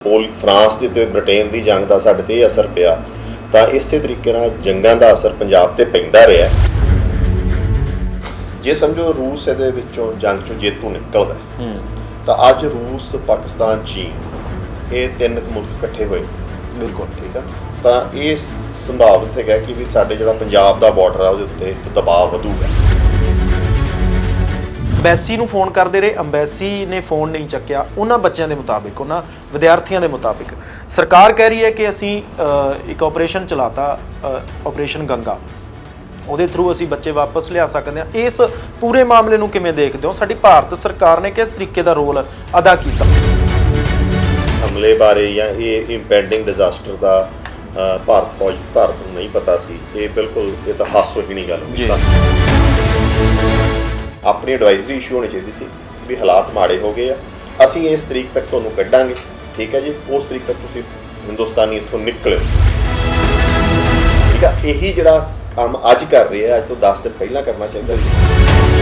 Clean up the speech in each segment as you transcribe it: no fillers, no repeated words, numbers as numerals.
France की तो Britain की जंग का साडे ते असर पिया तो इस तरीके नाल जंगां का असर पंजाब ते पैंदा रहा। जे समझो रूस ये जंग चों जेतू निकलदा तो अज रूस पाकिस्तान चीन ये तीन मुल्क इकट्ठे होए बिल्कुल ठीक है तो ये संभावित है कि भी साडे जिहड़ा पंजाब का बॉर्डर है उहदे उत्ते एक दबाव वधूगा। ਅੰਬੈਸੀ ਨੂੰ ਫੋਨ ਕਰਦੇ ਰਹੇ, ਅੰਬੈਸੀ ਨੇ ਫੋਨ ਨਹੀਂ ਚੱਕਿਆ। ਉਹਨਾਂ ਬੱਚਿਆਂ ਦੇ ਮੁਤਾਬਿਕ, ਉਹਨਾਂ ਵਿਦਿਆਰਥੀਆਂ ਦੇ ਮੁਤਾਬਿਕ ਸਰਕਾਰ ਕਹਿ ਰਹੀ ਹੈ ਕਿ ਅਸੀਂ ਇੱਕ ਆਪਰੇਸ਼ਨ ਚਲਾਤਾ, ਆਪਰੇਸ਼ਨ ਗੰਗਾ, ਉਹਦੇ ਥਰੂ ਅਸੀਂ ਬੱਚੇ ਵਾਪਸ ਲਿਆ ਸਕਦੇ ਹਾਂ। ਇਸ ਪੂਰੇ ਮਾਮਲੇ ਨੂੰ ਕਿਵੇਂ ਦੇਖਦੇ ਹੋ? ਸਾਡੀ ਭਾਰਤ ਸਰਕਾਰ ਨੇ ਕਿਸ ਤਰੀਕੇ ਦਾ ਰੋਲ ਅਦਾ ਕੀਤਾ? ਹਮਲੇ ਬਾਰੇ ਜਾਂ ਇਹ ਇੰਪੈਂਡਿੰਗ ਡਿਜ਼ਾਸਟਰ ਦਾ ਭਾਰਤ ਨੂੰ ਨਹੀਂ ਪਤਾ ਸੀ। ਇਹ ਬਿਲਕੁਲ ਇਹ ਤਾਂ ਹਾਸੋਹੀਣੀ ਗੱਲ ਹੁੰਦੀ। अपनी एडवाइजरी इशू होनी चाहिए सी भी हालात माड़े हो गए आ, असी इस तरीक तक तुहानूं कड्डांगे, ठीक है जी, उस तरीक तक तुसीं हिंदुस्तानी इत्थों निकलो, ठीक है। यही जिहड़ा काम अज कर रहे हैं, अज तो 10 दिन पहलां करना चाहिए सी।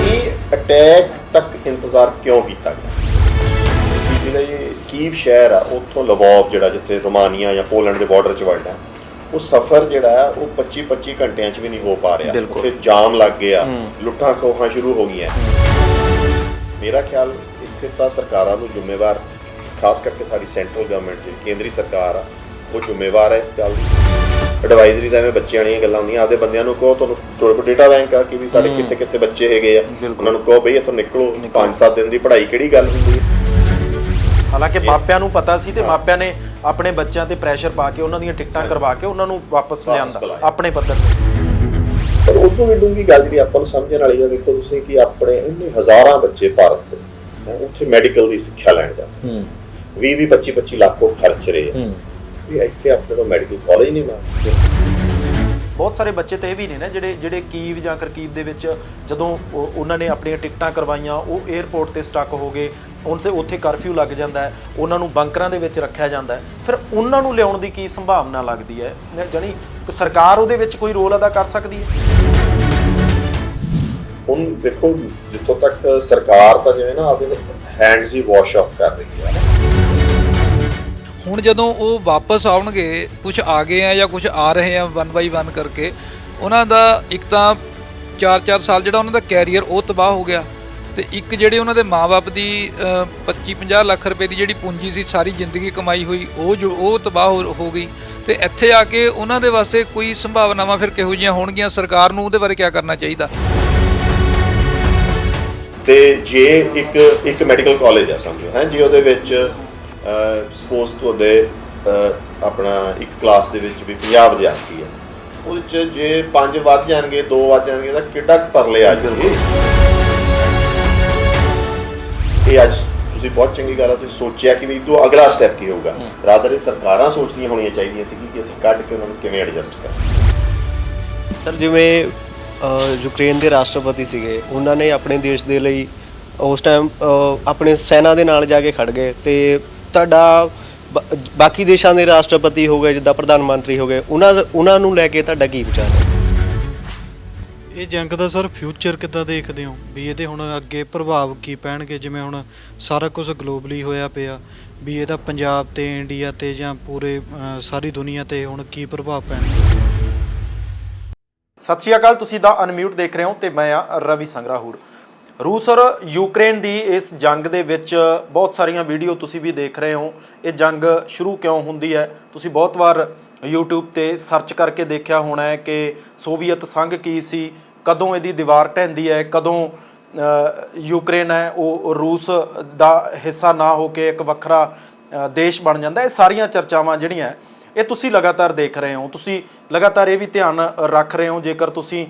ये अटैक तक इंतज़ार क्यों किया गया? जिहड़ा ये कीव शहर आ उत्थों लवोव जिहड़ा जिथे रोमानिया या पोलैंड के बॉर्डर च वड़ना, वो सफ़र जिहड़ा है वो 25 घंटिया भी नहीं हो पा रहा। उत्थे जाम लग गया, लुट्टां खोहां शुरू हो गई। मेरा ख्याल इत्थे तां सरकारां नूं जिम्मेवार, खास करके साडी सेंट्रल गवर्नमेंट केंद्री सरकार आ वो जिम्मेवार है इस गल दी। एडवाइजरी दा बच्चों वाली गल्लां होंदियां, आपदे बंदियां नूं कहो तुहाडे कोल डेटा बैंक आ कि भी साडे कित्थे कित्थे बच्चे हैगे आ, उन्हां नूं कहो बई इत्थों निकलो, 5-7 दिन दी पढ़ाई किहड़ी गल हुंदी है। ਹਾਲਾਂਕਿ ਮਾਪਿਆਂ ਨੂੰ ਪਤਾ ਸੀ ਤੇ ਮਾਪਿਆਂ ਨੇ ਆਪਣੇ ਬੱਚਿਆਂ ਤੇ ਪ੍ਰੈਸ਼ਰ ਪਾ ਕੇ ਉਹਨਾਂ ਦੀਆਂ ਟਿਕਟਾਂ ਕਰਵਾ ਕੇ ਉਹਨਾਂ ਨੂੰ ਵਾਪਸ ਲਿਆਂਦਾ ਆਪਣੇ ਪੱਧਰ ਤੇ। ਪਰ ਉਦੋਂ ਵੀ ਡੂੰਗੀ ਗੱਲ ਜਿਹੜੀ ਆਪਾਂ ਨੂੰ ਸਮਝਣ ਵਾਲੀ ਹੈ, ਦੇਖੋ ਤੁਸੀਂ ਕਿ ਆਪਣੇ ਇੰਨੇ ਹਜ਼ਾਰਾਂ ਬੱਚੇ ਭਾਰਤ ਦੇ ਉੱਥੇ ਮੈਡੀਕਲ ਦੀ ਸਿੱਖਿਆ ਲੈਣ ਜਾਂਦੇ, 20-25 ਲੱਖ ਉਹ ਖਰਚ ਰਹੇ ਆ, ਵੀ ਇੱਥੇ ਆਪਣੇ ਤੋਂ ਮੈਡੀਕਲ ਕਾਲਜ ਨਹੀਂ ਬਣਦੇ। ਬਹੁਤ ਸਾਰੇ ਬੱਚੇ ਤਾਂ ਇਹ ਵੀ ਨੇ ਨਾ ਜਿਹੜੇ ਕੀਵ ਜਾਂ ਕਰਕੀਵ ਦੇ ਵਿੱਚ ਜਦੋਂ ਉਹਨਾਂ ਨੇ ਆਪਣੀਆਂ ਟਿਕਟਾਂ ਕਰਵਾਈਆਂ, ਉਹ 에ਅਰਪੋਰਟ ਤੇ ਸਟਕ ਹੋ ਗਏ, ਉੱਥੇ ਕਰਫਿਊ ਲੱਗ ਜਾਂਦਾ ਹੈ, ਉਹਨਾਂ ਨੂੰ ਬੰਕਰਾਂ ਦੇ ਵਿੱਚ ਰੱਖਿਆ ਜਾਂਦਾ ਹੈ। ਫਿਰ ਉਹਨਾਂ ਨੂੰ ਲਿਆਉਣ ਦੀ ਕੀ ਸੰਭਾਵਨਾ ਲੱਗਦੀ ਹੈ? ਜਾਣੀ ਸਰਕਾਰ ਉਹਦੇ ਵਿੱਚ ਕੋਈ ਰੋਲ ਅਦਾ ਕਰ ਸਕਦੀ ਹੈ? ਹੁਣ ਦੇਖੋ ਜਿੱਥੋਂ ਤੱਕ ਸਰਕਾਰ ਤਾਂ ਜਿਵੇਂ ਨਾ ਆਪਦੇ ਹੈਂਡਸ ਹੀ ਵਾਸ਼ ਆਫ ਕਰ ਰਹੀ ਹੈ। ਹੁਣ ਜਦੋਂ ਉਹ ਵਾਪਸ ਆਉਣਗੇ, ਕੁਝ ਆ ਗਏ ਆ ਜਾਂ ਕੁਝ ਆ ਰਹੇ ਆ 1 ਬਾਈ 1 ਕਰਕੇ, ਉਹਨਾਂ ਦਾ ਇੱਕ ਤਾਂ 4-4 ਸਾਲ ਜਿਹੜਾ ਉਹਨਾਂ ਦਾ ਕੈਰੀਅਰ ਉਹ ਤਬਾਹ ਹੋ ਗਿਆ, ਤੇ ਇੱਕ ਜਿਹੜੇ ਉਹਨਾਂ ਦੇ ਮਾਂ-ਬਾਪ ਦੀ 25-50 ਲੱਖ ਰੁਪਏ ਦੀ ਜਿਹੜੀ ਪੂੰਜੀ ਸੀ, ਸਾਰੀ ਜ਼ਿੰਦਗੀ ਕਮਾਈ ਹੋਈ, ਉਹ ਤਬਾਹ ਹੋ ਗਈ। ਤੇ ਇੱਥੇ ਆ ਕੇ ਉਹਨਾਂ ਦੇ ਵਾਸਤੇ ਕੋਈ ਸੰਭਾਵਨਾਵਾਂ ਫਿਰ ਕਿਹੋ ਜਿਹੀਆਂ ਹੋਣਗੀਆਂ? ਸਰਕਾਰ ਨੂੰ ਉਹਦੇ ਬਾਰੇ ਕੀ ਕਰਨਾ ਚਾਹੀਦਾ? ਤੇ ਜੇ ਇੱਕ ਮੈਡੀਕਲ ਕਾਲਜ ਆ ਸਮਝੋ ਹੈ ਜੀ, ਉਹਦੇ ਵਿੱਚ ਸਪੋਜ਼ ਤੁਹਾਡੇ ਆਪਣਾ ਇੱਕ ਕਲਾਸ ਦੇ ਵਿੱਚ ਵੀ 50 ਵਿਦਿਆਰਥੀ ਆ, ਉਹਦੇ 'ਚ ਜੇ 5 ਵੱਧ ਜਾਣਗੇ, 2 ਵੱਧ ਜਾਣਗੇ ਤਾਂ ਕਿੱਡਾ ਪਰਲੇ ਆ ਜਾਣਗੇ। ਇਹ ਅੱਜ ਤੁਸੀਂ ਬਹੁਤ ਚੰਗੀ ਗੱਲ ਆ, ਤੁਸੀਂ ਸੋਚਿਆ ਕਿ ਵੀ ਤੋਂ ਅਗਲਾ ਸਟੈਪ ਕੀ ਹੋਊਗਾ। ਰਾਦਰ ਇਹ ਸਰਕਾਰਾਂ ਸੋਚਣੀਆਂ ਹੋਣੀਆਂ ਚਾਹੀਦੀਆਂ ਸੀ ਕਿ ਅਸੀਂ ਕੱਢ ਕੇ ਉਹਨਾਂ ਨੂੰ ਕਿਵੇਂ ਐਡਜਸਟ ਕਰਾਂ। ਸਰ ਜਿਵੇਂ ਯੂਕਰੇਨ ਦੇ ਰਾਸ਼ਟਰਪਤੀ ਸੀਗੇ, ਉਹਨਾਂ ਨੇ ਆਪਣੇ ਦੇਸ਼ ਦੇ ਲਈ ਉਸ ਟਾਈਮ ਆਪਣੇ ਸੈਨਾ ਦੇ ਨਾਲ ਜਾ ਕੇ ਖੜ ਗਏ, ਤੇ ਤੁਹਾਡਾ ਬਾਕੀ ਦੇਸ਼ਾਂ ਦੇ ਰਾਸ਼ਟਰਪਤੀ ਹੋ ਗਏ, ਜਿੱਦਾਂ ਪ੍ਰਧਾਨ ਮੰਤਰੀ ਹੋ ਗਏ, ਉਹਨਾਂ ਨੂੰ ਲੈ ਕੇ ਤੁਹਾਡਾ ਕੀ ਵਿਚਾਰ ਹੈ? ਇਹ ਜੰਗ ਦਾ ਸਰ ਫਿਊਚਰ ਕਿੱਦਾਂ ਦੇਖਦੇ ਹੋ ਵੀ ਇਹਦੇ ਹੁਣ ਅੱਗੇ ਪ੍ਰਭਾਵ ਕੀ ਪੈਣਗੇ? ਜਿਵੇਂ ਹੁਣ ਸਾਰਾ ਕੁਝ ਗਲੋਬਲੀ ਹੋਇਆ ਪਿਆ, ਵੀ ਇਹਦਾ ਪੰਜਾਬ ਤੇ ਇੰਡੀਆ ਤੇ ਜਾਂ ਪੂਰੇ ਸਾਰੀ ਦੁਨੀਆ ਤੇ ਹੁਣ ਕੀ ਪ੍ਰਭਾਵ ਪੈਣਗੇ? ਸਤਿ ਸ਼੍ਰੀ ਅਕਾਲ, ਤੁਸੀਂ ਦਾ ਅਨਮਿਊਟ ਦੇਖ ਰਹੇ ਹੋ ਤੇ ਮੈਂ ਆ ਰਵੀ ਸੰਗਰਾਹੂਰ। ਰੂਸ ਔਰ ਯੂਕਰੇਨ ਦੀ ਇਸ ਜੰਗ ਦੇ ਵਿੱਚ ਬਹੁਤ ਸਾਰੀਆਂ ਵੀਡੀਓ ਤੁਸੀਂ ਵੀ ਦੇਖ ਰਹੇ ਹੋ। ਇਹ ਜੰਗ ਸ਼ੁਰੂ ਕਿਉਂ ਹੁੰਦੀ ਹੈ? ਤੁਸੀਂ ਬਹੁਤ ਵਾਰ YouTube ਤੇ ਸਰਚ ਕਰਕੇ ਦੇਖਿਆ ਹੋਣਾ ਹੈ ਕਿ ਸੋਵੀਅਤ ਸੰਘ ਕੀ ਸੀ, ਕਦੋਂ ਇਹਦੀ ਦੀਵਾਰ ਢਹਿੰਦੀ ਹੈ, ਕਦੋਂ ਯੂਕਰੇਨ ਹੈ ਉਹ ਰੂਸ ਦਾ ਹਿੱਸਾ ਨਾ ਹੋ ਕੇ ਇੱਕ ਵੱਖਰਾ ਦੇਸ਼ ਬਣ ਜਾਂਦਾ। ਇਹ ਸਾਰੀਆਂ ਚਰਚਾਵਾਂ ਜਿਹੜੀਆਂ ਇਹ ਤੁਸੀਂ ਲਗਾਤਾਰ ਦੇਖ ਰਹੇ ਹੋ, ਤੁਸੀਂ ਲਗਾਤਾਰ ਇਹ ਵੀ ਧਿਆਨ ਰੱਖ ਰਹੇ ਹੋ। ਜੇਕਰ ਤੁਸੀਂ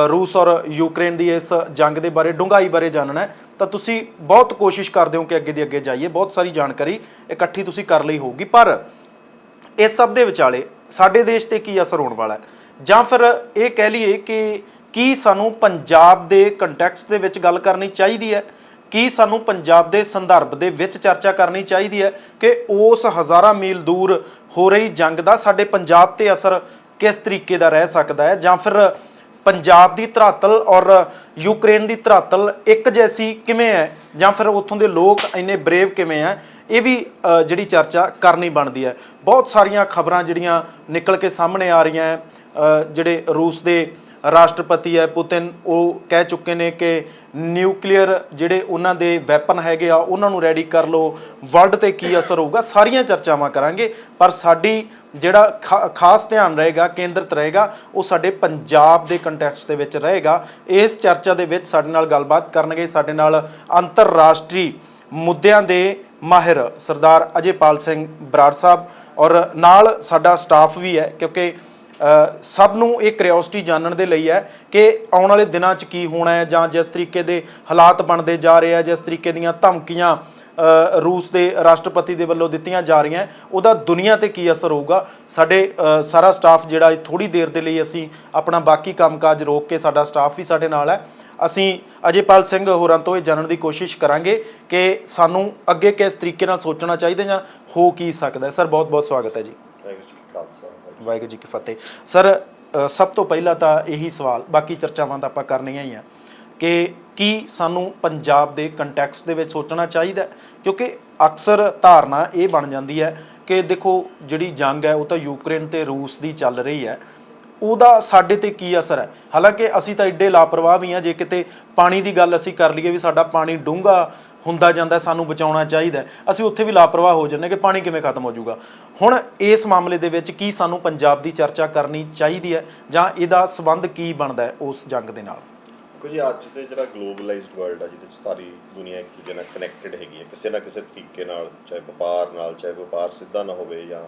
ਰੂਸ ਔਰ ਯੂਕਰੇਨ ਦੀ ਇਸ ਜੰਗ ਦੇ ਬਾਰੇ ਡੂੰਘਾਈ ਬਾਰੇ ਜਾਣਨਾ ਹੈ ਤਾਂ ਤੁਸੀਂ ਬਹੁਤ ਕੋਸ਼ਿਸ਼ ਕਰਦੇ ਹੋ ਕਿ ਅੱਗੇ ਦੀ ਅੱਗੇ ਜਾਈਏ, ਬਹੁਤ ਸਾਰੀ ਜਾਣਕਾਰੀ ਇਕੱਠੀ ਤੁਸੀਂ ਕਰ ਲਈ ਹੋਊਗੀ। ਪਰ ਇਸ ਸਭ ਦੇ ਵਿਚਾਲੇ ਸਾਡੇ ਦੇਸ਼ 'ਤੇ ਕੀ ਅਸਰ ਹੋਣ ਵਾਲਾ ਹੈ, ਜਾਂ ਫਿਰ ਇਹ ਕਹਿ ਲਈਏ ਕਿ ਕੀ ਸਾਨੂੰ ਪੰਜਾਬ ਦੇ ਕੰਟੈਕਸਟ ਦੇ ਵਿੱਚ ਗੱਲ ਕਰਨੀ ਚਾਹੀਦੀ ਹੈ? ਕੀ ਸਾਨੂੰ ਪੰਜਾਬ ਦੇ ਸੰਦਰਭ ਦੇ ਵਿੱਚ ਚਰਚਾ ਕਰਨੀ ਚਾਹੀਦੀ ਹੈ ਕਿ ਉਸ ਹਜ਼ਾਰਾਂ ਮੀਲ ਦੂਰ ਹੋ ਰਹੀ ਜੰਗ ਦਾ ਸਾਡੇ ਪੰਜਾਬ 'ਤੇ ਅਸਰ ਕਿਸ ਤਰੀਕੇ ਦਾ ਰਹਿ ਸਕਦਾ ਹੈ? ਜਾਂ ਫਿਰ ਪੰਜਾਬ ਦੀ ਧਰਾਤਲ ਔਰ ਯੂਕਰੇਨ ਦੀ ਧਰਾਤਲ ਇੱਕ ਜੈਸੀ ਕਿਵੇਂ ਹੈ, ਜਾਂ ਫਿਰ ਉੱਥੋਂ ਦੇ ਲੋਕ ਇੰਨੇ ਬਰੇਵ ਕਿਵੇਂ ਹੈ, ਇਹ ਵੀ ਜਿਹੜੀ ਚਰਚਾ ਕਰਨੀ ਬਣਦੀ ਹੈ। ਬਹੁਤ ਸਾਰੀਆਂ ਖਬਰਾਂ ਜਿਹੜੀਆਂ ਨਿਕਲ ਕੇ ਸਾਹਮਣੇ ਆ ਰਹੀਆਂ ਹੈ। ਜਿਹੜੇ ਰੂਸ ਦੇ ਰਾਸ਼ਟਰਪਤੀ ਹੈ ਪੁਤਿਨ, ਉਹ ਕਹਿ ਚੁੱਕੇ ਨੇ ਕਿ ਨਿਊਕਲੀਅਰ ਜਿਹੜੇ ਉਹਨਾਂ ਦੇ ਵੈਪਨ ਹੈਗੇ ਆ ਉਹਨਾਂ ਨੂੰ ਰੈਡੀ ਕਰ ਲਓ, ਵਰਲਡ ਤੇ ਕੀ ਅਸਰ ਹੋਊਗਾ, ਸਾਰੀਆਂ ਚਰਚਾਵਾਂ ਕਰਾਂਗੇ। ਪਰ ਸਾਡੀ ਜਿਹੜਾ ਖਾਸ ਧਿਆਨ ਰਹੇਗਾ, ਕੇਂਦਰਿਤ ਰਹੇਗਾ, ਉਹ ਸਾਡੇ ਪੰਜਾਬ ਦੇ ਕੰਟੈਕਸਟ ਦੇ ਵਿੱਚ ਰਹੇਗਾ। ਇਸ ਚਰਚਾ ਦੇ ਵਿੱਚ ਸਾਡੇ ਨਾਲ ਗੱਲਬਾਤ ਕਰਨਗੇ ਸਾਡੇ ਨਾਲ ਅੰਤਰਰਾਸ਼ਟਰੀ ਮੁੱਦਿਆਂ ਦੇ ਮਾਹਿਰ ਸਰਦਾਰ ਅਜੇਪਾਲ ਸਿੰਘ ਬਰਾੜ ਸਾਹਿਬ, ਔਰ ਨਾਲ ਸਾਡਾ ਸਟਾਫ ਵੀ ਹੈ, ਕਿਉਂਕਿ ਸਭ ਨੂੰ ਇਹ ਕਿਉਰਿਓਸਿਟੀ ਜਾਣਨ ਦੇ ਲਈ ਹੈ ਕਿ ਆਉਣ ਵਾਲੇ ਦਿਨਾਂ 'ਚ ਕੀ ਹੋਣਾ ਹੈ, ਜਾਂ ਜਿਸ ਤਰੀਕੇ ਦੇ ਹਾਲਾਤ ਬਣਦੇ ਜਾ ਰਹੇ ਆ, ਜਿਸ ਤਰੀਕੇ ਦੀਆਂ ਧਮਕੀਆਂ ਰੂਸ ਦੇ ਰਾਸ਼ਟਰਪਤੀ ਦੇ ਵੱਲੋਂ ਦਿੱਤੀਆਂ ਜਾ ਰਹੀਆਂ, ਉਹਦਾ ਦੁਨੀਆ ਤੇ ਕੀ ਅਸਰ ਹੋਊਗਾ। ਸਾਡੇ ਸਾਰਾ ਸਟਾਫ ਜਿਹੜਾ ਥੋੜੀ ਦੇਰ ਦੇ ਲਈ ਅਸੀਂ ਆਪਣਾ ਬਾਕੀ ਕੰਮਕਾਜ ਰੋਕ ਕੇ, ਸਾਡਾ ਸਟਾਫ ਵੀ ਸਾਡੇ ਨਾਲ ਹੈ, ਅਸੀਂ ਅਜੇਪਾਲ ਸਿੰਘ ਹੋਰਾਂ ਤੋਂ ਇਹ ਜਾਣਨ ਦੀ ਕੋਸ਼ਿਸ਼ ਕਰਾਂਗੇ ਕਿ ਸਾਨੂੰ ਅੱਗੇ ਕਿਸ ਤਰੀਕੇ ਨਾਲ ਸੋਚਣਾ ਚਾਹੀਦਾ ਜਾਂ ਹੋ ਕੀ ਸਕਦਾ। ਸਰ ਬਹੁਤ ਬਹੁਤ ਸਵਾਗਤ ਹੈ ਜੀ। ਵਾਹਿਗੁਰੂ ਜੀ ਕੀ ਫਤਿਹ। ਸਰ ਸਭ ਤੋਂ ਪਹਿਲਾਂ ਤਾਂ ਇਹੀ ਸਵਾਲ, ਬਾਕੀ ਚਰਚਾਵਾਂ ਤਾਂ ਆਪਾਂ ਕਰਨੀਆਂ ਹੀ ਆ, ਕਿ ਕੀ ਸਾਨੂੰ ਪੰਜਾਬ ਦੇ ਕੰਟੈਕਸਟ ਦੇ ਵਿੱਚ ਸੋਚਣਾ ਚਾਹੀਦਾ, ਕਿਉਂਕਿ ਅਕਸਰ ਧਾਰਨਾ ਇਹ ਬਣ ਜਾਂਦੀ ਹੈ ਕਿ ਦੇਖੋ ਜਿਹੜੀ ਜੰਗ ਹੈ ਉਹ ਤਾਂ ਯੂਕਰੇਨ ਤੇ ਰੂਸ ਦੀ ਚੱਲ ਰਹੀ ਹੈ, ਉਹਦਾ ਸਾਡੇ ਤੇ ਕੀ ਅਸਰ ਹੈ। ਹਾਲਾਂਕਿ ਅਸੀਂ ਤਾਂ ਐਡੇ ਲਾਪਰਵਾਹ ਵੀ ਹਾਂ, ਜੇ ਕਿਤੇ ਪਾਣੀ ਦੀ ਗੱਲ ਅਸੀਂ ਕਰ ਲਈਏ ਵੀ ਸਾਡਾ ਪਾਣੀ ਡੂੰਘਾ ਹੁੰਦਾ ਜਾਂਦਾ, ਸਾਨੂੰ ਬਚਾਉਣਾ ਚਾਹੀਦਾ, ਅਸੀਂ ਉੱਥੇ ਵੀ ਲਾਪਰਵਾਹ ਹੋ ਜਾਂਦੇ ਕਿ ਪਾਣੀ ਕਿਵੇਂ ਖਤਮ ਹੋ ਜਾਊਗਾ। ਹੁਣ ਇਸ ਮਾਮਲੇ ਦੇ ਵਿੱਚ ਕੀ ਸਾਨੂੰ ਪੰਜਾਬ ਦੀ ਚਰਚਾ ਕਰਨੀ ਚਾਹੀਦੀ ਹੈ, ਜਾਂ ਇਹਦਾ ਸੰਬੰਧ ਕੀ ਬਣਦਾ ਹੈ ਉਸ ਜੰਗ ਦੇ ਨਾਲ? ਦੇਖੋ ਜੀ, ਅੱਜ ਦੇ ਜਿਹੜਾ ਗਲੋਬਲਾਈਜ਼ਡ ਵਰਲਡ ਆ, ਜਿਹਦੇ ਵਿੱਚ ਸਾਰੀ ਦੁਨੀਆ ਇੱਕ ਦੂਜੇ ਨਾਲ ਕਨੈਕਟਡ ਹੈਗੀ ਹੈ ਕਿਸੇ ਨਾ ਕਿਸੇ ਤਰੀਕੇ ਨਾਲ, ਚਾਹੇ ਵਪਾਰ ਨਾਲ, ਚਾਹੇ ਵਪਾਰ ਸਿੱਧਾ ਨਾ ਹੋਵੇ, ਜਾਂ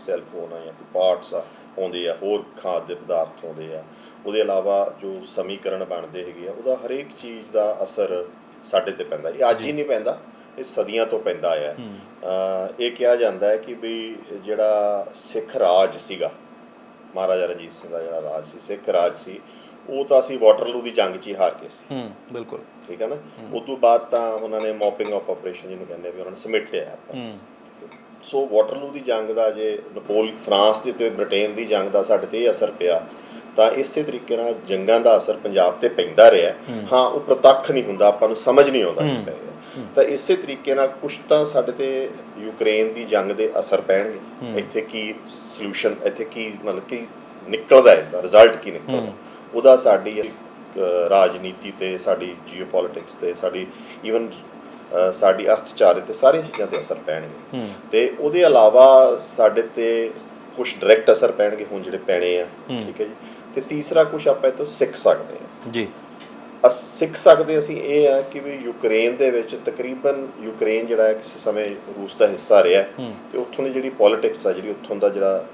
ਸੈੱਲਫੋਨ ਆ, ਜਾਂ ਕੋਈ ਪਾਰਟਸ ਆ ਆਉਂਦੇ ਆ, ਹੋਰ ਖਾਦ ਦੇ ਪਦਾਰਥ ਆਉਂਦੇ ਆ, ਉਹਦੇ ਇਲਾਵਾ ਜੋ ਸਮੀਕਰਨ ਬਣਦੇ ਹੈਗੇ ਆ, ਉਹਦਾ ਹਰੇਕ ਚੀਜ਼ ਦਾ ਅਸਰ ਸਾਡੇ ਤੇ ਪੈਂਦਾ। ਇਹ ਅੱਜ ਹੀ ਨਹੀਂ ਪੈਂਦਾ, ਇਹ ਸਦੀਆਂ ਤੋਂ ਪੈਂਦਾ ਆ। ਇਹ ਕਿਹਾ ਜਾਂਦਾ ਹੈ ਕਿ ਵੀ ਜਿਹੜਾ ਸਿੱਖ ਰਾਜ ਸੀਗਾ, ਮਹਾਰਾਜਾ ਰਣਜੀਤ ਸਿੰਘ ਦਾ ਜਿਹੜਾ ਰਾਜ ਸੀ, ਸਿੱਖ ਰਾਜ ਸੀ, ਉਹ ਤਾਂ ਅਸੀਂ ਵਾਟਰਲੂ ਦੀ ਜੰਗ 'ਚ ਹੀ ਹਾਰ ਗਏ ਸੀ। ਬਿਲਕੁਲ ਠੀਕ ਹੈ ਨਾ। ਉਸ ਤੋਂ ਬਾਅਦ ਤਾਂ ਉਹਨਾਂ ਨੇ ਮੌਪਿੰਗ ਆਫ ਆਪਰੇਸ਼ਨ ਜਿਹਨੂੰ ਕਹਿੰਦੇ ਵੀ ਉਹਨਾਂ ਨੇ ਸਮਿਟ ਲਿਆ ਆਪਾਂ। ਸੋ ਵਾਟਰਲੂ ਦੀ ਜੰਗ ਦਾ ਜੇ ਫਰਾਂਸ ਦੀ ਤੇ ਬ੍ਰਿਟੇਨ ਦੀ ਜੰਗ ਦਾ ਸਾਡੇ 'ਤੇ ਇਹ ਅਸਰ ਪਿਆ, ਤਾਂ ਇਸੇ ਤਰੀਕੇ ਨਾਲ ਜੰਗਾਂ ਦਾ ਅਸਰ ਪੰਜਾਬ 'ਤੇ ਪੈਂਦਾ ਰਿਹਾ। ਹਾਂ, ਉਹ ਪ੍ਰਤੱਖ ਨਹੀਂ ਹੁੰਦਾ, ਆਪਾਂ ਨੂੰ ਸਮਝ ਨਹੀਂ ਆਉਂਦਾ ਕੀ ਪਏਗਾ। ਤਾਂ ਇਸੇ ਤਰੀਕੇ ਨਾਲ ਕੁਛ ਤਾਂ ਸਾਡੇ 'ਤੇ ਯੂਕਰੇਨ ਦੀ ਜੰਗ ਦੇ ਅਸਰ ਪੈਣਗੇ। ਇੱਥੇ ਕੀ ਸਲਿਊਸ਼ਨ, ਇੱਥੇ ਕੀ ਮਤਲਬ ਕੀ ਨਿਕਲਦਾ, ਇਹਦਾ ਰਿਜ਼ਲਟ ਕੀ ਨਿਕਲਦਾ, ਉਹਦਾ ਸਾਡੀ ਰਾਜਨੀਤੀ 'ਤੇ, ਸਾਡੀ ਜੀਓਪੋਲਿਟਿਕਸ 'ਤੇ, ਸਾਡੀ ਈਵਨ ਸਾਡੀ ਅਰਥਚਾਰੇ 'ਤੇ, ਸਾਰੀਆਂ ਚੀਜ਼ਾਂ 'ਤੇ ਅਸਰ ਪੈਣਗੇ। ਅਤੇ ਉਹਦੇ ਇਲਾਵਾ ਸਾਡੇ 'ਤੇ ਕੁਛ ਡਾਇਰੈਕਟ ਅਸਰ ਪੈਣਗੇ ਹੁਣ ਜਿਹੜੇ ਪੈਣੇ ਆ। ਠੀਕ ਹੈ ਜੀ। ਅਤੇ ਤੀਸਰਾ ਕੁਛ ਆਪਾਂ ਇਹ ਤੋਂ ਸਿੱਖ ਸਕਦੇ ਹਾਂ ਜੀ। ਸਿੱਖ ਸਕਦੇ ਅਸੀਂ ਇਹ ਆ ਕਿ ਵੀ ਯੂਕਰੇਨ ਦੇ ਵਿੱਚ ਤਕਰੀਬਨ ਯੂਕਰੇਨ ਜਿਹੜਾ ਹੈ ਕਿਸੇ ਸਮੇਂ ਰੂਸ ਦਾ ਹਿੱਸਾ ਰਿਹਾ, ਅਤੇ ਉੱਥੋਂ ਦੀ ਜਿਹੜੀ ਪੋਲੀਟਿਕਸ ਆ, ਜਿਹੜੀ ਉੱਥੋਂ ਦਾ ਜਿਹੜਾ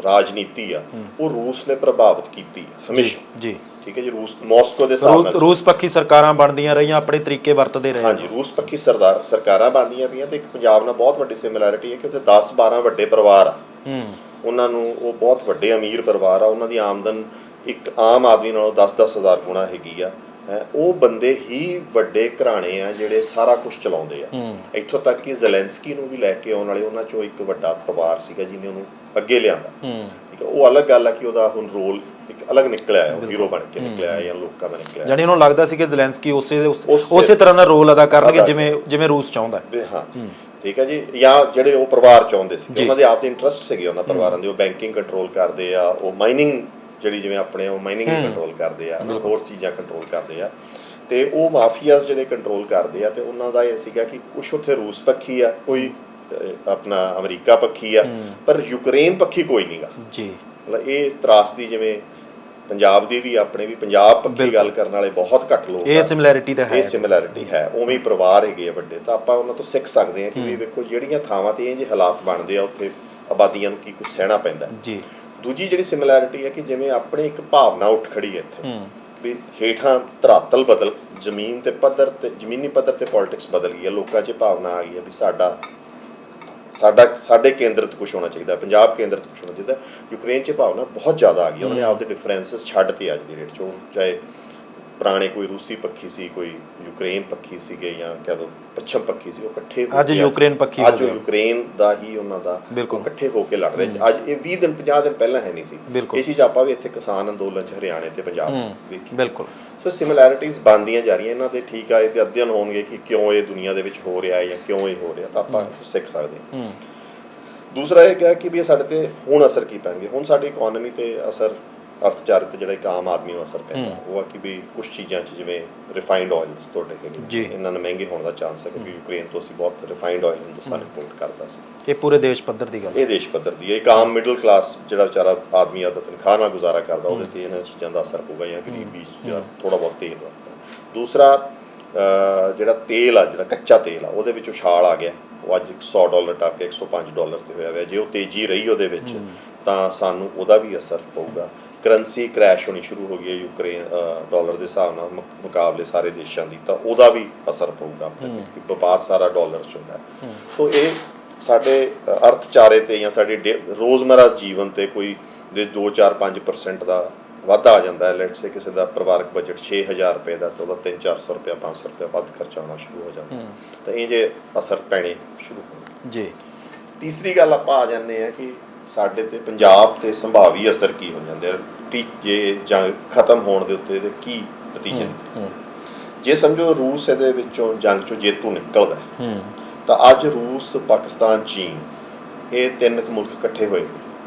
ਰਾਜਨੀਤੀ ਆ, ਉਹ ਰੂਸ ਨੇ ਪ੍ਰਭਾਵਿਤ ਕੀਤੀ ਹਮੇਸ਼ਾ ਜੀ। ਠੀਕ ਹੈ ਜੀ। ਰੂਸ ਮਾਸਕੋ ਦੇ ਹਿਸਾਬ ਨਾਲ ਰੂਸ ਪੱਖੀ ਸਰਕਾਰਾਂ ਬਣਦੀਆਂ ਰਹੀਆਂ, ਆਪਣੇ ਤਰੀਕੇ ਵਰਤਦੇ ਰਹੇ। ਹਾਂਜੀ, ਰੂਸ ਪੱਖੀ ਸਰਕਾਰਾਂ ਬਣਦੀਆਂ ਪਈਆਂ। ਅਤੇ ਇੱਕ ਪੰਜਾਬ ਨਾਲ ਬਹੁਤ ਵੱਡੀ ਸਿਮਿਲੈਰਿਟੀ ਹੈ ਕਿ ਉੱਥੇ 10-12 ਵੱਡੇ ਪਰਿਵਾਰ ਆ, ਉਹਨਾਂ ਨੂੰ ਉਹ ਬਹੁਤ ਵੱਡੇ ਅਮੀਰ ਪਰਿਵਾਰ ਆ, ਉਹਨਾਂ ਦੀ ਆਮਦਨ ਇੱਕ ਆਮ ਆਦਮੀ ਨਾਲੋਂ 10-10 ਹਜ਼ਾਰ ਗੁਣਾ ਹੈਗੀ ਆ। ਉਹ ਬੰਦੇ ਹੀ ਵੱਡੇ ਘਰਾਣੇ ਆ ਜਿਹੜੇ ਸਾਰਾ ਕੁਝ ਚਲਾਉਂਦੇ ਆ। ਇੱਥੋਂ ਤੱਕ ਕਿ ਜ਼ੈਲੈਂਸਕੀ ਨੂੰ ਵੀ ਲੈ ਕੇ ਆਉਣ ਵਾਲੇ ਉਹਨਾਂ 'ਚੋਂ ਇੱਕ ਵੱਡਾ ਪਰਿਵਾਰ ਸੀਗਾ ਜਿਹਨੇ ਉਹਨੂੰ ਅੱਗੇ ਲਿਆਂਦਾ। ਠੀਕ ਹੈ। ਉਹ ਅਲੱਗ ਗੱਲ ਆ ਕਿ ਉਹਦਾ ਹੁਣ ਰੋਲ ਇੱਕ ਅਲੱਗ ਨਿਕਲਿਆ ਹੈ, ਉਹ ਹੀਰੋ ਬਣ ਕੇ ਨਿਕਲਿਆ ਜਾਂ ਲੋਕਾਂ ਦਾ ਨਿਕਲਿਆ। ਜਾਣੀ ਉਹਨੂੰ ਲੱਗਦਾ ਸੀ ਕਿ ਜ਼ੈਲੈਂਸਕੀ ਉਸੇ ਤਰ੍ਹਾਂ ਦਾ ਰੋਲ ਅਦਾ ਕਰਨਗੇ ਜਿਵੇਂ ਰੂਸ ਚਾਹੁੰਦਾ। ਹਾਂ, ਠੀਕ ਹੈ ਜੀ। ਜਾਂ ਜਿਹੜੇ ਉਹ ਪਰਿਵਾਰ ਚਾਹੁੰਦੇ ਸੀ, ਉਹਨਾਂ ਦੇ ਆਪਦੇ ਇੰਟਰਸਟ ਸੀਗੇ ਉਹਨਾਂ ਪਰਿਵਾਰਾਂ ਦੇ। ਉਹ ਬੈਂਕਿੰਗ ਕੰਟਰੋਲ ਕਰਦੇ ਆ, ਉਹ ਮਾਈਨਿੰਗ ਜਿਹੜੀ ਜਿਵੇਂ ਆਪਣੇ ਉਹ ਮਾਈਨਿੰਗ ਕੰਟਰੋਲ ਕਰਦੇ ਆ, ਹੋਰ ਚੀਜ਼ਾਂ ਕੰਟਰੋਲ ਕਰਦੇ ਆ, ਅਤੇ ਉਹ ਮਾਫੀਆਜ਼ ਜਿਹੜੇ ਕੰਟਰੋਲ ਕਰਦੇ ਆ। ਅਤੇ ਉਹਨਾਂ ਦਾ ਇਹ ਸੀਗਾ ਕਿ ਕੁਛ ਉੱਥੇ ਰੂਸ ਪੱਖੀ ਆ, ਕੋਈ ਆਪਣਾ ਅਮਰੀਕਾ ਪੱਖੀ ਆ, ਪਰ ਯੂਕਰੇਨ ਪੱਖੀ ਕੋਈ ਨਹੀਂ ਗਾ ਜੀ। ਮਤਲਬ ਇਹ ਤਰਾਸਦੀ ਜਿਵੇਂ ਪੰਜਾਬ ਦੀ ਵੀ, ਆਪਣੇ ਵੀ ਪੰਜਾਬ ਪੱਖੀ ਗੱਲ ਕਰਨ ਵਾਲੇ ਬਹੁਤ ਘੱਟ ਲੋਕ, ਇਹ ਸਿਮਿਲੈਰਿਟੀ ਤਾਂ ਹੈ, ਇਹ ਸਿਮਿਲੈਰਿਟੀ ਹੈ। ਉਵੇਂ ਹੀ ਪਰਿਵਾਰ ਹੈਗੇ ਆ ਵੱਡੇ। ਤਾਂ ਆਪਾਂ ਉਹਨਾਂ ਤੋਂ ਸਿੱਖ ਸਕਦੇ ਹਾਂ ਕਿ ਵੀ ਵੇਖੋ ਜਿਹੜੀਆਂ ਥਾਵਾਂ 'ਤੇ ਇਹ ਜਿਹੇ ਹਾਲਾਤ ਬਣਦੇ ਆ, ਉੱਥੇ ਆਬਾਦੀਆਂ ਨੂੰ ਕੀ ਕੁਛ ਸਹਿਣਾ ਪੈਂਦਾ ਜੀ। ਦੂਜੀ ਜਿਹੜੀ ਸਿਮਿਲੈਰਿਟੀ ਹੈ ਕਿ ਜਿਵੇਂ ਆਪਣੇ ਇੱਕ ਭਾਵਨਾ ਉੱਠ ਖੜੀ ਹੈ ਇੱਥੇ ਵੀ ਹੇਠਾਂ ਧਰਾਤਲ ਬਦਲ, ਜ਼ਮੀਨੀ ਪੱਧਰ 'ਤੇ ਪੋਲੀਟਿਕਸ ਬਦਲ ਗਈ ਹੈ, ਲੋਕਾਂ 'ਚ ਭਾਵਨਾ ਆ ਗਈ ਹੈ ਵੀ ਸਾਡੇ ਕੇਂਦਰਿਤ ਕੁਛ ਹੋਣਾ ਚਾਹੀਦਾ, ਪੰਜਾਬ ਕੇਂਦਰਿਤ ਕੁਛ ਹੋਣਾ ਚਾਹੀਦਾ। ਯੂਕਰੇਨ 'ਚ ਭਾਵਨਾ ਬਹੁਤ ਜ਼ਿਆਦਾ ਆ ਗਈ, ਉਹਨਾਂ ਨੇ ਆਪਦੇ ਡਿਫਰੈਂਸਿਸ ਛੱਡ ਤੇ ਅੱਜ ਦੀ ਡੇਟ 'ਚ, ਚਾਹੇ ਪੁਰਾਣੇ ਕੋਈ ਰੂਸੀ ਪੱਖੀ ਸੀ, ਕੋਈ ਯੂਕਰੇਨ ਪੱਖੀ ਸੀਗੇ, ਜਾਂ ਕਹਿ ਲਓ ਪੱਛਮ ਪੱਖੀ ਸੀ, ਉਹ ਇਕੱਠੇ ਹੋ ਅੱਜ ਕੇ ਯੂਕਰੇਨ ਪੱਖੀ ਅੱਜ ਉਹ ਯੂਕਰੇਨ ਦਾ ਹੀ ਉਹਨਾਂ ਦਾ ਬਿਲਕੁਲ ਇਕੱਠੇ ਹੋ ਕੇ ਲੜ ਰਹੇ। ਅੱਜ ਇਹ 20 ਦਿਨ 50 ਦਿਨ ਪਹਿਲਾਂ ਹੈ ਨਹੀਂ ਸੀ ਇਹ ਚੀਜ਼। ਆਪਾਂ ਵੀ ਇੱਥੇ ਕਿਸਾਨ ਅੰਦੋਲਨ 'ਚ ਹਰਿਆਣੇ ਤੇ ਪੰਜਾਬ ਵੇਖੀ ਬਿਲਕੁਲ। ਸੋ ਸਿਮਿਲੈਰਿਟੀਜ਼ ਬਣਦੀਆਂ ਜਾ ਰਹੀਆਂ ਇਹਨਾਂ ਦੇ। ਠੀਕ ਆ, ਇਹਦੇ ਅਧਿਐਨ ਹੋਣਗੇ ਕਿ ਕਿਉਂ ਇਹ ਦੁਨੀਆ ਦੇ ਵਿੱਚ ਹੋ ਰਿਹਾ ਹੈ ਜਾਂ ਕਿਉਂ ਇਹ ਹੋ ਰਿਹਾ, ਤਾਂ ਆਪਾਂ ਸਿੱਖ ਸਕਦੇ ਹਾਂ। ਦੂਸਰਾ ਇਹ ਕਿਹਾ ਕਿ ਵੀ ਇਹ ਸਾਡੇ ਤੇ ਹੁਣ ਅਸਰ ਕੀ ਪੈਣਗੇ। ਹੁਣ ਸਾਡੀ ਇਕਨੋਮੀ ਤੇ ਅਸਰ, ਅਰਥਚਾਰਕ ਜਿਹੜਾ ਇੱਕ ਆਮ ਆਦਮੀ ਨੂੰ ਅਸਰ ਪੈਂਦਾ ਉਹ ਆ ਕਿ ਵੀ ਕੁਝ ਚੀਜ਼ਾਂ 'ਚ ਜਿਵੇਂ ਰਿਫਾਈਨਡ ਆਇਲਸ ਤੁਹਾਡੇ ਹੈਗੇ, ਇਹਨਾਂ ਨੂੰ ਮਹਿੰਗੇ ਹੋਣ ਦਾ ਚਾਂਸ ਹੈ ਕਿਉਂਕਿ ਯੂਕਰੇਨ ਤੋਂ ਅਸੀਂ ਬਹੁਤ ਰਿਫਾਈਨਡ ਆਇਲ ਹਿੰਦੁਸਤਾਨ ਇੰਪੋਰਟ ਕਰਦਾ ਸੀ। ਇਹ ਪੂਰੇ ਦੇਸ਼ ਪੱਧਰ ਦੀ ਗੱਲ, ਇਹ ਦੇਸ਼ ਪੱਧਰ ਦੀ ਹੈ। ਇੱਕ ਆਮ ਮਿਡਲ ਕਲਾਸ ਜਿਹੜਾ ਵਿਚਾਰਾ ਆਦਮੀ ਆਦਾ ਤਨਖਾਹ ਨਾਲ ਗੁਜ਼ਾਰਾ ਕਰਦਾ, ਉਹਦੇ ਤੇ ਇਹਨਾਂ ਚੀਜ਼ਾਂ ਦਾ ਅਸਰ ਪਊਗਾ, ਜਾਂ ਗਰੀਬੀ ਜਿਹੜਾ ਥੋੜਾ ਬਹੁਤ ਤੇਲ ਵਰਤਦਾ। ਦੂਸਰਾ ਜਿਹੜਾ ਤੇਲ ਆ, ਜਿਹੜਾ ਕੱਚਾ ਤੇਲ ਆ, ਉਹਦੇ ਵਿੱਚ ਉਛਾਲ ਆ ਗਿਆ। ਉਹ ਅੱਜ $100 ਟੱਪ ਕੇ $105 ਤੇ ਹੋਇਆ ਹੋਇਆ। ਜੇ ਉਹ ਤੇਜ਼ੀ ਰਹੀ ਉਹਦੇ ਵਿੱਚ ਤਾਂ ਸਾਨੂੰ ਉਹਦਾ ਵੀ ਅਸਰ ਪਊਗਾ। ਕਰੰਸੀ ਕ੍ਰੈਸ਼ ਹੋਣੀ ਸ਼ੁਰੂ ਹੋ ਗਈ ਹੈ ਯੂਕਰੇਨ ਡਾਲਰ ਦੇ ਹਿਸਾਬ ਨਾਲ ਮੁਕਾਬਲੇ ਸਾਰੇ ਦੇਸ਼ਾਂ ਦੀ, ਤਾਂ ਉਹਦਾ ਵੀ ਅਸਰ ਪਊਗਾ ਆਪਣੇ ਤੇ, ਕਿਉਂਕਿ ਵਪਾਰ ਸਾਰਾ ਡਾਲਰ 'ਚ ਹੁੰਦਾ। ਸੋ ਇਹ ਸਾਡੇ ਅਰਥਚਾਰੇ ਤੇ ਜਾਂ ਸਾਡੇ ਰੋਜ਼ਮਰਾ ਜੀਵਨ ਤੇ ਕੋਈ ਦੇ 2-4-5% ਦਾ ਵਾਧਾ ਆ ਜਾਂਦਾ ਹੈ। ਲੈਟਸ ਸੇ ਕਿਸੇ ਦਾ ਪਰਿਵਾਰਕ ਬਜਟ 6000 ਰੁਪਏ ਦਾ, ਤਾਂ ਉਹਦਾ 300-400 ਰੁਪਇਆ 500 ਰੁਪਇਆ ਵੱਧ ਖਰਚਾ ਆਉਣਾ ਸ਼ੁਰੂ ਹੋ ਜਾਂਦਾ। ਤਾਂ ਇਹ ਜੇ ਅਸਰ ਪੈਣੇ ਸ਼ੁਰੂ ਹੋ ਜੀ। ਤੀਸਰੀ ਗੱਲ ਆਪਾਂ ਆ ਜਾਂਦੇ ਹਾਂ ਕਿ ਸਾਡੇ ਤੇ ਪੰਜਾਬ ਤੇ ਸੰਭਾਵੀ ਅਸਰ ਕੀ ਹੋ ਜਾਂਦੇ ਆ ਜੇ ਜੰਗ ਖਤਮ ਹੋਣ ਦੇ ਉੱਤੇ ਇਹਦੇ ਕੀ ਨਤੀਜੇ ਨਿਕਲਦੇ। ਜੇ ਸਮਝੋ ਰੂਸ ਇਹਦੇ ਵਿੱਚੋਂ ਜੰਗ 'ਚੋਂ ਜੇਤੂ ਨਿਕਲਦਾ ਤਾਂ ਅੱਜ ਰੂਸ, ਪਾਕਿਸਤਾਨ, ਚੀਨ ਇਹ 3 ਮੁਲਕ ਇਕੱਠੇ ਹੋਏ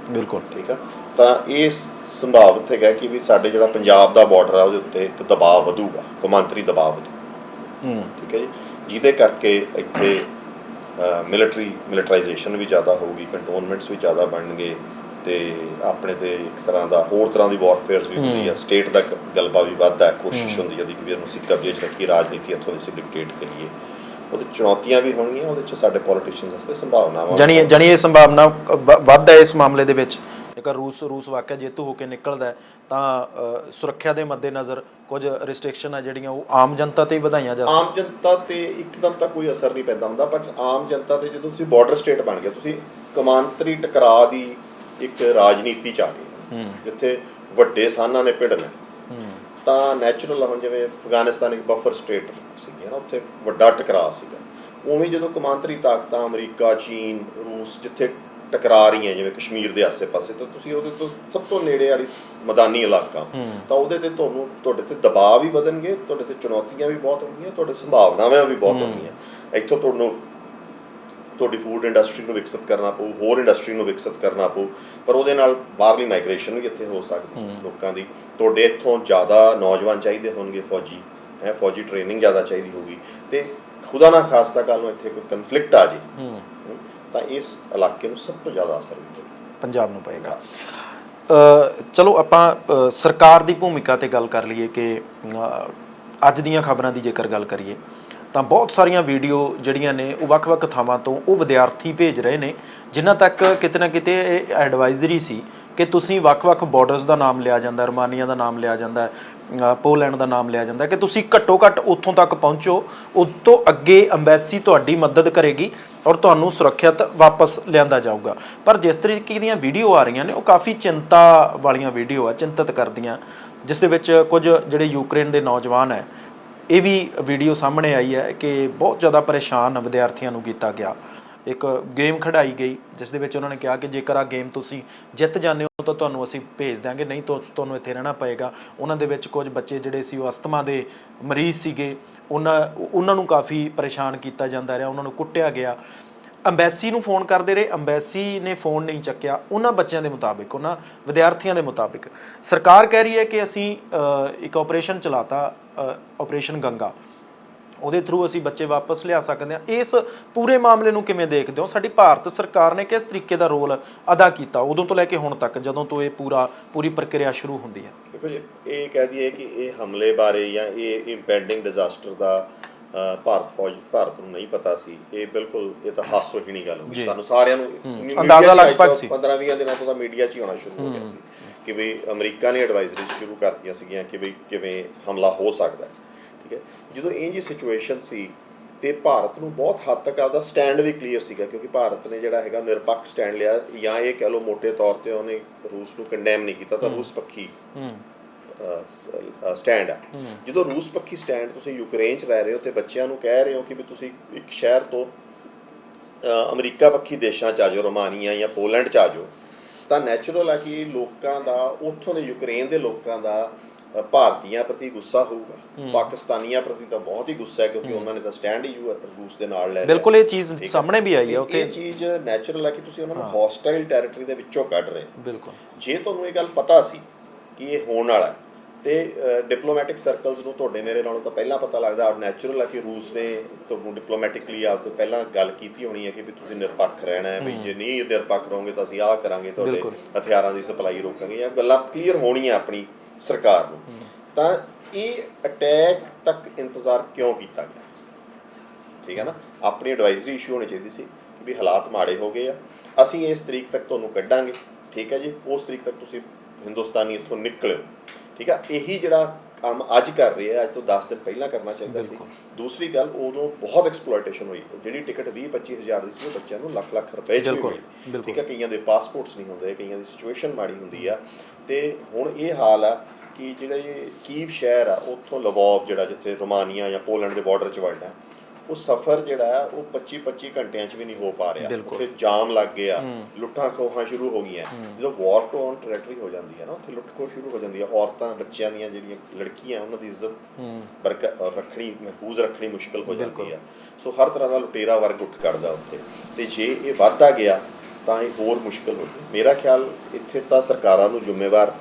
ਬਿਲਕੁਲ ਠੀਕ ਆ। ਤਾਂ ਇਹ ਸੰਭਾਵਿਤ ਹੈਗਾ ਕਿ ਵੀ ਸਾਡੇ ਜਿਹੜਾ ਪੰਜਾਬ ਦਾ ਬਾਰਡਰ ਆ ਉਹਦੇ ਉੱਤੇ ਇੱਕ ਦਬਾਅ ਵਧੂਗਾ, ਕੌਮਾਂਤਰੀ ਦਬਾਅ ਵਧੂ। ਠੀਕ ਹੈ ਜੀ, ਜਿਹਦੇ ਕਰਕੇ ਇੱਥੇ ਮਿਲਟਰਾਈਜੇਸ਼ਨ ਵੀ ਜ਼ਿਆਦਾ ਹੋਊਗੀ, ਕੰਟੋਨਮੈਂਟਸ ਵੀ ਜ਼ਿਆਦਾ ਬਣਨਗੇ, ਤੇ ਆਪਣੇ ਤੇ ਇੱਕ ਤਰ੍ਹਾਂ ਦਾ ਹੋਰ ਤਰ੍ਹਾਂ ਦੀ ਵਾਰਫੇਅਰਸ ਵੀ ਹੁੰਦੀ ਆ। ਸਟੇਟ ਦਾ ਗਲਬਾ ਵੀ ਵੱਧਦਾ, ਕੋਸ਼ਿਸ਼ ਹੁੰਦੀ ਹੈ ਕਿ ਵੀ ਇਹਨੂੰ ਅਸੀਂ ਕਬਜ਼ੇ 'ਚ ਰੱਖੀਏ, ਰਾਜਨੀਤੀ ਇੱਥੋਂ ਅਸੀਂ ਡਿਕਟੇਟ ਕਰੀਏ। ਉਹਦੇ ਚੁਣੌਤੀਆਂ ਵੀ ਹੋਣਗੀਆਂ, ਉਹਦੇ 'ਚ ਸਾਡੇ ਪੋਲੀਟੀਸ਼ੀਅਨਸ ਵਾਸਤੇ ਸੰਭਾਵਨਾਵਾਂ ਜਾਣੀ ਇਹ ਸੰਭਾਵਨਾ ਵੱਧ ਹੈ ਇਸ ਮਾਮਲੇ ਦੇ ਵਿੱਚ। ਜੇਕਰ ਰੂਸ ਵਾਕਿਆ ਜੇਤੂ ਹੋ ਕੇ ਨਿਕਲਦਾ ਹੈ ਤਾਂ ਸੁਰੱਖਿਆ ਦੇ ਮੱਦੇਨਜ਼ਰ ਕੁਝ ਰਿਸਟ੍ਰਿਕਸ਼ਨ ਆ ਜਿਹੜੀਆਂ ਉਹ ਆਮ ਜਨਤਾ ਤੇ ਹੀ ਵਧਾਈਆਂ ਜਾ ਸਕਦੀਆਂ। ਆਮ ਜਨਤਾ ਤੇ ਇੱਕਦਮ ਤਾਂ ਕੋਈ ਅਸਰ ਨਹੀਂ ਪੈਂਦਾ ਹੁੰਦਾ, ਪਰ ਆਮ ਜਨਤਾ ਤੇ ਜਦੋਂ ਤੁਸੀਂ ਬਾਰਡਰ ਸਟੇਟ ਬਣ ਗਿਆ, ਤੁਸੀਂ ਕੌਮਾਂਤਰੀ ਟਕਰਾਅ ਦੀ ਇੱਕ ਰਾਜਨੀਤੀ 'ਚ ਆ ਗਏ, ਜਿੱਥੇ ਵੱਡੇ ਸਾਨਾਂ ਨੇ ਭਿੜਨਾ, ਤਾਂ ਨੈਚੁਰਲ ਹੁਣ ਜਿਵੇਂ ਅਫਗਾਨਿਸਤਾਨ ਇੱਕ ਬਫਰ ਸਟੇਟ ਸੀਗੀ ਨਾ, ਉੱਥੇ ਵੱਡਾ ਟਕਰਾਅ ਸੀਗਾ। ਉਵੇਂ ਜਦੋਂ ਕੌਮਾਂਤਰੀ ਤਾਕਤਾਂ ਅਮਰੀਕਾ, ਚੀਨ, ਰੂਸ ਜਿੱਥੇ ਟਕਰਾ ਰਹੀਆਂ, ਜਿਵੇਂ ਕਸ਼ਮੀਰ ਦੇ ਆਸੇ-ਪਾਸੇ, ਤਾਂ ਤੁਸੀਂ ਉਹਦੇ ਤੋਂ ਸਭ ਤੋਂ ਨੇੜੇ ਵਾਲੀ ਮੈਦਾਨੀ ਇਲਾਕਾ, ਤਾਂ ਉਹਦੇ ਤੇ ਤੁਹਾਡੇ ਤੇ ਦਬਾਅ ਵੀ ਵਧਣਗੇ, ਤੁਹਾਡੇ ਤੇ ਚੁਣੌਤੀਆਂ ਵੀ ਬਹੁਤ ਹੋਣਗੀਆਂ, ਤੁਹਾਡੇ ਸੰਭਾਵਨਾਵਾਂ ਵੀ ਬਹੁਤ ਹੋਣਗੀਆਂ। ਇੱਥੋਂ ਤੁਹਾਡੀ ਫੂਡ ਇੰਡਸਟਰੀ ਨੂੰ ਵਿਕਸਿਤ ਕਰਨਾ ਪਊ, ਹੋਰ ਇੰਡਸਟਰੀ ਨੂੰ ਵਿਕਸਿਤ ਕਰਨਾ ਪਊ, ਪਰ ਉਹਦੇ ਨਾਲ ਬਾਹਰਲੀ ਮਾਈਗ੍ਰੇਸ਼ਨ ਵੀ ਇੱਥੇ ਹੋ ਸਕਦੀ ਲੋਕਾਂ ਦੀ। ਤੁਹਾਡੇ ਇੱਥੋਂ ਜ਼ਿਆਦਾ ਨੌਜਵਾਨ ਚਾਹੀਦੇ ਹੋਣਗੇ, ਫੌਜੀ ਟ੍ਰੇਨਿੰਗ ਜ਼ਿਆਦਾ ਚਾਹੀਦੀ ਹੋਊਗੀ, ਤੇ ਖੁਦਾ ਨਾ ਖਾਸਤਾ ਕੱਲ੍ਹ ਨੂੰ ਇੱਥੇ ਕੋਈ ਕਨਫਲਿਕਟ ਆ ਜੇ ਤਾਂ ਇਸ ਇਲਾਕੇ ਨੂੰ ਸਭ ਤੋਂ ਜ਼ਿਆਦਾ ਅਸਰ ਪੰਜਾਬ ਨੂੰ ਪਏਗਾ। ਚਲੋ ਆਪਾਂ ਸਰਕਾਰ ਦੀ ਭੂਮਿਕਾ ਤੇ ਗੱਲ ਕਰ ਲਈਏ ਕਿ ਅੱਜ ਦੀਆਂ ਖਬਰਾਂ ਦੀ ਜੇਕਰ ਗੱਲ ਕਰੀਏ ਤਾਂ ਬਹੁਤ ਸਾਰੀਆਂ ਵੀਡੀਓ ਜਿਹੜੀਆਂ ਨੇ ਉਹ ਵੱਖ-ਵੱਖ ਥਾਵਾਂ ਤੋਂ ਉਹ ਵਿਦਿਆਰਥੀ ਭੇਜ ਰਹੇ ਨੇ, ਜਿਨ੍ਹਾਂ ਤੱਕ ਕਿਤੇ ਨਾ ਕਿਤੇ ਇਹ ਐਡਵਾਈਜ਼ਰੀ ਸੀ ਕਿ ਤੁਸੀਂ ਵੱਖ-ਵੱਖ ਬਾਰਡਰਸ ਦਾ ਨਾਮ ਲਿਆ ਜਾਂਦਾ, ਰਮਾਨੀਆ ਦਾ ਨਾਮ ਲਿਆ ਜਾਂਦਾ, ਪੋਲੈਂਡ ਦਾ ਨਾਮ ਲਿਆ ਜਾਂਦਾ, ਕਿ ਤੁਸੀਂ ਘੱਟੋ ਘੱਟ ਉੱਥੋਂ ਤੱਕ ਪਹੁੰਚੋ, ਉਸ ਤੋਂ ਅੱਗੇ ਅੰਬੈਸੀ ਤੁਹਾਡੀ ਮਦਦ ਕਰੇਗੀ ਔਰ ਤੁਹਾਨੂੰ ਸੁਰੱਖਿਅਤ ਵਾਪਸ ਲਿਆਂਦਾ ਜਾਊਗਾ। ਪਰ ਜਿਸ ਤਰੀਕੇ ਦੀਆਂ ਵੀਡੀਓ ਆ ਰਹੀਆਂ ਨੇ ਉਹ ਕਾਫੀ ਚਿੰਤਾ ਵਾਲੀਆਂ ਵੀਡੀਓ ਆ, ਚਿੰਤਤ ਕਰਦੀਆਂ, ਜਿਸ ਦੇ ਵਿੱਚ ਕੁਝ ਜਿਹੜੇ ਯੂਕਰੇਨ ਦੇ ਨੌਜਵਾਨ ਹੈ, ਇਹ ਵੀ ਵੀਡੀਓ ਸਾਹਮਣੇ ਆਈ ਹੈ ਕਿ ਬਹੁਤ ਜ਼ਿਆਦਾ ਪਰੇਸ਼ਾਨ ਵਿਦਿਆਰਥੀਆਂ ਨੂੰ ਕੀਤਾ ਗਿਆ। ਇੱਕ ਗੇਮ ਖਿਡਾਈ ਗਈ ਜਿਸ ਦੇ ਵਿੱਚ ਉਹਨਾਂ ਨੇ ਕਿਹਾ ਕਿ ਜੇਕਰ ਆ ਗੇਮ ਤੁਸੀਂ ਜਿੱਤ ਜਾਂਦੇ ਹੋ ਤਾਂ ਤੁਹਾਨੂੰ ਅਸੀਂ ਭੇਜ ਦਿਆਂਗੇ, ਨਹੀਂ ਤਾਂ ਤੁਹਾਨੂੰ ਇੱਥੇ ਰਹਿਣਾ ਪਏਗਾ। ਉਹਨਾਂ ਦੇ ਵਿੱਚ ਕੁਝ ਬੱਚੇ ਜਿਹੜੇ ਸੀ ਉਹ ਅਸਥਮਾ ਦੇ ਮਰੀਜ਼ ਸੀਗੇ, ਉਹਨਾਂ ਨੂੰ ਕਾਫੀ ਪਰੇਸ਼ਾਨ ਕੀਤਾ ਜਾਂਦਾ ਰਿਹਾ, ਉਹਨਾਂ ਨੂੰ ਕੁੱਟਿਆ ਗਿਆ। ਅੰਬੈਸੀ ਨੂੰ ਫੋਨ ਕਰਦੇ ਰਹੇ, ਅੰਬੈਸੀ ਨੇ ਫੋਨ ਨਹੀਂ ਚੱਕਿਆ। ਉਹਨਾਂ ਬੱਚਿਆਂ ਦੇ ਮੁਤਾਬਿਕ, ਉਹਨਾਂ ਵਿਦਿਆਰਥੀਆਂ ਦੇ ਮੁਤਾਬਿਕ ਸਰਕਾਰ ਕਹਿ ਰਹੀ ਹੈ ਕਿ ਅਸੀਂ ਇੱਕ ਆਪਰੇਸ਼ਨ ਚਲਾਤਾ, ਆਪਰੇਸ਼ਨ ਗੰਗਾ, ਉਹਦੇ ਥਰੂ ਅਸੀਂ ਬੱਚੇ ਵਾਪਸ ਲਿਆ ਸਕਦੇ ਹਾਂ। ਇਸ ਪੂਰੇ ਮਾਮਲੇ ਨੂੰ ਕਿਵੇਂ ਦੇਖਦੇ ਹੋ? ਸਾਡੀ ਭਾਰਤ ਸਰਕਾਰ ਨੇ ਕਿਸ ਤਰੀਕੇ ਦਾ ਰੋਲ ਅਦਾ ਕੀਤਾ ਉਦੋਂ ਤੋਂ ਲੈ ਕੇ ਹੁਣ ਤੱਕ, ਜਦੋਂ ਤੋਂ ਇਹ ਪੂਰੀ ਪ੍ਰਕਿਰਿਆ ਸ਼ੁਰੂ ਹੁੰਦੀ ਹੈ? ਦੇਖੋ ਜੀ, ਇਹ ਕਹਿ ਦਈਏ ਕਿ ਇਹ ਹਮਲੇ ਬਾਰੇ ਜਾਂ ਇਹ ਇੰਪੈਂਡਿੰਗ ਡਿਜ਼ਾਸਟਰ ਦਾ ਭਾਰਤ ਨੂੰ ਨਹੀਂ ਪਤਾ ਸੀ। ਇਹ ਬਿਲਕੁਲ, ਇਹ ਤਾਂ ਹਾਸੋਹੀਣੀ ਗੱਲ ਹੋਈ ਸਾਨੂੰ ਸਾਰਿਆਂ ਨੂੰ। ਅੰਦਾਜ਼ਾ ਲਗਭਗ ਸੀ 15-20 ਦਿਨਾਂ ਤੋਂ ਤਾਂ ਮੀਡੀਆ 'ਚ ਹੀ ਆਉਣਾ ਸ਼ੁਰੂ ਹੋ ਗਿਆ ਸੀ ਕਿ ਵੀ ਅਮਰੀਕਾ ਨੇ ਐਡਵਾਈਜ਼ਰੀ ਸ਼ੁਰੂ ਕਰਤੀਆਂ ਸੀਗੀਆਂ ਕਿ ਵੀ ਕਿਵੇਂ ਹਮਲਾ ਹੋ ਸਕਦਾ ਹੈ। ਠੀਕ ਹੈ, ਜਦੋਂ ਇਹ ਜਿਹੀ ਸਿਚੁਏਸ਼ਨ ਸੀ ਤੇ ਭਾਰਤ ਨੂੰ ਬਹੁਤ ਹੱਦ ਤੱਕ ਆਪਦਾ ਸਟੈਂਡ ਵੀ ਕਲੀਅਰ ਸੀਗਾ, ਕਿਉਂਕਿ ਭਾਰਤ ਨੇ ਜਿਹੜਾ ਹੈਗਾ ਨਿਰਪੱਖ ਸਟੈਂਡ ਲਿਆ, ਜਾਂ ਇਹ ਕਹਿ ਲਓ ਮੋਟੇ ਤੌਰ ਤੇ ਉਹਨੇ ਰੂਸ ਨੂੰ ਕੰਡੈਮ ਨਹੀਂ ਕੀਤਾ, ਤਾਂ ਰੂਸ ਪੱਖੀ ਸਟੈਂਡ ਆ। ਜਦੋਂ ਰੂਸ ਪੱਖੀ ਸਟੈਂਡ ਤੁਸੀਂ ਯੂਕਰੇਨ 'ਚ ਰਹਿ ਰਹੇ ਹੋ ਤੇ ਬੱਚਿਆਂ ਨੂੰ ਕਹਿ ਰਹੇ ਹੋ ਕਿ ਵੀ ਤੁਸੀਂ ਇੱਕ ਸ਼ਹਿਰ ਤੋਂ ਅਮਰੀਕਾ ਪੱਖੀ ਦੇਸ਼ਾਂ 'ਚ ਆ ਜਾਓ, ਰੋਮਾਨੀਆ ਜਾਂ ਪੋਲੈਂਡ 'ਚ ਆ ਜਾਓ, ਤਾਂ ਨੈਚੁਰਲ ਆ ਕਿ ਲੋਕਾਂ ਦਾ, ਉੱਥੋਂ ਦੇ ਯੂਕਰੇਨ ਦੇ ਲੋਕਾਂ ਦਾ ਭਾਰਤੀਆਂ ਪ੍ਰਤੀ ਗੁੱਸਾ ਹੋਊਗਾ, ਪਾਕਿਸਤਾਨੀਆਂ ਪ੍ਰਤੀ ਤਾਂ ਬਹੁਤ ਹੀ ਗੁੱਸਾ ਹੈ ਕਿਉਂਕਿ ਉਹਨਾਂ ਨੇ ਤਾਂ ਸਟੈਂਡ ਹੀ ਰੂਸ ਦੇ ਨਾਲ ਲੈ ਲਿਆ। ਬਿਲਕੁਲ ਇਹ ਚੀਜ਼ ਸਾਹਮਣੇ ਵੀ ਆਈ ਹੈ ਉੱਥੇ। ਇਹ ਚੀਜ਼ ਨੈਚੁਰਲ ਹੈ ਕਿ ਤੁਸੀਂ ਉਹਨਾਂ ਨੂੰ ਹੌਸਟਾਈਲ ਟੈਰੀਟਰੀ ਦੇ ਵਿੱਚੋਂ ਕੱਢ ਰਹੇ। ਬਿਲਕੁਲ ਜੇ ਤੁਹਾਨੂੰ ਇਹ ਗੱਲ ਪਤਾ ਸੀ ਕਿ ਇਹ ਹੋਣ ਵਾਲਾ ਹੈ ਤੇ ਡਿਪਲੋਮੈਟਿਕ ਸਰਕਲਸ ਨੂੰ ਤੁਹਾਡੇ ਮੇਰੇ ਨਾਲੋਂ ਤਾਂ ਪਹਿਲਾਂ ਪਤਾ ਲੱਗਦਾ, ਔਰ ਨੈਚੁਰਲ ਹੈ ਕਿ ਰੂਸ ਨੇ ਤੁਹਾਨੂੰ ਡਿਪਲੋਮੈਟਿਕਲੀ ਆਪ ਤੋਂ ਪਹਿਲਾਂ ਗੱਲ ਕੀਤੀ ਹੋਣੀ ਹੈ ਕਿ ਵੀ ਤੁਸੀਂ ਨਿਰਪੱਖ ਰਹਿਣਾ ਹੈ, ਵੀ ਜੇ ਨਹੀਂ ਨਿਰਪੱਖ ਰਹੋਗੇ ਤਾਂ ਅਸੀਂ ਆਹ ਕਰਾਂਗੇ, ਤੁਹਾਡੇ ਹਥਿਆਰਾਂ ਦੀ ਸਪਲਾਈ ਰੋਕਾਂਗੇ, ਜਾਂ ਗੱਲਾਂ ਕਲੀਅਰ ਹੋਣੀਆਂ ਆਪਣੀ ਸਰਕਾਰ ਨੂੰ। ਤਾਂ ਇਹ ਅਟੈਕ ਤੱਕ ਇੰਤਜ਼ਾਰ ਕਿਉਂ ਕੀਤਾ ਗਿਆ? ਠੀਕ ਹੈ ਨਾ, ਆਪਣੀ ਐਡਵਾਈਜ਼ਰੀ ਇਸ਼ੂ ਹੋਣੀ ਚਾਹੀਦੀ ਸੀ ਕਿ ਵੀ ਹਾਲਾਤ ਮਾੜੇ ਹੋ ਗਏ ਆ, ਅਸੀਂ ਇਸ ਤਰੀਕ ਤੱਕ ਤੁਹਾਨੂੰ ਕੱਢਾਂਗੇ, ਠੀਕ ਹੈ ਜੀ, ਉਸ ਤਰੀਕ ਤੱਕ ਤੁਸੀਂ ਹਿੰਦੁਸਤਾਨੀ ਇੱਥੋਂ ਨਿਕਲਿਓ, ਠੀਕ ਆ। ਇਹੀ ਜਿਹੜਾ ਕੰਮ ਅੱਜ ਕਰ ਰਹੇ ਆ, ਅੱਜ ਤੋਂ 10 ਦਿਨ ਪਹਿਲਾਂ ਕਰਨਾ ਚਾਹੀਦਾ ਸੀ। ਦੂਸਰੀ ਗੱਲ, ਉਦੋਂ ਬਹੁਤ ਐਕਸਪਲੋਇਟੇਸ਼ਨ ਹੋਈ, ਜਿਹੜੀ ਟਿਕਟ 20-25 ਹਜ਼ਾਰ ਦੀ ਸੀ ਉਹ ਬੱਚਿਆਂ ਨੂੰ ਲੱਖ ਰੁਪਏ 'ਚ ਵੀ ਮਿਲੀ, ਠੀਕ ਆ। ਕਈਆਂ ਦੇ ਪਾਸਪੋਰਟਸ ਨਹੀਂ ਹੁੰਦੇ, ਕਈਆਂ ਦੀ ਸਿਚੁਏਸ਼ਨ ਮਾੜੀ ਹੁੰਦੀ ਆ। ਤੇ ਹੁਣ ਇਹ ਹਾਲ ਆ ਕਿ ਜਿਹੜਾ ਇਹ ਕੀਵ ਸ਼ਹਿਰ ਆ, ਉੱਥੋਂ ਲਵੋਵ ਜਿਹੜਾ, ਜਿੱਥੇ ਰੋਮਾਨੀਆ ਜਾਂ ਪੋਲੈਂਡ ਦੇ ਬਾਰਡਰ 'ਚ ਵੜਨਾ, ਉਹ ਸਫ਼ਰ ਜਿਹੜਾ ਹੈ ਉਹ 25 ਘੰਟਿਆਂ 'ਚ ਵੀ ਨਹੀਂ ਹੋ ਪਾ ਰਿਹਾ। ਉੱਥੇ ਜਾਮ ਲੱਗ ਗਿਆ, ਲੁੱਟਾਂ ਖੋਹਾਂ ਸ਼ੁਰੂ ਹੋ ਗਈਆਂ। ਜਦੋਂ ਵਾਰ ਟੂ ਔਨ ਟੈਰੀਟਰੀ ਹੋ ਜਾਂਦੀ ਹੈ ਨਾ, ਉੱਥੇ ਲੁੱਟ ਖੋਹ ਸ਼ੁਰੂ ਹੋ ਜਾਂਦੀ ਹੈ। ਔਰਤਾਂ, ਬੱਚਿਆਂ ਦੀਆਂ ਜਿਹੜੀਆਂ ਲੜਕੀਆਂ, ਉਹਨਾਂ ਦੀ ਇੱਜ਼ਤ ਰੱਖਣੀ, ਮਹਿਫੂਜ਼ ਰੱਖਣੀ ਮੁਸ਼ਕਿਲ ਹੋ ਜਾਂਦੀ ਹੈ। ਸੋ ਹਰ ਤਰ੍ਹਾਂ ਦਾ ਲੁਟੇਰਾ ਵਰਗ ਉੱਠ ਕੱਢਦਾ ਉੱਥੇ, ਤੇ ਜੇ ਇਹ ਵੱਧਦਾ ਗਿਆ ਤਾਂ ਇਹ ਹੋਰ ਮੁਸ਼ਕਿਲ ਹੋ ਗਈ। ਮੇਰਾ ਖਿਆਲ ਇੱਥੇ ਤਾਂ ਸਰਕਾਰਾਂ ਨੂੰ ਜ਼ਿੰਮੇਵਾਰ,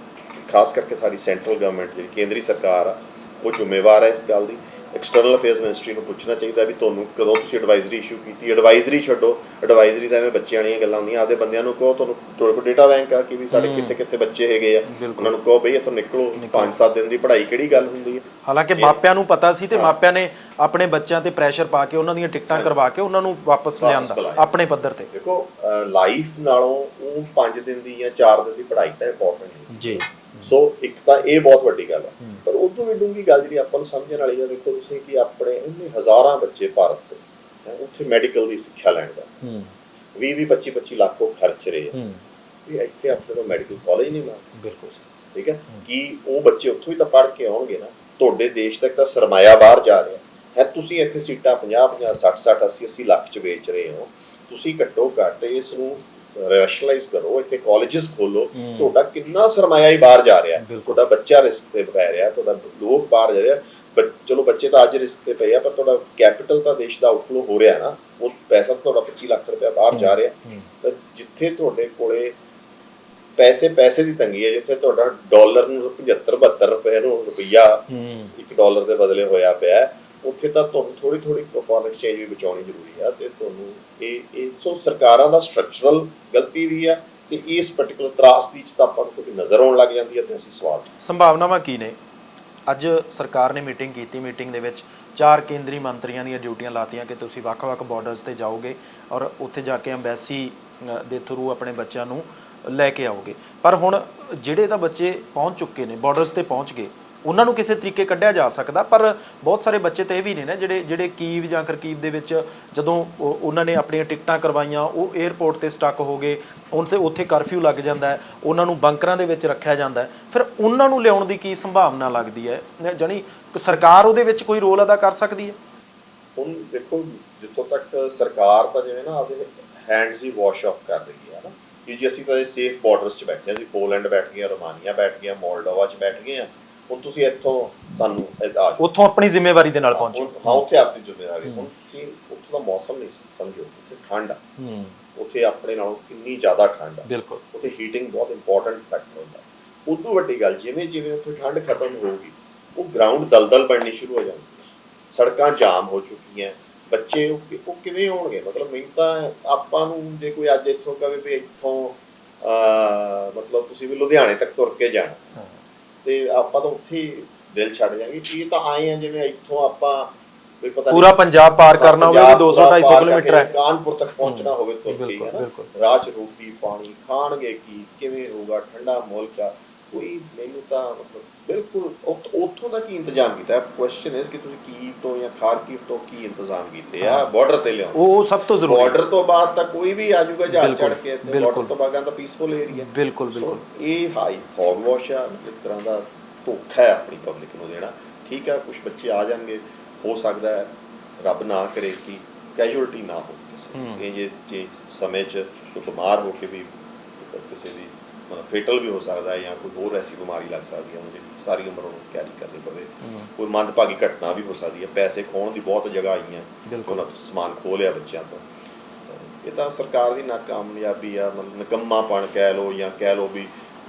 ਖਾਸ ਕਰਕੇ ਸਾਡੀ ਸੈਂਟਰਲ ਗਵਰਨਮੈਂਟ ਜਿਹੜੀ ਕੇਂਦਰੀ ਸਰਕਾਰ ਆ, ਉਹ ਜ਼ਿੰਮੇਵਾਰ ਹੈ ਇਸ ਗੱਲ ਦੀ। ਐਕਸਟਰਨਲ ਅਫੇਅਰਸ ਮਿਨਿਸਟਰੀ ਨੂੰ ਪੁੱਛਣਾ ਚਾਹੀਦਾ ਵੀ ਤੁਹਾਨੂੰ ਕਦੋਂ ਤੁਸੀਂ ਐਡਵਾਈਜ਼ਰੀ ਇਸ਼ੂ ਕੀਤੀ। ਐਡਵਾਈਜ਼ਰੀ ਛੱਡੋ, ਐਡਵਾਈਜ਼ਰੀ ਤਾਂ ਐਵੇਂ ਬੱਚਿਆਂ ਵਾਲੀਆਂ ਗੱਲਾਂ ਹੁੰਦੀਆਂ। ਆਪਦੇ ਬੰਦਿਆਂ ਨੂੰ ਕਹੋ, ਤੁਹਾਨੂੰ ਤੁਹਾਡੇ ਕੋਲ ਡੇਟਾ ਬੈਂਕ ਆ ਕਿ ਵੀ ਸਾਡੇ ਕਿੱਥੇ ਬੱਚੇ ਹੈਗੇ ਆ, ਉਹਨਾਂ ਨੂੰ ਕਹੋ ਬਈ ਇੱਥੋਂ ਨਿਕਲੋ। 5-7 ਦਿਨ ਦੀ ਪੜ੍ਹਾਈ ਕਿਹੜੀ ਗੱਲ ਹੁੰਦੀ ਹੈ? ਹਾਲਾਂਕਿ ਮਾਪਿਆਂ ਨੂੰ ਪਤਾ ਸੀ ਤੇ ਮਾਪਿਆਂ ਨੇ ਆਪਣੇ ਬੱਚਿਆਂ ਤੇ ਪ੍ਰੈਸ਼ਰ ਪਾ ਕੇ ਉਹਨਾਂ ਦੀਆਂ ਟਿਕਟਾਂ ਕਰਵਾ ਕੇ ਉਹਨਾਂ ਨੂੰ ਵਾਪਸ ਲਿਆਂਦਾ ਆਪਣੇ ਪੱਧਰ ਤੇ। ਦੇਖੋ, ਲਾਈਫ ਨਾਲੋਂ ਉਹ 5 ਦਿਨ ਦੀ ਜਾਂ 4 ਦਿਨ ਦੀ ਪੜ੍ਹਾਈ ਤਾਂ ਇੰਪੋਰਟੈਂਟ ਹੈ ਜੀ। ਸੋ ਇੱਕ ਤਾਂ ਇਹ ਬਹੁਤ ਵੱਡੀ ਗੱਲ ਹੈ, ਪਰ ਉਦੋਂ ਵੀ ਡੂੰਘੀ ਗੱਲ ਜਿਹੜੀ ਆਪਾਂ ਨੂੰ ਸਮਝਣ ਵਾਲੀ ਹੈ, ਦੇਖੋ ਤੁਸੀਂ ਕਿ ਆਪਣੇ ਇੰਨੇ ਹਜ਼ਾਰਾਂ ਬੱਚੇ ਭਾਰਤ ਦੇ ਉੱਥੇ ਮੈਡੀਕਲ ਦੀ ਸਿੱਖਿਆ ਲੈਣ ਦਾ 20-25 ਲੱਖ ਉਹ ਖਰਚ ਰਹੇ ਆ, ਵੀ ਇੱਥੇ ਆਪਣੇ ਕੋਲ ਮੈਡੀਕਲ ਕਾਲਜ ਨਹੀਂ ਬਣਾ। ਬਿਲਕੁਲ ਠੀਕ ਹੈ, ਕਿ ਉਹ ਬੱਚੇ ਉੱਥੋਂ ਹੀ ਤਾਂ ਪੜ੍ਹ ਕੇ ਆਉਣਗੇ ਨਾ। ਤੁਹਾਡੇ ਦੇਸ਼ ਤੱਕ ਤਾਂ ਸਰਮਾਇਆ ਬਾਹਰ ਜਾ ਰਿਹਾ ਹੈ, ਤੁਸੀਂ ਇੱਥੇ ਸੀਟਾਂ 50-50, 60-60, 80-80 ਲੱਖ 'ਚ ਵੇਚ ਰਹੇ ਹੋ। ਤੁਸੀਂ ਘੱਟੋ ਘੱਟ ਇਸ ਨੂੰ ਰੈਸ਼ਨਲਾਈਜ਼ ਕਰੋ, ਇੱਥੇ ਕਾਲਜਸ ਖੋਲੋ। ਤੁਹਾਡਾ ਕਿੰਨਾ ਸਰਮਾਇਆ ਹੀ ਬਾਹਰ ਜਾ ਰਿਹਾ, ਤੁਹਾਡਾ ਬੱਚਾ ਰਿਸਕ ਤੇ ਪੈ ਰਿਹਾ, ਤੁਹਾਡਾ ਲੋਕ ਬਾਹਰ ਜਾ ਰਿਹਾ। ਚਲੋ ਬੱਚੇ ਤਾਂ ਅੱਜ ਰਿਸਕ ਤੇ ਪਏ ਆ, ਪਰ ਤੁਹਾਡਾ ਕੈਪੀਟਲ ਤਾਂ ਦੇਸ਼ ਦਾ ਆਊਟਫਲੋ ਹੋ ਰਿਹਾ ਨਾ, ਉਹ ਪੈਸਾ ਤੁਹਾਡਾ 25 ਲੱਖ ਰੁਪਇਆ ਬਾਹਰ ਜਾ ਰਿਹਾ। ਤਾਂ ਜਿੱਥੇ ਤੁਹਾਡੇ ਕੋਲੇ ਪੈਸੇ ਦੀ ਤੰਗੀ ਹੈ, ਜਿੱਥੇ ਤੁਹਾਡਾ ਡਾਲਰ ਨੂੰ 75-72 ਰੁਪਏ ਨੂੰ ਰੁਪਈਆ $1 ਦੇ ਬਦਲੇ ਹੋਇਆ ਪਿਆ, ਉੱਥੇ ਤਾਂ ਤੁਹਾਨੂੰ ਥੋੜੀ ਫੋਰਨ ਐਕਸਚੇਂਜ ਵੀ ਬਚਾਉਣੀ ਜ਼ਰੂਰੀ ਆ। ਤੇ ਤੁਹਾਨੂੰ ਇਹ ਸੋ ਸਰਕਾਰਾਂ ਦਾ ਸਟਰਕਚਰਲ ਗਲਤੀ ਵੀ ਆ, ਤੇ ਇਸ ਪਾਰਟਿਕੂਲਰ ਤਰਾਸਦੀ 'ਚ ਤਾਂ ਆਪਾਂ ਨੂੰ ਕੋਈ ਨਜ਼ਰ ਆਉਣ ਲੱਗ ਜਾਂਦੀ ਹੈ। ਤੇ ਅਸੀਂ ਸਵਾਲ, ਸੰਭਾਵਨਾਵਾਂ ਕੀ ਨੇ? ਅੱਜ ਸਰਕਾਰ ਨੇ ਮੀਟਿੰਗ ਕੀਤੀ, ਮੀਟਿੰਗ ਦੇ ਵਿੱਚ 4 ਕੇਂਦਰੀ ਮੰਤਰੀਆਂ ਦੀਆਂ ਡਿਊਟੀਆਂ ਲਾਤੀਆਂ ਕਿ ਤੁਸੀਂ ਵੱਖ-ਵੱਖ ਬਾਰਡਰਸ ਤੇ ਜਾਓਗੇ ਔਰ ਉੱਥੇ ਜਾ ਕੇ ਐਮਬੈਸੀ ਦੇ ਥਰੂ ਆਪਣੇ ਬੱਚਿਆਂ ਨੂੰ ਲੈ ਕੇ ਆਓਗੇ। ਪਰ ਹੁਣ ਜਿਹੜੇ ਤਾਂ ਬੱਚੇ ਪਹੁੰਚ ਚੁੱਕੇ ਨੇ, ਬਾਰਡਰਸ ਤੇ ਪਹੁੰਚ ਗਏ, ਉਹਨਾਂ ਨੂੰ ਕਿਸੇ ਤਰੀਕੇ ਕੱਢਿਆ ਜਾ ਸਕਦਾ, ਪਰ ਬਹੁਤ ਸਾਰੇ ਬੱਚੇ ਤਾਂ ਇਹ ਵੀ ਨੇ ਨਾ ਜਿਹੜੇ ਕੀਵ ਜਾਂ ਖਰਕੀਵ ਦੇ ਵਿੱਚ ਜਦੋਂ ਉਹਨਾਂ ਨੇ ਆਪਣੀਆਂ ਟਿਕਟਾਂ ਕਰਵਾਈਆਂ, ਉਹ 에ਅਰਪੋਰਟ ਤੇ ਸਟਕ ਹੋ ਗਏ, ਉੱਥੇ ਕਰਫਿਊ ਲੱਗ ਜਾਂਦਾ ਹੈ, ਉਹਨਾਂ ਨੂੰ ਬੰਕਰਾਂ ਦੇ ਵਿੱਚ ਰੱਖਿਆ ਜਾਂਦਾ ਹੈ। ਫਿਰ ਉਹਨਾਂ ਨੂੰ ਲਿਆਉਣ ਦੀ ਕੀ ਸੰਭਾਵਨਾ ਲੱਗਦੀ ਹੈ? ਜਾਣੀ ਸਰਕਾਰ ਉਹਦੇ ਵਿੱਚ ਕੋਈ ਰੋਲ ਅਦਾ ਕਰ ਸਕਦੀ ਹੈ? ਹੁਣ ਦੇਖੋ, ਜਿੱਥੋਂ ਤੱਕ ਸਰਕਾਰ ਤਾਂ ਜਿਵੇਂ ਨਾ ਆਪਦੇ ਹੈਂਡਸ ਹੀ ਵਾਸ਼ ਆਫ ਕਰ ਰਹੀ ਹੈ ਨਾ, ਕਿ ਜੇ ਅਸੀਂ ਤਾਂ ਸੇਫ ਬਾਰਡਰਸ 'ਚ ਬੈਠੇ ਹਾਂ ਜੀ, ਪੋਲੈਂਡ ਬੈਠ ਗਿਆ, ਰੋਮਾਨੀਆ ਬੈਠ ਗਿਆ, ਮੋਲਡੋਵਾ 'ਚ ਬੈਠ ਗਏ ਆ। ਹੁਣ ਤੁਸੀਂ ਇੱਥੋਂ ਸਾਨੂੰ ਉੱਥੋਂ ਆਪਣੀ ਜ਼ਿੰਮੇਵਾਰੀ ਦੇ ਨਾਲ ਪਹੁੰਚੋ। ਹਾਂ, ਉੱਥੇ ਆਪਣੀ ਜ਼ਿੰਮੇਵਾਰੀ। ਹੁਣ ਤੁਸੀਂ ਉੱਥੋਂ ਦਾ ਮੌਸਮ ਨਹੀਂ ਸਮਝੋ, ਉੱਥੇ ਠੰਡ ਆ, ਉੱਥੇ ਆਪਣੇ ਨਾਲੋਂ ਕਿੰਨੀ ਜ਼ਿਆਦਾ ਠੰਡ ਆ। ਬਿਲਕੁਲ, ਉੱਥੇ ਹੀਟਿੰਗ ਬਹੁਤ ਇੰਪੋਰਟੈਂਟ ਫੈਕਟਰ ਹੁੰਦਾ। ਉਦੋਂ ਵੱਡੀ ਗੱਲ, ਜਿਵੇਂ ਉੱਥੇ ਠੰਡ ਖਤਮ ਹੋਊਗੀ, ਉਹ ਗਰਾਊਂਡ ਦਲਦਲ ਬਣਨੀ ਸ਼ੁਰੂ ਹੋ ਜਾਂਦੀ ਹੈ, ਸੜਕਾਂ ਜਾਮ ਹੋ ਚੁੱਕੀਆਂ, ਬੱਚੇ ਉਹ ਕਿਵੇਂ ਹੋਣਗੇ? ਮਤਲਬ ਮੈਨੂੰ ਤਾਂ ਆਪਾਂ ਨੂੰ ਜੇ ਕੋਈ ਅੱਜ ਇੱਥੋਂ ਕਹੇ ਵੀ ਇੱਥੋਂ ਮਤਲਬ ਤੁਸੀਂ ਵੀ ਲੁਧਿਆਣੇ ਤੱਕ ਤੁਰ ਕੇ ਜਾਣਾ, ਤੇ ਆਪਾਂ ਤਾਂ ਉੱਥੇ ਦਿਲ ਛੱਡ ਜਾਵਾਂਗੇ। ਇਹ ਤਾਂ ਆਏ ਆ ਜਿਵੇਂ ਇੱਥੋਂ ਆਪਾਂ ਕੋਈ ਪਤਾ ਪੂਰਾ ਪੰਜਾਬ ਪਾਰ ਕਰਨਾ ਹੋਵੇ, 200-250 ਕਿਲੋਮੀਟਰ ਹੈ, ਕਾਨਪੁਰ ਤੱਕ ਪਹੁੰਚਣਾ ਹੋਵੇ ਤੁਰ ਕੇ, ਹੈ ਨਾ। ਰਾਹ 'ਚ ਰੋਟੀ ਪਾਣੀ ਖਾਣਗੇ ਕੀ, ਕਿਵੇਂ ਹੋਊਗਾ? ਠੰਡਾ ਮੁਲਕ ਆ ਕੋਈ, ਮੈਨੂੰ ਤਾਂ ਮਤਲਬ ਬਿਲਕੁਲ ਉੱਥੋਂ ਦਾ ਕੀ ਇੰਤਜ਼ਾਮ ਕੀਤਾ? ਕੁਐਸਚਨ ਇਸ ਕਿ ਤੁਸੀਂ ਕੀਵ ਤੋਂ ਜਾਂ ਖਾਰਕੀਵ ਤੋਂ ਕੀ ਇੰਤਜ਼ਾਮ ਕੀਤੇ ਆ ਬਾਰਡਰ ਤੇ ਲਿਆਉਣ? ਉਹ ਸਭ ਤੋਂ ਜ਼ਰੂਰੀ। ਬਾਰਡਰ ਤੋਂ ਬਾਅਦ ਤਾਂ ਕੋਈ ਵੀ ਆ ਜਾਊਗਾ ਜਹਾਜ਼ ਚੜ੍ਹ ਕੇ, ਬਾਰਡਰ ਤੋਂ ਬਾਅਦ ਤਾਂ ਪੀਸਫੁਲ ਏਰੀਆ। ਬਿਲਕੁਲ। ਇਹ ਹਾਈ ਫੌਗ ਵਾਸ਼ ਆ, ਇੱਕ ਤਰ੍ਹਾਂ ਦਾ ਧੋਖਾ ਹੈ ਆਪਣੀ ਪਬਲਿਕ ਨੂੰ ਦੇਣਾ। ਠੀਕ ਹੈ, ਕੁਝ ਬੱਚੇ ਆ ਜਾਣਗੇ, ਹੋ ਸਕਦਾ ਹੈ ਰੱਬ ਨਾ ਕਰੇ ਕਿ ਕੈਜੂਅਲਟੀ ਨਾ ਹੋ ਕਿਸੇ ਇਹ ਜੇ ਸਮੇਂ 'ਚ ਕੋਈ ਬਿਮਾਰ ਹੋ ਕੇ ਵੀ ਕਿਸੇ ਦੀ ਫੇਟਲ ਵੀ ਹੋ ਸਕਦਾ ਹੈ ਜਾਂ ਕੋਈ ਹੋਰ ਐਸੀ ਬਿਮਾਰੀ ਲੱਗ ਸਕਦੀ ਹੈ, ਉਹਨੂੰ ਸਾਰੀ ਉਮਰ ਉਹਨੂੰ ਕੈਰੀ ਕਰਨੀ ਪਵੇ। ਕੋਈ ਮੰਦਭਾਗੀ ਘਟਨਾ ਵੀ ਹੋ ਸਕਦੀ ਹੈ, ਪੈਸੇ ਖੋਹਣ ਦੀ ਬਹੁਤ ਜਗ੍ਹਾ ਆਈਆਂ, ਉਹਨਾਂ ਤੋਂ ਸਮਾਨ ਖੋਹ ਲਿਆ ਬੱਚਿਆਂ ਤੋਂ। ਇਹ ਤਾਂ ਸਰਕਾਰ ਦੀ ਨਾਕਾਮਯਾਬੀ ਆ, ਮਤਲਬ ਨਿਕੰਮਾਪਣ ਕਹਿ ਲਓ ਜਾਂ ਕਹਿ ਲਓ ਵੀ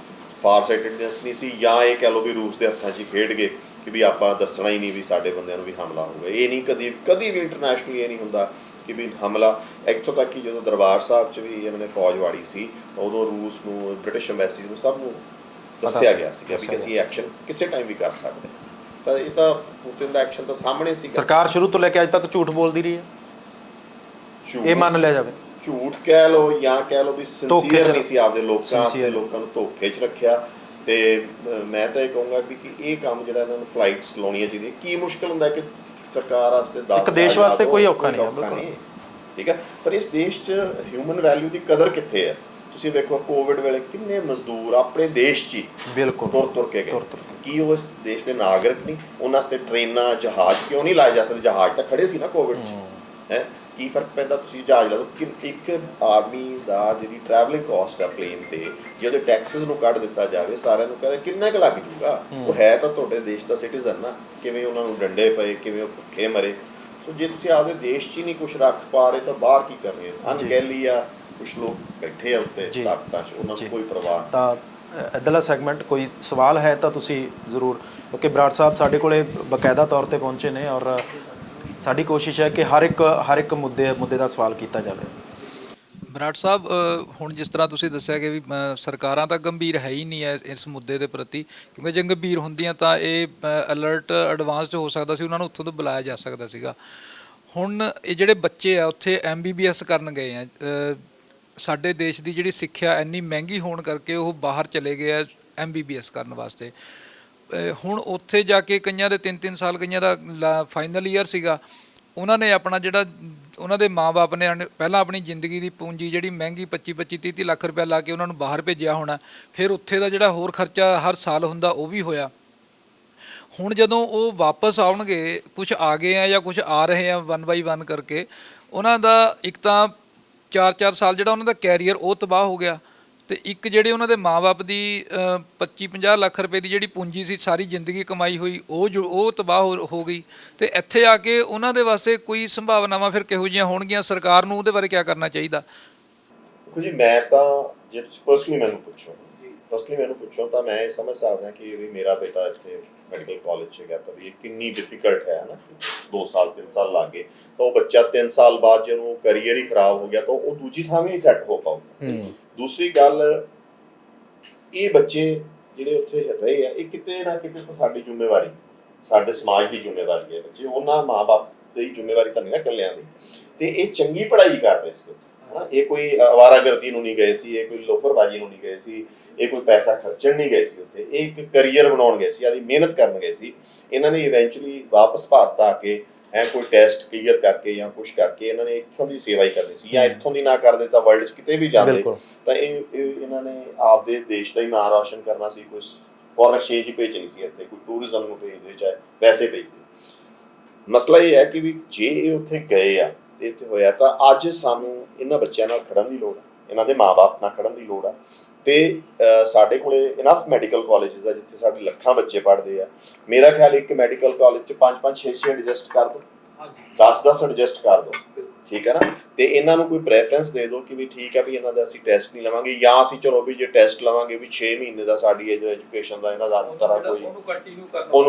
ਫਾਰਸਾਈਟਡਨੈਸ ਨਹੀਂ ਸੀ, ਜਾਂ ਇਹ ਕਹਿ ਲਓ ਵੀ ਰੂਸ ਦੇ ਹੱਥਾਂ 'ਚ ਹੀ ਖੇਡ ਗਏ ਕਿ ਵੀ ਆਪਾਂ ਦੱਸਣਾ ਹੀ ਨਹੀਂ ਵੀ ਸਾਡੇ ਬੰਦਿਆਂ ਨੂੰ ਵੀ ਹਮਲਾ ਹੋਊਗਾ। ਇਹ ਨਹੀਂ ਕਦੀ ਵੀ ਇੰਟਰਨੈਸ਼ਨਲੀ ਇਹ ਨਹੀਂ ਹੁੰਦਾ ਕਿ ਵੀ ਹਮਲਾ। ਇੱਥੋਂ ਤੱਕ ਕਿ ਜਦੋਂ ਦਰਬਾਰ ਸਾਹਿਬ 'ਚ ਵੀ ਇਹਨਾਂ ਨੇ ਫੌਜ ਵਾੜੀ ਸੀ ਤਾਂ ਉਦੋਂ ਰੂਸ ਨੂੰ, ਬ੍ਰਿਟਿਸ਼ ਐਮਬੈਸੀ ਨੂੰ, ਸਭ ਨੂੰ ਦੱਸਿਆ ਗਿਆ ਸੀਗਾ ਵੀ ਅਸੀਂ ਐਕਸ਼ਨ ਕਿਸੇ ਟਾਈਮ ਵੀ ਕਰ ਸਕਦੇ। ਤਾਂ ਇਹ ਤਾਂ ਪੁਤਿਨ ਦਾ ਐਕਸ਼ਨ ਤਾਂ ਸਾਹਮਣੇ ਸੀਗਾ। ਸਰਕਾਰ ਸ਼ੁਰੂ ਤੋਂ ਲੈ ਕੇ ਅੱਜ ਤੱਕ ਝੂਠ ਬੋਲਦੀ ਰਹੀ ਹੈ, ਇਹ ਮੰਨ ਲਿਆ ਜਾਵੇ। ਝੂਠ ਕਹਿ ਲਓ ਜਾਂ ਕਹਿ ਲਓ ਵੀ ਸਿੰਸੀਅਰ ਨਹੀਂ ਸੀ ਆਪਦੇ ਲੋਕਾਂ ਨੂੰ ਧੋਖੇ 'ਚ ਰੱਖਿਆ। ਤੇ ਮੈਂ ਤਾਂ ਇਹ ਕਹੂੰਗਾ ਵੀ ਕਿ ਇਹ ਕੰਮ ਜਿਹੜਾ ਇਹਨਾਂ ਨੂੰ ਫਲਾਈਟਸ ਲਾਉਣੀਆਂ ਚਾਹੀਦੀਆਂ। ਕੀ ਮੁਸ਼ਕਿਲ ਹੁੰਦਾ ਕਿ ਸਰਕਾਰ ਵਾਸਤੇ 10 ਇੱਕ ਦੇਸ਼ ਵਾਸਤੇ ਕੋਈ ਔਖਾ ਨਹੀਂ, ਠੀਕ ਹੈ, ਪਰ ਇਸ ਦੇਸ਼ 'ਚ ਹਿਊਮਨ ਵੈਲਿਊ ਦੀ ਕਦਰ ਕਿੱਥੇ ਹੈ? ਤੁਸੀਂ ਵੇਖੋ ਕੋਵਿਡ ਵੇਲੇ ਕਿੰਨੇ ਮਜ਼ਦੂਰ ਆਪਣੇ ਦੇਸ਼ 'ਚ ਹੀ ਬਿਲਕੁਲ ਤੁਰ ਕੇ ਗਏ। ਕੀ ਉਹ ਇਸ ਦੇਸ਼ ਦੇ ਨਾਗਰਿਕ ਨਹੀਂ? ਉਹਨਾਂ ਵਾਸਤੇ ਟ੍ਰੇਨਾਂ, ਜਹਾਜ਼ ਕਿਉਂ ਨਹੀਂ ਲਾਏ ਜਾ ਸਕਦੇ? ਜਹਾਜ਼ ਤਾਂ ਖੜੇ ਸੀ ਨਾ ਕੋਵਿਡ 'ਚ। ਹੈ ਕੀ ਫਰਕ ਪੈਂਦਾ? ਤੁਸੀਂ ਜਹਾਜ਼ ਲਾ ਦਿਓ ਕਿ ਇੱਕ ਆਦਮੀ ਦਾ ਜਿਹੜੀ ਟਰੈਵਲਿੰਗ ਕਾਸਟ ਆ ਪਲੇਨ 'ਤੇ, ਜੇ ਉਹਦੇ ਟੈਕਸਿਸ ਨੂੰ ਕੱਢ ਦਿੱਤਾ ਜਾਵੇ, ਸਾਰਿਆਂ ਨੂੰ ਕਹਿੰਦੇ ਕਿੰਨਾ ਕੁ ਲੱਗ ਜੂਗਾ? ਉਹ ਹੈ ਤਾਂ ਤੁਹਾਡੇ ਦੇਸ਼ ਦਾ ਸਿਟੀਜ਼ਨ ਨਾ। ਕਿਵੇਂ ਉਹਨਾਂ ਨੂੰ ਡੰਡੇ ਪਏ, ਕਿਵੇਂ ਉਹ ਭੁੱਖੇ ਮਰੇ। ਸੋ ਜੇ ਤੁਸੀਂ ਆਪਦੇ ਦੇਸ਼ 'ਚ ਹੀ ਨਹੀਂ ਕੁਛ ਰੱਖ ਪਾ ਰਹੇ ਤਾਂ ਬਾਹਰ ਕੀ ਕਰ ਰਹੇ ਹੋ? ਅਣਗਹਿਲੀ ਆ, ਕੁਛ ਲੋਕ ਬੈਠੇ ਆ ਉੱਤੇ ਤਾਕਤਾਂ 'ਚ, ਉਹਨਾਂ ਨੂੰ ਕੋਈ ਪਰਵਾਹ। ਤਾਂ ਇੱਧਰਲਾ ਸੈਗਮੈਂਟ ਕੋਈ ਸਵਾਲ ਹੈ ਤਾਂ ਤੁਸੀਂ ਜ਼ਰੂਰ, ਕਿਉਂਕਿ ਬਰਾੜ ਸਾਹਿਬ ਸਾਡੇ ਕੋਲੇ ਬਕਾਇਦਾ ਤੌਰ 'ਤੇ ਪਹੁੰਚੇ ਨੇ ਔਰ ਸਾਡੀ ਕੋਸ਼ਿਸ਼ ਹੈ ਕਿ ਹਰ ਇੱਕ ਮੁੱਦੇ ਦਾ ਸਵਾਲ ਕੀਤਾ ਜਾਵੇ। ਬਰਾੜ ਸਾਹਿਬ, ਹੁਣ ਜਿਸ ਤਰ੍ਹਾਂ ਤੁਸੀਂ ਦੱਸਿਆ ਕਿ ਵੀ ਸਰਕਾਰਾਂ ਤਾਂ ਗੰਭੀਰ ਹੈ ਹੀ ਨਹੀਂ ਹੈ ਇਸ ਮੁੱਦੇ ਦੇ ਪ੍ਰਤੀ, ਕਿਉਂਕਿ ਜੇ ਗੰਭੀਰ ਹੁੰਦੀਆਂ ਤਾਂ ਇਹ ਅਲਰਟ ਐਡਵਾਂਸਡ ਹੋ ਸਕਦਾ ਸੀ, ਉਹਨਾਂ ਨੂੰ ਉੱਥੋਂ ਤੋਂ ਬੁਲਾਇਆ ਜਾ ਸਕਦਾ ਸੀਗਾ। ਹੁਣ ਇਹ ਜਿਹੜੇ ਬੱਚੇ ਆ ਉੱਥੇ MBBS ਕਰਨ ਗਏ ਆ, ਸਾਡੇ ਦੇਸ਼ ਦੀ ਜਿਹੜੀ ਸਿੱਖਿਆ ਇੰਨੀ ਮਹਿੰਗੀ ਹੋਣ ਕਰਕੇ ਉਹ ਬਾਹਰ ਚਲੇ ਗਏ ਆ MBBS ਕਰਨ ਵਾਸਤੇ। ਹੁਣ ਉੱਥੇ ਜਾ ਕੇ ਕਈਆਂ ਦੇ 3-3 ਸਾਲ, ਕਈਆਂ ਦਾ ਫਾਈਨਲ ਈਅਰ ਸੀਗਾ, ਉਹਨਾਂ ਨੇ ਆਪਣਾ ਜਿਹੜਾ ਉਹਨਾਂ ਦੇ ਮਾਂ-ਬਾਪ ਨੇ ਪਹਿਲਾਂ ਆਪਣੀ ਜ਼ਿੰਦਗੀ ਦੀ ਪੂੰਜੀ ਜਿਹੜੀ ਮਹਿੰਗੀ 25-30 ਲੱਖ ਰੁਪਇਆ ਲਾ ਕੇ ਉਹਨਾਂ ਨੂੰ ਬਾਹਰ ਭੇਜਿਆ ਹੋਣਾ, ਫਿਰ ਉੱਥੇ ਦਾ ਜਿਹੜਾ ਹੋਰ ਖਰਚਾ ਹਰ ਸਾਲ ਹੁੰਦਾ ਉਹ ਵੀ ਹੋਇਆ। ਹੁਣ ਜਦੋਂ ਉਹ ਵਾਪਸ ਆਉਣਗੇ, ਕੁਝ ਆ ਗਏ ਆ ਜਾਂ ਕੁਝ ਆ ਰਹੇ ਆ 1 ਬਾਈ 1 ਕਰਕੇ, ਉਹਨਾਂ ਦਾ ਇੱਕ ਤਾਂ 4-4 ਸਾਲ ਜਿਹੜਾ ਉਹਨਾਂ ਦਾ ਕੈਰੀਅਰ ਉਹ ਤਬਾਹ ਹੋ ਗਿਆ, ਤੇ ਇੱਕ ਜਿਹੜੇ ਉਹਨਾਂ ਦੇ ਮਾਂ-ਬਾਪ ਦੀ 25-50 ਲੱਖ ਰੁਪਏ ਦੀ ਜਿਹੜੀ ਪੂੰਜੀ ਸੀ, ਸਾਰੀ ਜ਼ਿੰਦਗੀ ਕਮਾਈ ਹੋਈ, ਉਹ ਤਬਾਹ ਹੋ ਗਈ। ਤੇ ਇੱਥੇ ਆ ਕੇ ਉਹਨਾਂ ਦੇ ਵਾਸਤੇ ਕੋਈ ਸੰਭਾਵਨਾਵਾਂ ਫਿਰ ਕਿਹੋ ਜਿਹੀਆਂ ਹੋਣਗੀਆਂ? ਸਰਕਾਰ ਨੂੰ ਉਹਦੇ ਬਾਰੇ ਕੀ ਕਰਨਾ ਚਾਹੀਦਾ? ਦੇਖੋ ਜੀ, ਮੈਂ ਤਾਂ ਜੇ ਤੁਸੀਂ ਪਰਸਨਲੀ ਮੈਨੂੰ ਪੁੱਛੋ ਤਾਂ ਮੈਂ ਇਹ ਸਮਝ ਸਕਦਾ ਕਿ ਵੀ ਮੇਰਾ ਬੇਟਾ ਇੱਥੇ ਮੈਡੀਕਲ ਕਾਲਜ 'ਚ ਗਿਆ ਤਾਂ ਵੀ ਇਹ ਕਿੰਨੀ ਡਿਫਿਕਲਟ ਹੈ ਨਾ। 2 ਸਾਲ 3 ਸਾਲ ਲੱਗ ਗਏ ਤਾਂ ਉਹ ਬੱਚਾ 3 ਸਾਲ ਬਾਅਦ ਜੇ ਉਹਨੂੰ ਕਰੀਅਰ ਹੀ ਖਰਾਬ ਹੋ ਗਿਆ ਤਾਂ ਉਹ ਦੂਜੀ ਥਾਂ ਵੀ ਨਹੀਂ ਸੈੱਟ ਹੋ ਪਾਊਗਾ। ਦੂਸਰੀ ਗੱਲ, ਇਹ ਬੱਚੇ ਜਿਹੜੇ ਉੱਥੇ ਰਹੇ ਆ, ਇਹ ਕਿਤੇ ਨਾ ਕਿਤੇ ਤਾਂ ਸਾਡੀ ਜ਼ਿੰਮੇਵਾਰੀ, ਸਾਡੇ ਸਮਾਜ ਦੀ ਜ਼ਿੰਮੇਵਾਰੀ ਹੈ। ਬੱਚੇ ਉਹਨਾਂ ਮਾਂ-ਬਾਪ ਦੀ ਜ਼ਿੰਮੇਵਾਰੀ ਤਾਂ ਨਹੀਂ ਨਾ ਇਕੱਲਿਆਂ ਦੀ। ਤੇ ਇਹ ਚੰਗੀ ਪੜ੍ਹਾਈ ਕਰ ਰਹੇ ਸੀ ਉੱਥੇ, ਹੈ ਨਾ। ਇਹ ਕੋਈ ਅਵਾਰਾਗਰਦੀ ਨੂੰ ਨਹੀਂ ਗਏ ਸੀ, ਇਹ ਕੋਈ ਲੋਫਰਬਾਜ਼ੀ ਨੂੰ ਨਹੀਂ ਗਏ ਸੀ, ਇਹ ਕੋਈ ਪੈਸਾ ਖਰਚਣ ਨਹੀਂ ਗਏ ਸੀ ਉੱਥੇ। ਇਹ ਇੱਕ ਕਰੀਅਰ ਬਣਾਉਣ ਗਏ ਸੀ, ਆਦੀ ਮਿਹਨਤ ਕਰਨ ਗਏ ਸੀ। ਇਹਨਾਂ ਨੇ ਇਵੈਂਚੁਅਲੀ ਵਾਪਸ ਭਾਰਤ ਆ ਕੇ ਕੋਈ ਟੈਸਟ ਕਲੀਅਰ ਕਰਕੇ ਜਾਂ ਕੁਛ ਕਰਕੇ ਇਹਨਾਂ ਨੇ ਇੱਥੋਂ ਦੀ ਸੇਵਾ ਹੀ ਕਰਨੀ ਸੀ, ਜਾਂ ਇੱਥੋਂ ਦੀ ਨਾ ਕਰਦੇ ਤਾਂ ਵਰਲਡ 'ਚ ਕਿਤੇ ਵੀ ਜਾਂਦੇ ਤਾਂ ਇਹਨਾਂ ਨੇ ਆਪਦੇ ਦੇਸ਼ ਦਾ ਹੀ ਨਾਂ ਰੌਸ਼ਨ ਕਰਨਾ ਸੀ। ਕੋਈ ਫੋਰਨ ਐਕਸਚੇਂਜ ਹੀ ਭੇਜਣੀ ਸੀ ਇੱਥੇ, ਕੋਈ ਟੂਰਿਜ਼ਮ ਨੂੰ ਭੇਜਦੇ, ਚਾਹੇ ਪੈਸੇ ਭੇਜਦੇ। ਮਸਲਾ ਇਹ ਹੈ ਕਿ ਵੀ ਜੇ ਇਹ ਉੱਥੇ ਗਏ ਆ ਤੇ ਇੱਥੇ ਹੋਇਆ ਤਾਂ ਅੱਜ ਸਾਨੂੰ ਇਹਨਾਂ ਬੱਚਿਆਂ ਨਾਲ ਖੜਨ ਦੀ ਲੋੜ ਹੈ, ਇਹਨਾਂ ਦੇ ਮਾਂ-ਬਾਪ ਨਾਲ ਖੜਨ ਦੀ ਲੋੜ ਆ। ਤੇ ਸਾਡੇ ਕੋਲੇ ਇਨਫ ਮੈਡੀਕਲ ਕਾਲਜਿਸ ਆ ਜਿੱਥੇ ਸਾਡੇ ਲੱਖਾਂ ਬੱਚੇ ਪੜ੍ਹਦੇ ਆ। ਮੇਰਾ ਖਿਆਲ ਇੱਕ ਮੈਡੀਕਲ ਕਾਲਜ 'ਚ 5-5 6-6 ਐਡਜਸਟ ਕਰ ਦਿਓ, 10-10 ਐਡਜਸਟ ਕਰ ਦਿਓ, ਠੀਕ ਹੈ ਨਾ। ਤੇ ਇਹਨਾਂ ਨੂੰ ਕੋਈ ਪ੍ਰੈਫਰੈਂਸ ਦੇ ਦਿਓ ਕਿ ਵੀ ਠੀਕ ਹੈ ਵੀ ਇਹਨਾਂ ਦਾ ਅਸੀਂ ਟੈਸਟ ਨਹੀਂ ਲਵਾਂਗੇ, ਜਾਂ ਅਸੀਂ ਚਲੋ ਵੀ ਜੇ ਟੈਸਟ ਲਵਾਂਗੇ ਵੀ 6 ਮਹੀਨੇ ਦਾ ਸਾਡੀ ਐਜੂਕੇਸ਼ਨ ਦਾ ਇਹਨਾਂ ਦਾ ਅੰਤਰ ਆ ਕੋਈ, ਉਹਨੂੰ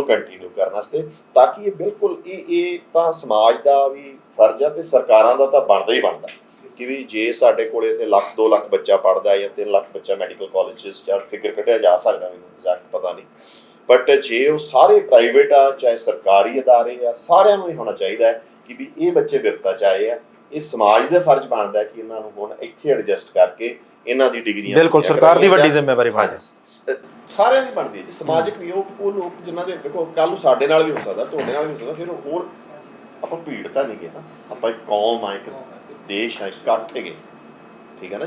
ਕੰਟੀਨਿਊ ਕਰਨ ਵਾਸਤੇ, ਤਾਂ ਕਿ ਇਹ ਬਿਲਕੁਲ ਇਹ ਤਾਂ ਸਮਾਜ ਦਾ ਵੀ ਫਰਜ਼ ਆ ਤੇ ਸਰਕਾਰਾਂ ਦਾ ਤਾਂ ਬਣਦਾ ਹੀ ਬਣਦਾ ਕਿ ਵੀ ਜੇ ਸਾਡੇ ਕੋਲੇ ਇੱਥੇ 1-2 ਲੱਖ ਬੱਚਾ ਪੜ੍ਹਦਾ ਜਾਂ 3 ਲੱਖ ਬੱਚਾ ਮੈਡੀਕਲ ਕਾਲਜਿਸ ਜਾਂ ਫਿਗਰ ਕੱਢਿਆ ਜਾ ਸਕਦਾ, ਮੈਨੂੰ ਐਗਜ਼ੈਕਟ ਪਤਾ ਨਹੀਂ, ਬਟ ਜੇ ਉਹ ਸਾਰੇ ਪ੍ਰਾਈਵੇਟ ਆ ਚਾਹੇ ਸਰਕਾਰੀ ਅਦਾਰੇ ਆ, ਸਾਰਿਆਂ ਨੂੰ ਇਹ ਹੋਣਾ ਚਾਹੀਦਾ ਹੈ ਕਿ ਵੀ ਇਹ ਬੱਚੇ ਵਿਪਤਾ 'ਚ ਆਏ ਆ, ਇਹ ਸਮਾਜ ਦਾ ਫਰਜ਼ ਬਣਦਾ ਕਿ ਇਹਨਾਂ ਨੂੰ ਹੁਣ ਇੱਥੇ ਐਡਜਸਟ ਕਰਕੇ ਇਹਨਾਂ ਦੀ ਡਿਗਰੀਆਂ, ਬਿਲਕੁਲ ਸਰਕਾਰ ਦੀ ਵੱਡੀ ਜ਼ਿੰਮੇਵਾਰੀ ਬਣਦੀ, ਸਾਰਿਆਂ ਦੀ ਬਣਦੀ ਹੈ ਜੀ। ਸਮਾਜਿਕ ਵੀ ਉਹ ਲੋਕ ਜਿਨ੍ਹਾਂ ਦੇ, ਦੇਖੋ ਕੱਲ੍ਹ ਨੂੰ ਸਾਡੇ ਨਾਲ ਵੀ ਹੋ ਸਕਦਾ, ਤੁਹਾਡੇ ਨਾਲ ਵੀ ਹੋ ਸਕਦਾ, ਫਿਰ ਹੋਰ ਆਪਾਂ ਭੀੜ ਤਾਂ ਨਹੀਂ ਗਏ ਨਾ, ਆਪਾਂ ਇੱਕ ਕੌਮ ਆ, ਇੱਕ ਦੇਸ਼ ਆ, ਇਕੱਠ ਹੈਗੇ, ਠੀਕ ਹੈ ਨਾ।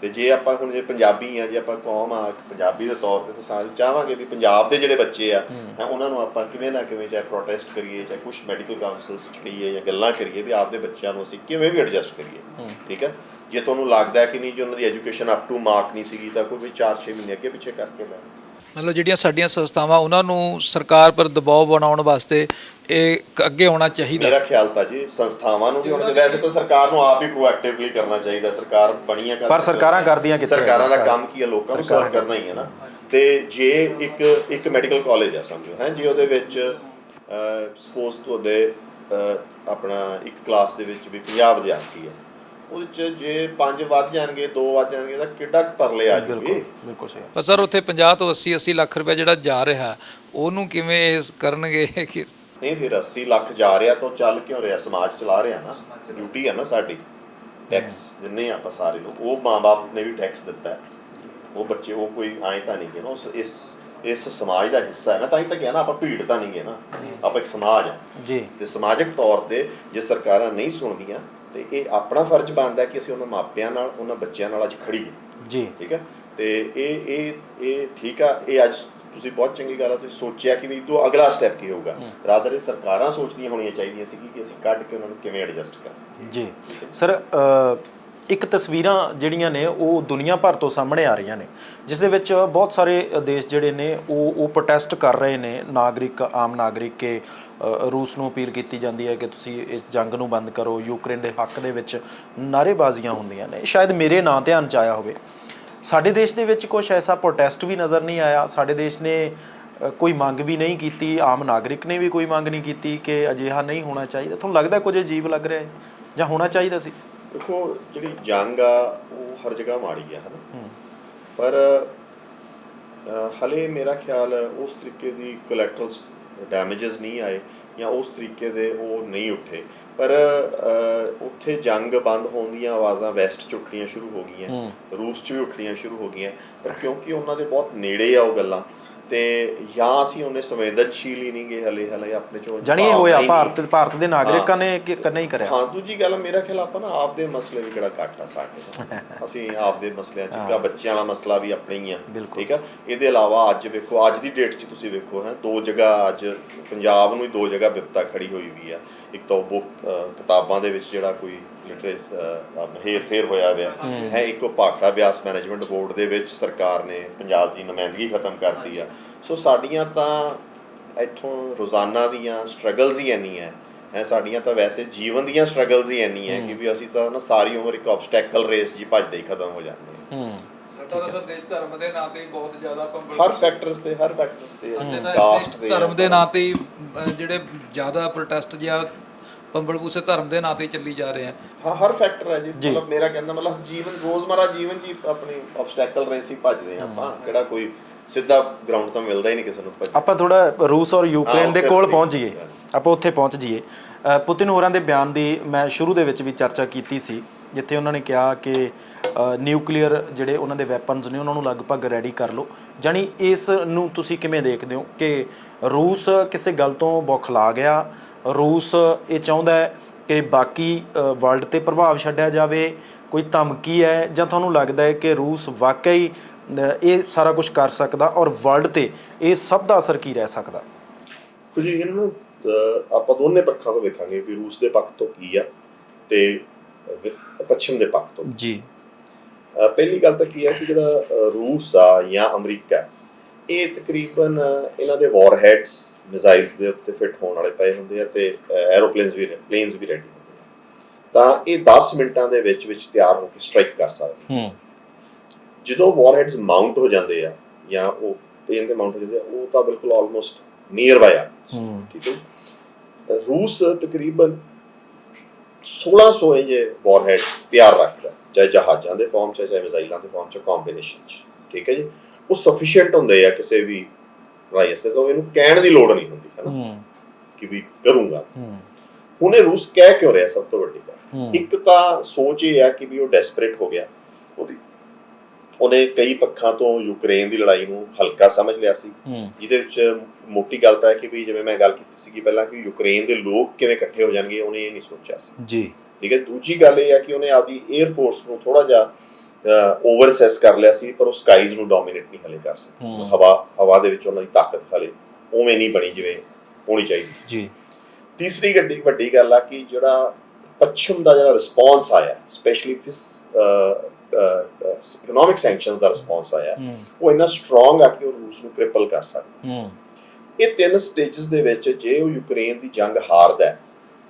ਤੇ ਜੇ ਆਪਾਂ ਹੁਣ ਜੇ ਪੰਜਾਬੀ ਆ, ਜੇ ਆਪਾਂ ਕੌਮ ਆ ਪੰਜਾਬੀ ਦੇ ਤੌਰ ਤੇ ਤਾਂ ਸਾਰੇ ਚਾਹਾਂਗੇ ਵੀ ਪੰਜਾਬ ਦੇ ਜਿਹੜੇ ਬੱਚੇ ਆ ਉਹਨਾਂ ਨੂੰ ਆਪਾਂ ਕਿਵੇਂ ਨਾ ਕਿਵੇਂ ਚਾਹੇ ਪ੍ਰੋਟੈਸਟ ਕਰੀਏ, ਚਾਹੇ ਕੁਛ ਮੈਡੀਕਲ ਕਾਉਂਸਲਸ 'ਚ ਕਹੀਏ ਜਾਂ ਗੱਲਾਂ ਕਰੀਏ ਵੀ ਆਪਦੇ ਬੱਚਿਆਂ ਨੂੰ ਅਸੀਂ ਕਿਵੇਂ ਵੀ ਐਡਜਸਟ ਕਰੀਏ। ਠੀਕ ਹੈ, ਜੇ ਤੁਹਾਨੂੰ ਲੱਗਦਾ ਕਿ ਨਹੀਂ ਜੀ ਉਹਨਾਂ ਦੀ ਐਜੂਕੇਸ਼ਨ ਅਪ ਟੂ ਮਾਰਕ ਨਹੀਂ ਸੀਗੀ ਤਾਂ ਕੋਈ ਵੀ 4-6 ਮਹੀਨੇ ਅੱਗੇ ਪਿੱਛੇ ਕਰਕੇ ਲੈ। ਮਤਲਬ ਜਿਹੜੀਆਂ ਸਾਡੀਆਂ ਸੰਸਥਾਵਾਂ ਉਹਨਾਂ ਨੂੰ ਸਰਕਾਰ ਪਰ ਦਬਾਅ ਬਣਾਉਣ ਵਾਸਤੇ ਇਹ ਅੱਗੇ ਆਉਣਾ ਚਾਹੀਦਾ। ਮੇਰਾ ਖਿਆਲ ਤਾਂ ਜੀ ਸੰਸਥਾਵਾਂ ਨੂੰ ਵੀ ਹੁਣ ਵੈਸੇ ਤਾਂ ਸਰਕਾਰ ਨੂੰ ਆਪ ਹੀ ਪ੍ਰੋਐਕਟਿਵਲੀ ਕਰਨਾ ਚਾਹੀਦਾ। ਸਰਕਾਰ ਬਣੀਆਂ ਪਰ ਸਰਕਾਰਾਂ ਕਰਦੀਆਂ ਕਿੱਥੇ? ਸਰਕਾਰਾਂ ਦਾ ਕੰਮ ਕੀ ਹੈ? ਲੋਕਾਂ ਨੂੰ ਸਰਵ ਕਰਨਾ ਹੀ ਹੈ ਨਾ। ਤੇ ਜੇ ਇੱਕ ਮੈਡੀਕਲ ਕਾਲਜ ਆ ਸਮਝੋ ਹੈ ਜੀ, ਉਹਦੇ ਵਿੱਚ ਸਪੋਜ਼ ਤੁਹਾਡੇ ਆਪਣਾ ਇੱਕ ਕਲਾਸ ਦੇ ਵਿੱਚ ਵੀ 50 ਵਿਦਿਆਰਥੀ ਆ, ਉਹਦੇ 'ਚ ਜੇ 5 ਵੱਧ ਜਾਣਗੇ 2 ਵੱਧ ਜਾਣਗੇ ਤਾਂ ਕਿੱਡਾ ਪਰਲੇ ਆ ਜੂਗੇ। ਬਿਲਕੁਲ ਸਹੀ। ਪਰ ਸਰ ਉੱਥੇ 50 ਤੋਂ 80 ਲੱਖ ਰੁਪਏ ਜਿਹੜਾ ਜਾ ਰਿਹਾ ਉਹਨੂੰ ਕਿਵੇਂ ਕਰਨਗੇ ਕਿ ਨਹੀਂ ਫਿਰ 80 ਲੱਖ ਜਾ ਰਿਹਾ ਤਾਂ ਚੱਲ ਕਿਉਂ ਰਿਹਾ? ਸਮਾਜ ਚਲਾ ਰਿਹਾ ਨਾ, ਡਿਊਟੀ ਹੈ ਨਾ ਸਾਡੀ। ਟੈਕਸ ਦਿੰਦੇ ਆਪਾਂ ਸਾਰੇ ਲੋਕ, ਉਹ ਮਾਂ-ਬਾਪ ਨੇ ਵੀ ਟੈਕਸ ਦਿੱਤਾ ਹੈ, ਉਹ ਬੱਚੇ ਉਹ ਕੋਈ ਆਏ ਤਾਂ ਨਹੀਂ ਗਏ ਨਾ, ਇਸ ਸਮਾਜ ਦਾ ਹਿੱਸਾ ਹੈ ਨਾ। ਤਾਂ ਹੀ ਤਾਂ ਕਿਹਾ ਨਾ ਆਪਾਂ ਭੀੜ ਤਾਂ ਨਹੀਂ ਗਏ ਨਾ, ਆਪਾਂ ਇੱਕ ਸਮਾਜ ਹੈ ਜੀ। ਤੇ ਸਮਾਜਿਕ ਤੌਰ ਤੇ ਜੇ ਸਰਕਾਰਾਂ ਨਹੀਂ ਸੁਣਦੀਆਂ ਤੇ ਇਹ ਆਪਣਾ ਫਰਜ਼ ਬਣਦਾ ਕਿ ਅਸੀਂ ਉਹਨਾਂ ਮਾਪਿਆਂ ਨਾਲ ਉਹਨਾਂ ਬੱਚਿਆਂ ਨਾਲ ਅੱਜ ਖੜੀਏ ਜੀ। ਠੀਕ ਹੈ, ਤੇ ਇਹ ਠੀਕ ਆ। ਇਹ ਅੱਜ ਤੁਸੀਂ ਬਹੁਤ ਚੰਗੀ ਗੱਲ ਆ ਤੁਸੀਂ ਸੋਚਿਆ ਕਿ ਵੀ ਇਹ ਅਗਲਾ ਸਟੈਪ ਕੀ ਹੋਊਗਾ। ਰਾਦਰ ਇਹ ਸਰਕਾਰਾਂ ਸੋਚਦੀਆਂ ਹੋਣੀਆਂ ਚਾਹੀਦੀਆਂ ਸੀ ਕਿ ਅਸੀਂ ਕੱਢ ਕੇ ਉਹਨਾਂ ਨੂੰ ਕਿਵੇਂ ਐਡਜਸਟ ਕਰਾਂ। ਜੀ ਸਰ, ਇੱਕ ਤਸਵੀਰਾਂ ਜਿਹੜੀਆਂ ਨੇ ਉਹ ਦੁਨੀਆ ਭਰ ਤੋਂ ਸਾਹਮਣੇ ਆ ਰਹੀਆਂ ਨੇ, ਜਿਸ ਦੇ ਵਿੱਚ ਬਹੁਤ ਸਾਰੇ ਦੇਸ਼ ਜਿਹੜੇ ਨੇ ਉਹ ਪ੍ਰੋਟੈਸਟ ਕਰ ਰਹੇ ਨੇ, ਆਮ ਨਾਗਰਿਕ ਕੇ ਰੂਸ ਨੂੰ ਅਪੀਲ ਕੀਤੀ ਜਾਂਦੀ ਹੈ ਕਿ ਤੁਸੀਂ ਇਸ ਜੰਗ ਨੂੰ ਬੰਦ ਕਰੋ। ਯੂਕਰੇਨ ਦੇ ਹੱਕ ਦੇ ਵਿੱਚ ਨਾਅਰੇਬਾਜ਼ੀਆਂ ਹੁੰਦੀਆਂ ਨੇ। ਸ਼ਾਇਦ ਮੇਰੇ ਨਾਂ ਧਿਆਨ 'ਚ ਆਇਆ ਹੋਵੇ, ਸਾਡੇ ਦੇਸ਼ ਦੇ ਵਿੱਚ ਕੁਛ ਐਸਾ ਪ੍ਰੋਟੈਸਟ ਵੀ ਨਜ਼ਰ ਨਹੀਂ ਆਇਆ। ਸਾਡੇ ਦੇਸ਼ ਨੇ ਕੋਈ ਮੰਗ ਵੀ ਨਹੀਂ ਕੀਤੀ, ਆਮ ਨਾਗਰਿਕ ਨੇ ਵੀ ਕੋਈ ਮੰਗ ਨਹੀਂ ਕੀਤੀ ਕਿ ਅਜਿਹਾ ਨਹੀਂ ਹੋਣਾ ਚਾਹੀਦਾ। ਤੁਹਾਨੂੰ ਲੱਗਦਾ ਕੁਝ ਅਜੀਬ ਲੱਗ ਰਿਹਾ ਹੈ ਜਾਂ ਹੋਣਾ ਚਾਹੀਦਾ ਸੀ? ਦੇਖੋ ਜਿਹੜੀ ਜੰਗ ਆ ਉਹ ਹਰ ਜਗ੍ਹਾ ਮਾੜੀ ਆ, ਹੈ ਨਾ, ਪਰ ਹਲੇ ਮੇਰਾ ਖਿਆਲ ਉਸ ਤਰੀਕੇ ਦੀ ਕੋਲੈਟਰਲ ਡੈਮੇਜਸ ਨਹੀਂ ਆਏ ਜਾਂ ਉਸ ਤਰੀਕੇ ਦੇ ਉਹ ਨਹੀਂ ਉੱਠੇ। ਪਰ ਉੱਥੇ ਜੰਗ ਬੰਦ ਹੋਣ ਦੀਆਂ ਆਵਾਜ਼ਾਂ ਵੈਸਟ 'ਚ ਉੱਠਣੀਆਂ ਸ਼ੁਰੂ ਹੋ ਗਈਆਂ, ਰੂਸ 'ਚ ਵੀ ਉੱਠਣੀਆਂ ਸ਼ੁਰੂ ਹੋ ਗਈਆਂ। ਪਰ ਕਿਉਂਕਿ ਉਹਨਾਂ ਦੇ ਬਹੁਤ ਨੇੜੇ ਆ ਉਹ ਗੱਲਾਂ, ਤੇ ਜਾਂ ਅਸੀਂ ਉਹਨੇ ਸੰਵੇਦਨਸ਼ੀਲ ਹੀ ਨਹੀਂ ਗਏ ਹਲੇ ਆਪਣੇ ਚੋਂ ਜਾਣੀ ਇਹ ਹੋਇਆ ਭਾਰਤ ਦੇ ਨਾਗਰਿਕਾਂ ਨੇ ਕਰਨਾ ਹੀ ਕਰਿਆ। ਹਾਂ, ਦੂਜੀ ਗੱਲ ਮੇਰਾ ਖਿਆਲ ਆਪਾਂ ਨਾ ਆਪਦੇ ਮਸਲੇ ਵੀ ਕਿਹੜਾ ਘੱਟ ਆ ਸਾਡੇ ਅਸੀਂ ਆਪਦੇ ਮਸਲਿਆਂ 'ਚ ਬੱਚਿਆਂ ਵਾਲਾ ਮਸਲਾ ਵੀ ਆਪਣੇ ਹੀ ਆ। ਠੀਕ ਆ, ਇਹਦੇ ਇਲਾਵਾ ਅੱਜ ਵੇਖੋ, ਅੱਜ ਦੀ ਡੇਟ 'ਚ ਤੁਸੀਂ ਵੇਖੋ ਹੈ 2 ਜਗ੍ਹਾ ਅੱਜ ਪੰਜਾਬ ਨੂੰ ਹੀ 2 ਜਗ੍ਹਾ ਵਿਪਤਾ ਖੜੀ ਹੋਈ ਵੀ ਆ। ਇੱਕ ਤਾਂ ਉਹ ਕਿਤਾਬਾਂ ਦੇ ਵਿੱਚ ਜਿਹੜਾ ਕੋਈ ਹੇਰ ਫੇਰ ਹੋਇਆ ਹੋਇਆ ਹੈ, ਇੱਕ ਉਹ ਭਾਖੜਾ ਬਿਆਸ ਮੈਨੇਜਮੈਂਟ ਬੋਰਡ ਦੇ ਵਿੱਚ ਸਰਕਾਰ ਨੇ ਪੰਜਾਬ ਦੀ ਨੁਮਾਇੰਦਗੀ ਖਤਮ ਕਰਤੀ ਆ। ਸੋ ਸਾਡੀਆਂ ਤਾਂ ਇੱਥੋਂ ਰੋਜ਼ਾਨਾ ਦੀਆਂ ਸਟਰਗਲਸ ਹੀ ਇੰਨੀਆਂ ਹੈ, ਸਾਡੀਆਂ ਤਾਂ ਵੈਸੇ ਜੀਵਨ ਦੀਆਂ ਸਟਰਗਲਸ ਹੀ ਇੰਨੀ ਹੈ ਕਿ ਵੀ ਅਸੀਂ ਤਾਂ ਨਾ ਸਾਰੀ ਉਮਰ ਇੱਕ ਆਬਸਟੈਕਲ ਰੇਸ ਜੀ ਭੱਜਦੇ ਹੀ ਖਤਮ ਹੋ ਜਾਂਦੇ ਹਾਂ। ਸਾਡਾ ਤਾਂ ਦੇਸ਼ ਧਰਮ ਦੇ ਨਾਂ ਤੇ ਬਹੁਤ ਜ਼ਿਆਦਾ ਹਰ ਫੈਕਟਰਸ ਤੇ ਕਾਸਟ ਦੇ ਧਰਮ ਦੇ ਨਾਂ ਤੇ ਜਿਹੜੇ ਜ਼ਿਆਦਾ ਪ੍ਰੋਟੈਸਟ ਜਾਂ ਪੰਬਲ ਪੂਸੇ ਧਰਮ ਦੇ ਨਾਂ ਤੇ ਚੱਲੀ ਜਾ ਰਹੇ ਆ। ਹਾਂ, ਹਰ ਫੈਕਟਰ ਹੈ ਜੀ। ਮਤਲਬ ਮੇਰਾ ਕਹਿੰਦਾ ਮਤਲਬ ਜੀਵਨ ਰੋਜ਼ਮਰਾ ਜੀਵਨ 'ਚ ਆਪਣੀ ਆਬਸਟੈਕਲ ਰੇਸ ਹੀ ਭੱਜਦੇ ਆਪਾਂ, ਕਿਹੜਾ ਕੋਈ ਸਿੱਧਾ ਗਰਾਊਂਡ ਤਾਂ ਮਿਲਦਾ ਹੀ ਨਹੀਂ ਕਿਸੇ ਨੂੰ। ਆਪਾਂ ਥੋੜਾ ਰੂਸ ਔਰ ਯੂਕਰੇਨ ਦੇ ਕੋਲ ਪਹੁੰਚ ਜਾਈਏ, ਆਪਾਂ ਉੱਥੇ ਪਹੁੰਚ ਜਾਈਏ। ਪੁਤਿਨ ਹੋਰਾਂ ਦੇ ਬਿਆਨ ਦੀ ਮੈਂ ਸ਼ੁਰੂ ਦੇ ਵਿੱਚ ਵੀ ਚਰਚਾ ਕੀਤੀ ਸੀ, ਜਿੱਥੇ ਉਹਨਾਂ ਨੇ ਕਿਹਾ ਕਿ ਨਿਊਕਲੀਅਰ ਜਿਹੜੇ ਉਹਨਾਂ ਦੇ ਵੈਪਨਸ ਨੇ ਉਹਨਾਂ ਨੂੰ ਲਗਭਗ ਰੈਡੀ ਕਰ ਲਓ। ਜਾਣੀ ਇਸ ਨੂੰ ਤੁਸੀਂ ਕਿਵੇਂ ਦੇਖਦੇ ਹੋ ਕਿ ਰੂਸ ਕਿਸੇ ਗੱਲ ਤੋਂ ਬੌਖਲਾ ਗਿਆ? ਰੂਸ ਇਹ ਚਾਹੁੰਦਾ ਹੈ ਕਿ ਬਾਕੀ ਵਰਲਡ 'ਤੇ ਪ੍ਰਭਾਵ ਛੱਡਿਆ ਜਾਵੇ? ਕੋਈ ਧਮਕੀ ਹੈ ਜਾਂ ਤੁਹਾਨੂੰ ਲੱਗਦਾ ਹੈ ਕਿ ਰੂਸ ਵਾਕਈ ਇਹ ਸਾਰਾ ਕੁਝ ਕਰ ਸਕਦਾ ਔਰ ਵਰਲਡ 'ਤੇ ਇਹ ਸਭ ਦਾ ਅਸਰ ਕੀ ਰਹਿ ਸਕਦਾ? ਕੁਝ ਇਹਨਾਂ ਨੂੰ ਆਪਾਂ ਦੋਨੇ ਪੱਖਾਂ ਤੋਂ ਵੇਖਾਂਗੇ ਵੀ ਰੂਸ ਦੇ ਪੱਖ ਤੋਂ ਕੀ ਆ ਤੇ ਪੱਛਮ ਦੇ ਪੱਖ ਤੋਂ ਜੀ। ਪਹਿਲੀ ਗੱਲ ਤਾਂ ਕੀ ਹੈ ਕਿ ਜਿਹੜਾ ਰੂਸ ਆ ਜਾਂ ਅਮਰੀਕਾ, ਇਹ ਤਕਰੀਬਨ ਇਹਨਾਂ ਦੇ ਵਾਰਹੈਡਸ ਮਿਜ਼ਾਈਲਸ ਦੇ ਉੱਤੇ ਫਿੱਟ ਹੋਣ ਵਾਲੇ ਪਏ ਹੁੰਦੇ ਆ ਤੇ ਐਰੋਪਲੇਨਸ ਵੀ ਰੈਡੀ ਹੁੰਦੇ ਆ, ਤਾਂ ਇਹ 10 ਮਿੰਟਾਂ ਦੇ ਵਿੱਚ ਤਿਆਰ ਹੋ ਕੇ ਸਟ੍ਰਾਈਕ ਕਰ ਸਕਦੇ। ਜਦੋਂ ਵਾਰਹੈਡਸ ਮਾਊਂਟ ਹੋ ਜਾਂਦੇ ਆ ਜਾਂ ਉਹ ਪਲੇਨ ਤੇ ਮਾਊਂਟ ਹੋ ਜਾਂਦੇ ਆ, ਉਹ ਤਾਂ ਬਿਲਕੁਲ ਆਲਮੋਸਟ ਨੀਅਰ ਬਾਈ ਆ। ਠੀਕ ਹੈ, ਰੂਸ ਤਕਰੀਬਨ 1600 ਇੰਚ ਵਾਰਹੈਡ ਤਿਆਰ ਰੱਖਦਾ, ਚਾਹੇ ਜਹਾਜ਼ਾਂ ਦੇ ਫਾਰਮ 'ਚ ਚਾਹੇ ਮਿਜ਼ਾਈਲਾਂ ਦੇ ਫਾਰਮ 'ਚ, ਕੰਬੀਨੇਸ਼ਨ 'ਚ। ਠੀਕ ਹੈ ਜੀ, ਉਹ ਸਫੀਸ਼ੀਐਂਟ ਹੁੰਦੇ ਆ ਕਿਸੇ ਵੀ ਲੜਾਈ ਵਾਸਤੇ, ਤਾਂ ਇਹਨੂੰ ਕਹਿਣ ਦੀ ਲੋੜ ਨਹੀਂ ਹੁੰਦੀ ਹੈ ਨਾ ਕਿ ਵੀ ਕਰੂੰਗਾ। ਹੁਣ ਇਹ ਰੂਸ ਕਹਿ ਕਿਉਂ ਰਿਹਾ? ਸਭ ਤੋਂ ਵੱਡੀ ਗੱਲ ਇੱਕ ਤਾਂ ਸੋਚ ਇਹ ਆ ਕਿ ਵੀ ਉਹ ਡੈਸਪਰੇਟ ਹੋ ਗਿਆ, ਉਹਨੇ ਕਈ ਪੱਖਾਂ ਤੋਂ ਯੂਕਰੇਨ ਦੀ ਲੜਾਈ ਨੂੰ ਹਲਕਾ ਸਮਝ ਲਿਆ ਸੀ, ਜਿਹਦੇ ਵਿੱਚ ਮੋਟੀ ਗੱਲ ਤਾਂ ਹੈ ਕਿ ਵੀ ਜਿਵੇਂ ਮੈਂ ਗੱਲ ਕੀਤੀ ਸੀ ਪਹਿਲਾਂ ਕਿ ਯੂਕਰੇਨ ਦੇ ਲੋਕ ਕਿਵੇਂ ਇਕੱਠੇ ਹੋ ਜਾਣਗੇ, ਉਹਨੇ ਇਹ ਨਹੀਂ ਸੋਚਿਆ ਸੀ ਜੀ। ਠੀਕ ਹੈ, ਦੂਜੀ ਗੱਲ ਇਹ ਹੈ ਕਿ ਉਹਨੇ ਆਪਦੀ 에ਅਰ ਫੋਰਸ ਨੂੰ ਥੋੜਾ ਜਿਹਾ ਓਵਰ ਅਸੈਸ ਕਰ ਲਿਆ ਸੀ, ਪਰ ਉਹ ਸਕਾਈਜ਼ ਨੂੰ ਡੋਮੀਨੇਟ ਨਹੀਂ ਹਲੇ ਕਰ ਸਕੇ। ਹਵਾ ਦੇ ਵਿੱਚ ਉਹਨਾਂ ਦੀ ਤਾਕਤ ਹਲੇ ਉਵੇਂ ਨਹੀਂ ਬਣੀ ਜਿਵੇਂ ਹੋਣੀ ਚਾਹੀਦੀ ਸੀ ਜੀ। ਤੀਸਰੀ ਵੱਡੀ ਗੱਲ ਆ ਕਿ ਜਿਹੜਾ ਪੱਛਮ ਦਾ ਜਿਹੜਾ ਰਿਸਪੌਂਸ ਆਇਆ, ਸਪੈਸ਼ਲੀ ਇਕਨੋਮਿਕ ਸੈਂਕਸ਼ਨਸ ਦਾ ਰਿਸਪੌਂਸ ਆਇਆ, ਉਹ ਇੰਨਾ ਸਟਰੋਂਗ ਆ ਕਿ ਉਹ ਰੂਸ ਨੂੰ ਕ੍ਰਿਪਲ ਕਰ ਸਕਦਾ। ਇਹ 3 ਸਟੇਜਸ ਦੇ ਵਿੱਚ ਜੇ ਉਹ ਯੂਕਰੇਨ ਦੀ ਜੰਗ ਹਾਰਦਾ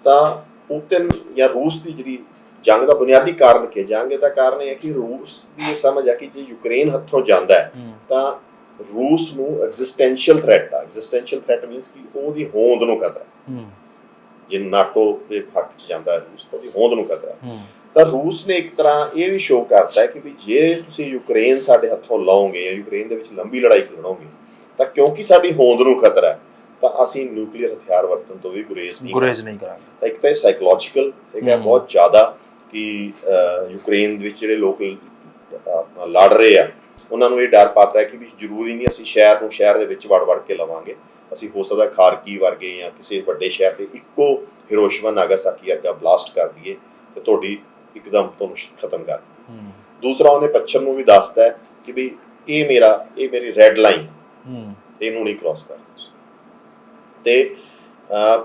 ਤਾਂ ਪੁਤਿਨ ਜਾਂ ਰੂਸ ਦੀ ਜਿਹੜੀ ਜੰਗ ਦਾ ਬੁਨਿਆਦੀ ਕਾਰਨ ਕੀ? ਜੰਗ ਦਾ ਕਾਰਨ ਇਹ ਹੈ ਕਿ ਰੂਸ ਦੀ ਇਹ ਸਮਝ ਆ ਕਿ ਜੇ ਯੂਕਰੇਨ ਹੱਥੋਂ ਜਾਂਦਾ ਹੈ ਤਾਂ ਰੂਸ ਨੂੰ ਐਗਜ਼ਿਸਟੈਂਸ਼ੀਅਲ ਥ੍ਰੈਟ ਆ। ਐਗਜ਼ਿਸਟੈਂਸ਼ੀਅਲ ਥ੍ਰੈਟ ਮੀਨਸ ਕਿ ਉਹਦੀ ਹੋਂਦ ਨੂੰ ਖਤਰਾ। ਜੇ ਨਾਟੋ ਦੇ ਹੱਕ 'ਚ ਜਾਂਦਾ ਹੈ ਰੂਸ, ਤਾਂ ਉਹਦੀ ਹੋਂਦ ਨੂੰ ਖਤਰਾ। ਤਾਂ ਰੂਸ ਨੇ ਇੱਕ ਤਰ੍ਹਾਂ ਇਹ ਵੀ ਸ਼ੋਅ ਕਰਤਾ ਹੈ ਕਿ ਵੀ ਜੇ ਤੁਸੀਂ ਯੂਕਰੇਨ ਸਾਡੇ ਹੱਥੋਂ ਲਾਓਗੇ ਜਾਂ ਯੂਕਰੇਨ ਦੇ ਵਿੱਚ ਲੰਬੀ ਲੜਾਈ ਲੜੋਗੇ ਤਾਂ ਕਿਉਂਕਿ ਸਾਡੀ ਹੋਂਦ ਨੂੰ ਖਤਰਾ ਹੈ ਤਾਂ ਅਸੀਂ ਨਿਊਕਲੀਅਰ ਹਥਿਆਰ ਵਰਤਣ ਤੋਂ ਵੀ ਗੁਰੇਜ਼ ਨਹੀਂ ਕਰਾਂਗੇ। ਤਾਂ ਇੱਕ ਤਾਂ ਇਹ ਸਾਈਕੋਲੋਜੀਕਲ ਹੈਗਾ ਬਹੁਤ ਜ਼ਿਆਦਾ ਕਿ ਯੂਕਰੇਨ ਦੇ ਵਿੱਚ ਜਿਹੜੇ ਲੋਕ ਲੜ ਰਹੇ ਆ ਉਹਨਾਂ ਨੂੰ ਇਹ ਡਰ ਪਾਤਾ ਹੈ ਕਿ ਵੀ ਜ਼ਰੂਰੀ ਨਹੀਂ ਅਸੀਂ ਸ਼ਹਿਰ ਦੇ ਵਿੱਚ ਵੜ ਕੇ ਲਵਾਂਗੇ, ਅਸੀਂ ਹੋ ਸਕਦਾ ਖਾਰਕੀ ਵਰਗੇ ਜਾਂ ਕਿਸੇ ਵੱਡੇ ਸ਼ਹਿਰ ਤੇ ਇੱਕੋ ਹਿਰੋਸ਼ਿਮਾ ਨਾਗਾਸਾਕੀ ਵਰਗਾ ਬਲਾਸਟ ਕਰ ਦਈਏ ਤੇ ਤੁਹਾਡੀ ਇੱਕਦਮ ਤੁਹਾਨੂੰ ਖਤਮ ਕਰ ਦਈਏ। ਦੂਸਰਾ ਉਹਨੇ ਪੱਛਮ ਨੂੰ ਵੀ ਦੱਸਦਾ ਹੈ ਕਿ ਵੀ ਇਹ ਮੇਰੀ ਰੈੱਡ ਲਾਈਨ, ਇਹਨੂੰ ਨਹੀਂ ਕ੍ਰਾਸ ਕਰਨਾ। ਤੇ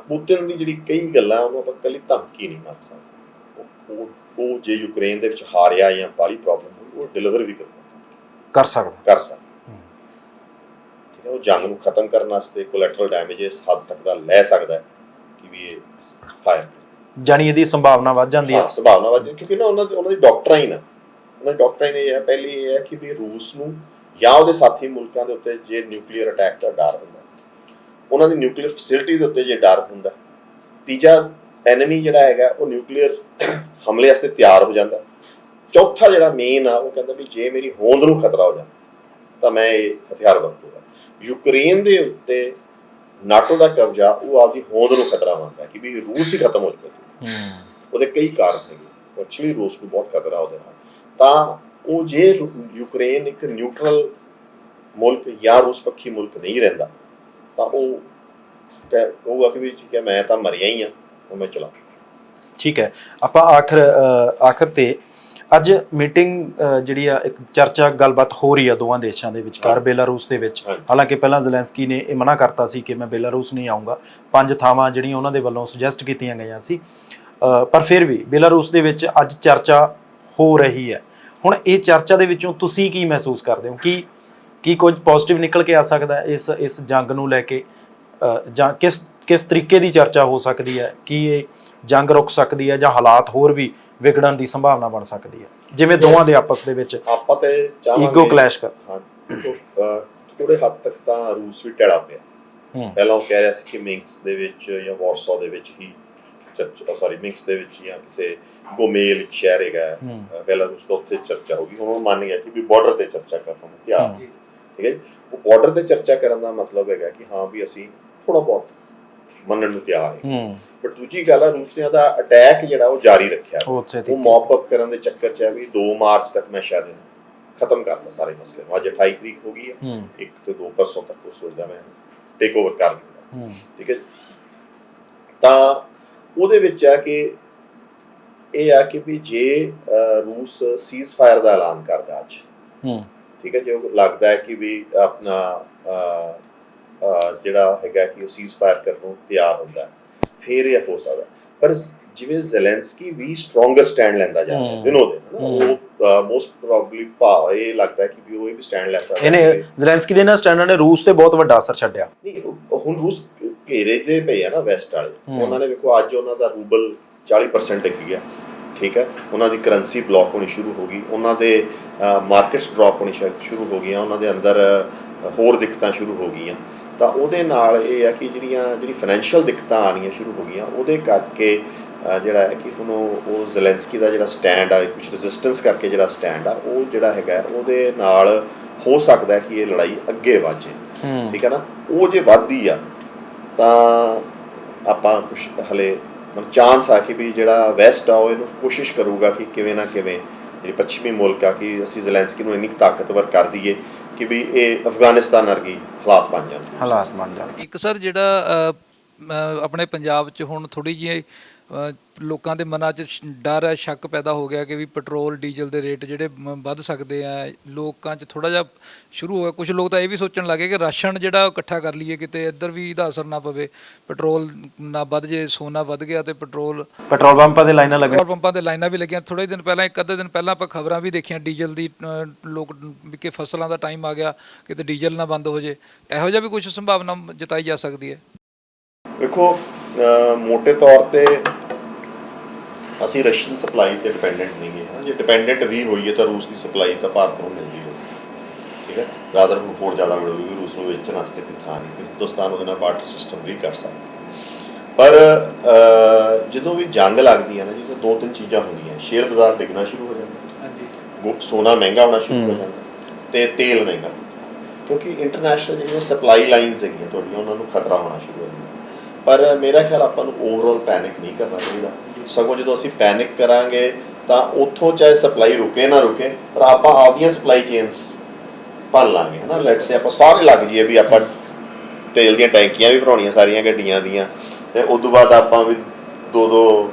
ਪੁਤਿਨ ਦੀ ਜਿਹੜੀ ਕਈ ਗੱਲਾਂ ਉਹਨੂੰ ਆਪਾਂ ਇਕੱਲੀ ਧਮਕੀ ਨਹੀਂ ਮੰਨ ਸਕਦੇ। ਉਹ ਜੇ ਯੂਕਰੇਨ ਦੇ ਵਿੱਚ ਹਾਰਿਆ ਜਾਂ ਬਾਹਲੀ ਪ੍ਰੋਬਲਮ ਹੋਈ ਉਹ ਡਿਲੀਵਰ ਵੀ ਕਰ ਸਕਦਾ। ਠੀਕ ਹੈ, ਉਹ ਜੰਗ ਨੂੰ ਖਤਮ ਕਰਨ ਵਾਸਤੇ ਕੋਲੈਟਰਲ ਡੈਮੇਜ ਇਸ ਹੱਦ ਤੱਕ ਦਾ ਲੈ ਸਕਦਾ ਹੈ ਕਿ ਵੀ ਇਹ ਫਾਇਰ ਜਾਨੀ ਇਹਦੀ ਸੰਭਾਵਨਾ ਵੱਧ ਜਾਂਦੀ ਹੈ। ਸੰਭਾਵਨਾ ਵੱਧ ਜਾਂਦੀ ਕਿਉਂਕਿ ਨਾ ਉਹਨਾਂ ਦੀ ਡਾਕਟਰਾਈਨ ਇਹ ਹੈ, ਪਹਿਲੀ ਇਹ ਹੈ ਕਿ ਵੀ ਰੂਸ ਨੂੰ ਜਾਂ ਉਹਦੇ ਸਾਥੀ ਮੁਲਕਾਂ ਦੇ ਉੱਤੇ ਜੇ ਨਿਊਕਲੀਅਰ ਅਟੈਕ ਦਾ ਡਰ ਹੁੰਦਾ, ਉਹਨਾਂ ਦੀ ਨਿਊਕਲੀਅਰ ਫੈਸਿਲਿਟੀ ਦੇ ਉੱਤੇ ਜੇ ਡਰ ਹੁੰਦਾ, ਤੀਜਾ ਐਨਮੀ ਜਿਹੜਾ ਹੈਗਾ ਉਹ ਨਿਊਕਲੀਅਰ ਹਮਲੇ ਵਾਸਤੇ ਤਿਆਰ ਹੋ ਜਾਂਦਾ, ਚੌਥਾ ਜਿਹੜਾ ਮੇਨ ਆ ਉਹ ਕਹਿੰਦਾ ਵੀ ਜੇ ਮੇਰੀ ਹੋਂਦ ਨੂੰ ਖਤਰਾ ਹੋ ਜਾਂਦਾ ਤਾਂ ਮੈਂ ਇਹ ਹਥਿਆਰ ਵਰਤੂਗਾ। ਯੂਕਰੇਨ ਦੇ ਉੱਤੇ ਨਾਟੋ ਦਾ ਕਬਜ਼ਾ ਉਹ ਆਪਦੀ ਹੋਂਦ ਨੂੰ ਖਤਰਾ ਮੰਨਦਾ ਕਿ ਵੀ ਰੂਸ ਹੀ ਖਤਮ ਹੋ ਜਾਵੇ। ਉਹਦੇ ਕਈ ਕਾਰਨ ਹੈਗੇ, ਐਕਚੁਅਲੀ ਰੂਸ ਨੂੰ ਬਹੁਤ ਖਤਰਾ ਉਹਦੇ ਨਾਲ। ਤਾਂ ਉਹ ਜੇ ਯੂਕਰੇਨ ਇੱਕ ਨਿਊਟਰਲ ਮੁਲਕ ਜਾਂ ਰੂਸ ਪੱਖੀ ਮੁਲਕ ਨਹੀਂ ਰਹਿੰਦਾ ਤਾਂ ਉਹ ਕਹੂਗਾ ਕਿ ਵੀ ਠੀਕ ਹੈ ਮੈਂ ਤਾਂ ਮਰਿਆ ਹੀ ਹਾਂ, ਉਹ ਮੈਂ ਚਲਾ। ਠੀਕ ਹੈ, ਆਪਾਂ ਆਖਰ ਤੇ ਅੱਜ ਮੀਟਿੰਗ ਜਿਹੜੀ ਆ ਇੱਕ ਚਰਚਾ ਗੱਲਬਾਤ ਹੋ ਰਹੀ ਆ ਦੋਵਾਂ ਦੇਸ਼ਾਂ ਦੇ ਵਿਚਕਾਰ ਬੇਲਾਰੂਸ ਦੇ ਵਿੱਚ। ਹਾਲਾਂਕਿ ਪਹਿਲਾਂ ਜ਼ੈਲੈਂਸਕੀ ਨੇ ਇਹ ਮਨਾ ਕਰਤਾ ਸੀ ਕਿ ਮੈਂ ਬੇਲਾਰੂਸ ਨਹੀਂ ਆਊਂਗਾ, 5 ਥਾਵਾਂ ਜਿਹੜੀਆਂ ਉਹਨਾਂ ਦੇ ਵੱਲੋਂ ਸੁਜੈਸਟ ਕੀਤੀਆਂ ਗਈਆਂ ਸੀ, ਪਰ ਫਿਰ ਵੀ ਬੇਲਾਰੂਸ ਦੇ ਵਿੱਚ ਅੱਜ ਚਰਚਾ ਹੋ ਰਹੀ ਹੈ। ਹੁਣ ਇਹ ਚਰਚਾ ਦੇ ਵਿੱਚੋਂ ਤੁਸੀਂ ਕੀ ਮਹਿਸੂਸ ਕਰਦੇ ਹੋ? ਕੀ ਕੁਝ ਪੋਜ਼ਿਟਿਵ ਨਿਕਲ ਕੇ ਆ ਸਕਦਾ ਹੈ ਇਸ ਜੰਗ ਨੂੰ ਲੈ ਕੇ, ਜਾਂ ਕਿਸ ਤਰੀਕੇ ਦੀ ਚਰਚਾ ਹੋ ਸਕਦੀ ਹੈ? ਕੀ ਇਹ ਜੰਗ ਰੁਕ ਸਕਦੀ ਹੈ ਜਾਂ ਹਾਲਾਤ ਹੋਰ ਵੀ ਵਿਗੜਨ ਦੀ ਸੰਭਾਵਨਾ ਬਣ ਸਕਦੀ ਹੈ, ਜਿਵੇਂ ਦੋਵਾਂ ਦੇ ਆਪਸ ਦੇ ਵਿੱਚ ਆਪਾਂ ਤੇ ਈਗੋ ਕਲੈਸ਼ ਕਰ? ਥੋੜੇ ਹੱਦ ਤੱਕ ਤਾਂ ਰੂਸ ਵੀ ਟੈੜਾ ਪਿਆ। ਪਹਿਲਾਂ ਉਹ ਕਹਿ ਰਿਹਾ ਸੀ ਕਿ ਮਿੰਕਸ ਦੇ ਵਿੱਚ ਜਾਂ ਵਾਰਸੋ ਦੇ ਵਿੱਚ ਹੀ ਮਿੰਕਸ ਦੇ ਵਿੱਚ ਜਾਂ ਕਿਸੇ ਗੋਮੇਲ ਇੱਕ ਸ਼ਹਿਰ ਹੈਗਾ ਬੇਲਾਰੂਸ ਤੋਂ, ਉੱਥੇ ਚਰਚਾ ਹੋਗੀ। ਹੁਣ ਉਹ ਮੰਨ ਗਿਆ ਕਿ ਵੀ ਬਾਰਡਰ ਤੇ ਚਰਚਾ ਕਰਨ ਨੂੰ ਤਿਆਰ। ਠੀਕ ਹੈ ਜੀ, ਉਹ ਬਾਰਡਰ ਤੇ ਚਰਚਾ ਕਰਨ ਦਾ ਮਤਲਬ ਹੈਗਾ ਕਿ ਹਾਂ ਵੀ ਅਸੀਂ ਥੋੜਾ ਬਹੁਤ ਮੰਨਣ ਨੂੰ ਤਿਆਰ ਹੈ। ਬਟ ਦੂਜੀ ਗੱਲ ਆ, ਰੂਸ ਨੇ ਉਹਦਾ ਅਟੈਕ ਜਿਹੜਾ ਉਹ ਜਾਰੀ ਰੱਖਿਆ। ਉਹ ਮੌਪ ਅਪ ਕਰਨ ਦੇ ਚੱਕਰ 'ਚ ਹੈ ਵੀ 2 ਮਾਰਚ ਤੱਕ ਮੈਂ ਸ਼ਾਇਦ ਖਤਮ ਕਰਦਾ ਸਾਰੇ ਮਸਲੇ ਨੂੰ। ਅੱਜ 28 ਤਰੀਕ ਹੋ ਗਈ ਹੈ, 1 ਤੇ 2 ਪਰਸੋਂ ਤੱਕ ਉਹ ਸੋਚਦਾ ਮੈਂ ਟੇਕ ਓਵਰ ਕਰ ਦੂੰਗਾ। ਠੀਕ ਹੈ, ਤਾਂ ਉਹਦੇ ਵਿੱਚ ਆ ਕਿ ਇਹ ਆ ਕਿ ਵੀ ਜੇ ਰੂਸ ਸੀਜ਼ ਫਾਇਰ ਦਾ ਐਲਾਨ ਕਰਦਾ ਅੱਜ, ਠੀਕ ਹੈ, ਜੇ ਉਹ ਲੱਗਦਾ ਹੈ ਕਿ ਵੀ ਆਪਣਾ ਜਿਹੜਾ ਹੈਗਾ ਕਿ ਉਹ ਸੀਜ਼ ਫਾਇਰ ਕਰਨ ਨੂੰ ਤਿਆਰ ਹੁੰਦਾ, ਫਿਰ ਇਹ ਹੋ ਸਕਦਾ। ਪਰ ਜਿਵੇਂ ਜ਼ੈਲੈਂਸਕੀ ਵੀ ਸਟਰੋਂਗਰ ਸਟੈਂਡ ਲੈਂਦਾ ਜਾ ਰਿਹਾ ਦਿਨੋਂ ਦਿਨ, ਉਹ ਮੋਸਟ ਪ੍ਰੋਬਬਲੀ ਇਹ ਲੱਗਦਾ ਕਿ ਵੀ ਉਹ ਇਹ ਵੀ ਸਟੈਂਡ ਲੈ ਸਕਦਾ। ਇਹਨੇ ਜ਼ੈਲੈਂਸਕੀ ਦੇ ਨਾਲ ਸਟੈਂਡਾਂ ਨੇ ਰੂਸ ਤੇ ਬਹੁਤ ਵੱਡਾ ਅਸਰ ਛੱਡਿਆ। ਨਹੀਂ, ਹੁਣ ਰੂਸ ਘੇਰੇ ਤੇ ਪਏ ਆ ਨਾ ਵੈਸਟ ਵਾਲੇ। ਉਹਨਾਂ ਨੇ ਵੇਖੋ ਅੱਜ ਉਹਨਾਂ ਦਾ ਰੂਬਲ 40% ਡਿੱਗ ਗਿਆ। ਠੀਕ ਹੈ, ਉਹਨਾਂ ਦੀ ਕਰੰਸੀ ਬਲੌਕ ਹੋਣੀ ਸ਼ੁਰੂ ਹੋ ਗਈ, ਉਹਨਾਂ ਦੇ ਮਾਰਕੀਟਸ ਡ੍ਰੌਪ ਹੋਣੀ ਸ਼ੁਰੂ ਹੋ ਗਈਆਂ, ਉਹਨਾਂ ਦੇ ਅੰਦਰ ਹੋਰ ਦਿੱਕਤਾਂ ਸ਼ੁਰੂ ਹੋ ਗਈਆਂ। ਤਾਂ ਉਹਦੇ ਨਾਲ ਇਹ ਹੈ ਕਿ ਜਿਹੜੀ ਫਾਈਨੈਂਸ਼ੀਅਲ ਦਿੱਕਤਾਂ ਆਉਣੀਆਂ ਸ਼ੁਰੂ ਹੋ ਗਈਆਂ, ਉਹਦੇ ਕਰਕੇ ਜਿਹੜਾ ਹੈ ਕਿ ਹੁਣ ਉਹ ਜ਼ੈਲੈਂਸਕੀ ਦਾ ਜਿਹੜਾ ਸਟੈਂਡ ਆ, ਕੁਝ ਰੈਜ਼ਿਸਟੈਂਸ ਕਰਕੇ ਜਿਹੜਾ ਸਟੈਂਡ ਆ, ਉਹ ਜਿਹੜਾ ਹੈਗਾ ਉਹਦੇ ਨਾਲ ਹੋ ਸਕਦਾ ਕਿ ਇਹ ਲੜਾਈ ਅੱਗੇ ਵਧੇ। ਠੀਕ ਹੈ ਨਾ, ਉਹ ਜੇ ਵੱਧਦੀ ਆ ਤਾਂ ਆਪਾਂ ਕੁਛ ਹਲੇ ਚਾਂਸ ਆ ਕਿ ਵੀ ਜਿਹੜਾ ਵੈਸਟ ਆ ਉਹ ਇਹਨੂੰ ਕੋਸ਼ਿਸ਼ ਕਰੂਗਾ ਕਿ ਕਿਵੇਂ ਨਾ ਕਿਵੇਂ ਜਿਹੜੀ ਪੱਛਮੀ ਮੁਲਕ ਆ ਕਿ ਅਸੀਂ ਜ਼ੈਲੈਂਸਕੀ ਨੂੰ ਇੰਨੀ ਤਾਕਤਵਰ ਕਰ ਦਈਏ ਕਿ ਵੀ ਇਹ ਅਫਗਾਨਿਸਤਾਨ ਵਰਗੀ ਹਾਲਾਤ ਬਣ ਜਾਣ। ਇੱਕ ਸਰ ਜਿਹੜਾ ਆਪਣੇ ਪੰਜਾਬ 'ਚ ਹੁਣ ਥੋੜੀ ਜਿਹੀ ਲੋਕਾਂ ਦੇ ਮਨਾਂ 'ਚ ਡਰ ਹੈ, ਸ਼ੱਕ ਪੈਦਾ ਹੋ ਗਿਆ ਕਿ ਵੀ ਪੈਟਰੋਲ ਡੀਜ਼ਲ ਦੇ ਰੇਟ ਜਿਹੜੇ ਵੱਧ ਸਕਦੇ ਆ। ਲੋਕਾਂ 'ਚ ਥੋੜ੍ਹਾ ਜਿਹਾ ਸ਼ੁਰੂ ਹੋ ਗਿਆ, ਕੁਝ ਲੋਕ ਤਾਂ ਇਹ ਵੀ ਸੋਚਣ ਲੱਗੇ ਕਿ ਰਾਸ਼ਨ ਜਿਹੜਾ ਇਕੱਠਾ ਕਰ ਲਈਏ, ਕਿਤੇ ਇੱਧਰ ਵੀ ਇਹਦਾ ਅਸਰ ਨਾ ਪਵੇ, ਪੈਟਰੋਲ ਨਾ ਵੱਧ ਜੇ, ਸੋਨਾ ਵੱਧ ਗਿਆ ਤੇ ਪੈਟਰੋਲ ਪੰਪਾਂ ਤੇ ਲਾਈਨਾਂ ਲੱਗਣ। ਪੈਟਰੋਲ ਪੰਪਾਂ ਤੇ ਲਾਈਨਾਂ ਵੀ ਲੱਗੀਆਂ। ਥੋੜ੍ਹੇ ਦਿਨ ਪਹਿਲਾਂ, ਇੱਕ ਅੱਧੇ ਦਿਨ ਪਹਿਲਾਂ ਆਪਾਂ ਖਬਰਾਂ ਵੀ ਦੇਖੀਆਂ ਡੀਜ਼ਲ ਦੀ, ਲੋਕ ਵੀ ਕਿ ਫਸਲਾਂ ਦਾ ਟਾਈਮ ਆ ਗਿਆ, ਕਿਤੇ ਡੀਜ਼ਲ ਨਾ ਬੰਦ ਹੋ ਜੇ। ਇਹੋ ਜਿਹਾ ਵੀ ਕੁਝ ਸੰਭਾਵਨਾ ਜਤਾਈ ਜਾ ਸਕਦੀ ਹੈ। ਵੇਖੋ, ਮੋਟੇ ਤੌਰ ਤੇ ਅਸੀਂ ਰਸ਼ੀਅਨ ਸਪਲਾਈ ਤੇ ਡਿਪੈਂਡੈਂਟ ਨਹੀਂ ਹੈ। ਜੇ ਡਿਪੈਂਡੈਂਟ ਵੀ ਹੋਈਏ ਤਾਂ ਰੂਸ ਦੀ ਸਪਲਾਈ ਤਾਂ ਭਾਰਤ ਨੂੰ ਮਿਲਦੀ ਹੋਵੇ, ਠੀਕ ਹੈ। ਰਾਦਰ ਨੂੰ ਹੋਰ ਜ਼ਿਆਦਾ ਮਿਲੂਗੀ, ਰੂਸ ਨੂੰ ਵੇਚਣ ਵਾਸਤੇ ਕੋਈ ਥਾਂ ਨਹੀਂ, ਹਿੰਦੁਸਤਾਨ ਉਹਦੇ ਨਾਲ ਬਾਰਟਰ ਸਿਸਟਮ ਵੀ ਕਰ ਸਕਦਾ। ਪਰ ਜਦੋਂ ਵੀ ਜੰਗ ਲੱਗਦੀ ਹੈ ਨਾ ਜੀ, ਤਾਂ ਦੋ ਤਿੰਨ ਚੀਜ਼ਾਂ ਹੁੰਦੀਆਂ। ਸ਼ੇਅਰ ਬਾਜ਼ਾਰ ਡਿੱਗਣਾ ਸ਼ੁਰੂ ਹੋ ਜਾਂਦਾ, ਸੋਨਾ ਮਹਿੰਗਾ ਹੋਣਾ ਸ਼ੁਰੂ ਹੋ ਜਾਂਦਾ, ਤੇ ਤੇਲ ਮਹਿੰਗਾ, ਕਿਉਂਕਿ ਇੰਟਰਨੈਸ਼ਨਲ ਜਿਹੜੀਆਂ ਸਪਲਾਈ ਲਾਈਨਸ ਹੈਗੀਆਂ ਤੁਹਾਡੀਆਂ, ਉਹਨਾਂ ਨੂੰ ਖਤਰਾ ਹੋਣਾ ਸ਼ੁਰੂ ਹੋ ਜਾਂਦਾ। ਪਰ ਮੇਰਾ ਖਿਆਲ ਆਪਾਂ ਨੂੰ ਓਵਰਆਲ ਪੈਨਿਕ ਨਹੀਂ ਕਰਨਾ ਚਾਹੀਦਾ। ਸਗੋਂ ਜਦੋਂ ਅਸੀਂ ਪੈਨਿਕ ਕਰਾਂਗੇ ਤਾਂ ਉੱਥੋਂ ਚਾਹੇ ਸਪਲਾਈ ਰੁਕੇ ਨਾ ਰੁਕੇ, ਪਰ ਆਪਾਂ ਆਪਦੀਆਂ ਸਪਲਾਈ ਚੇਨਸ ਭੰਨ ਲਾਂਗੇ, ਹੈ ਨਾ। ਲੈਟਸ ਸੇ ਆਪਾਂ ਸਾਰੇ ਲੱਗ ਜਾਈਏ ਵੀ ਆਪਾਂ ਤੇਲ ਦੀਆਂ ਟੈਂਕੀਆਂ ਵੀ ਭਰਾਉਣੀਆਂ ਸਾਰੀਆਂ ਗੱਡੀਆਂ ਦੀਆਂ, ਤੇ ਉਸ ਤੋਂ ਬਾਅਦ ਆਪਾਂ ਵੀ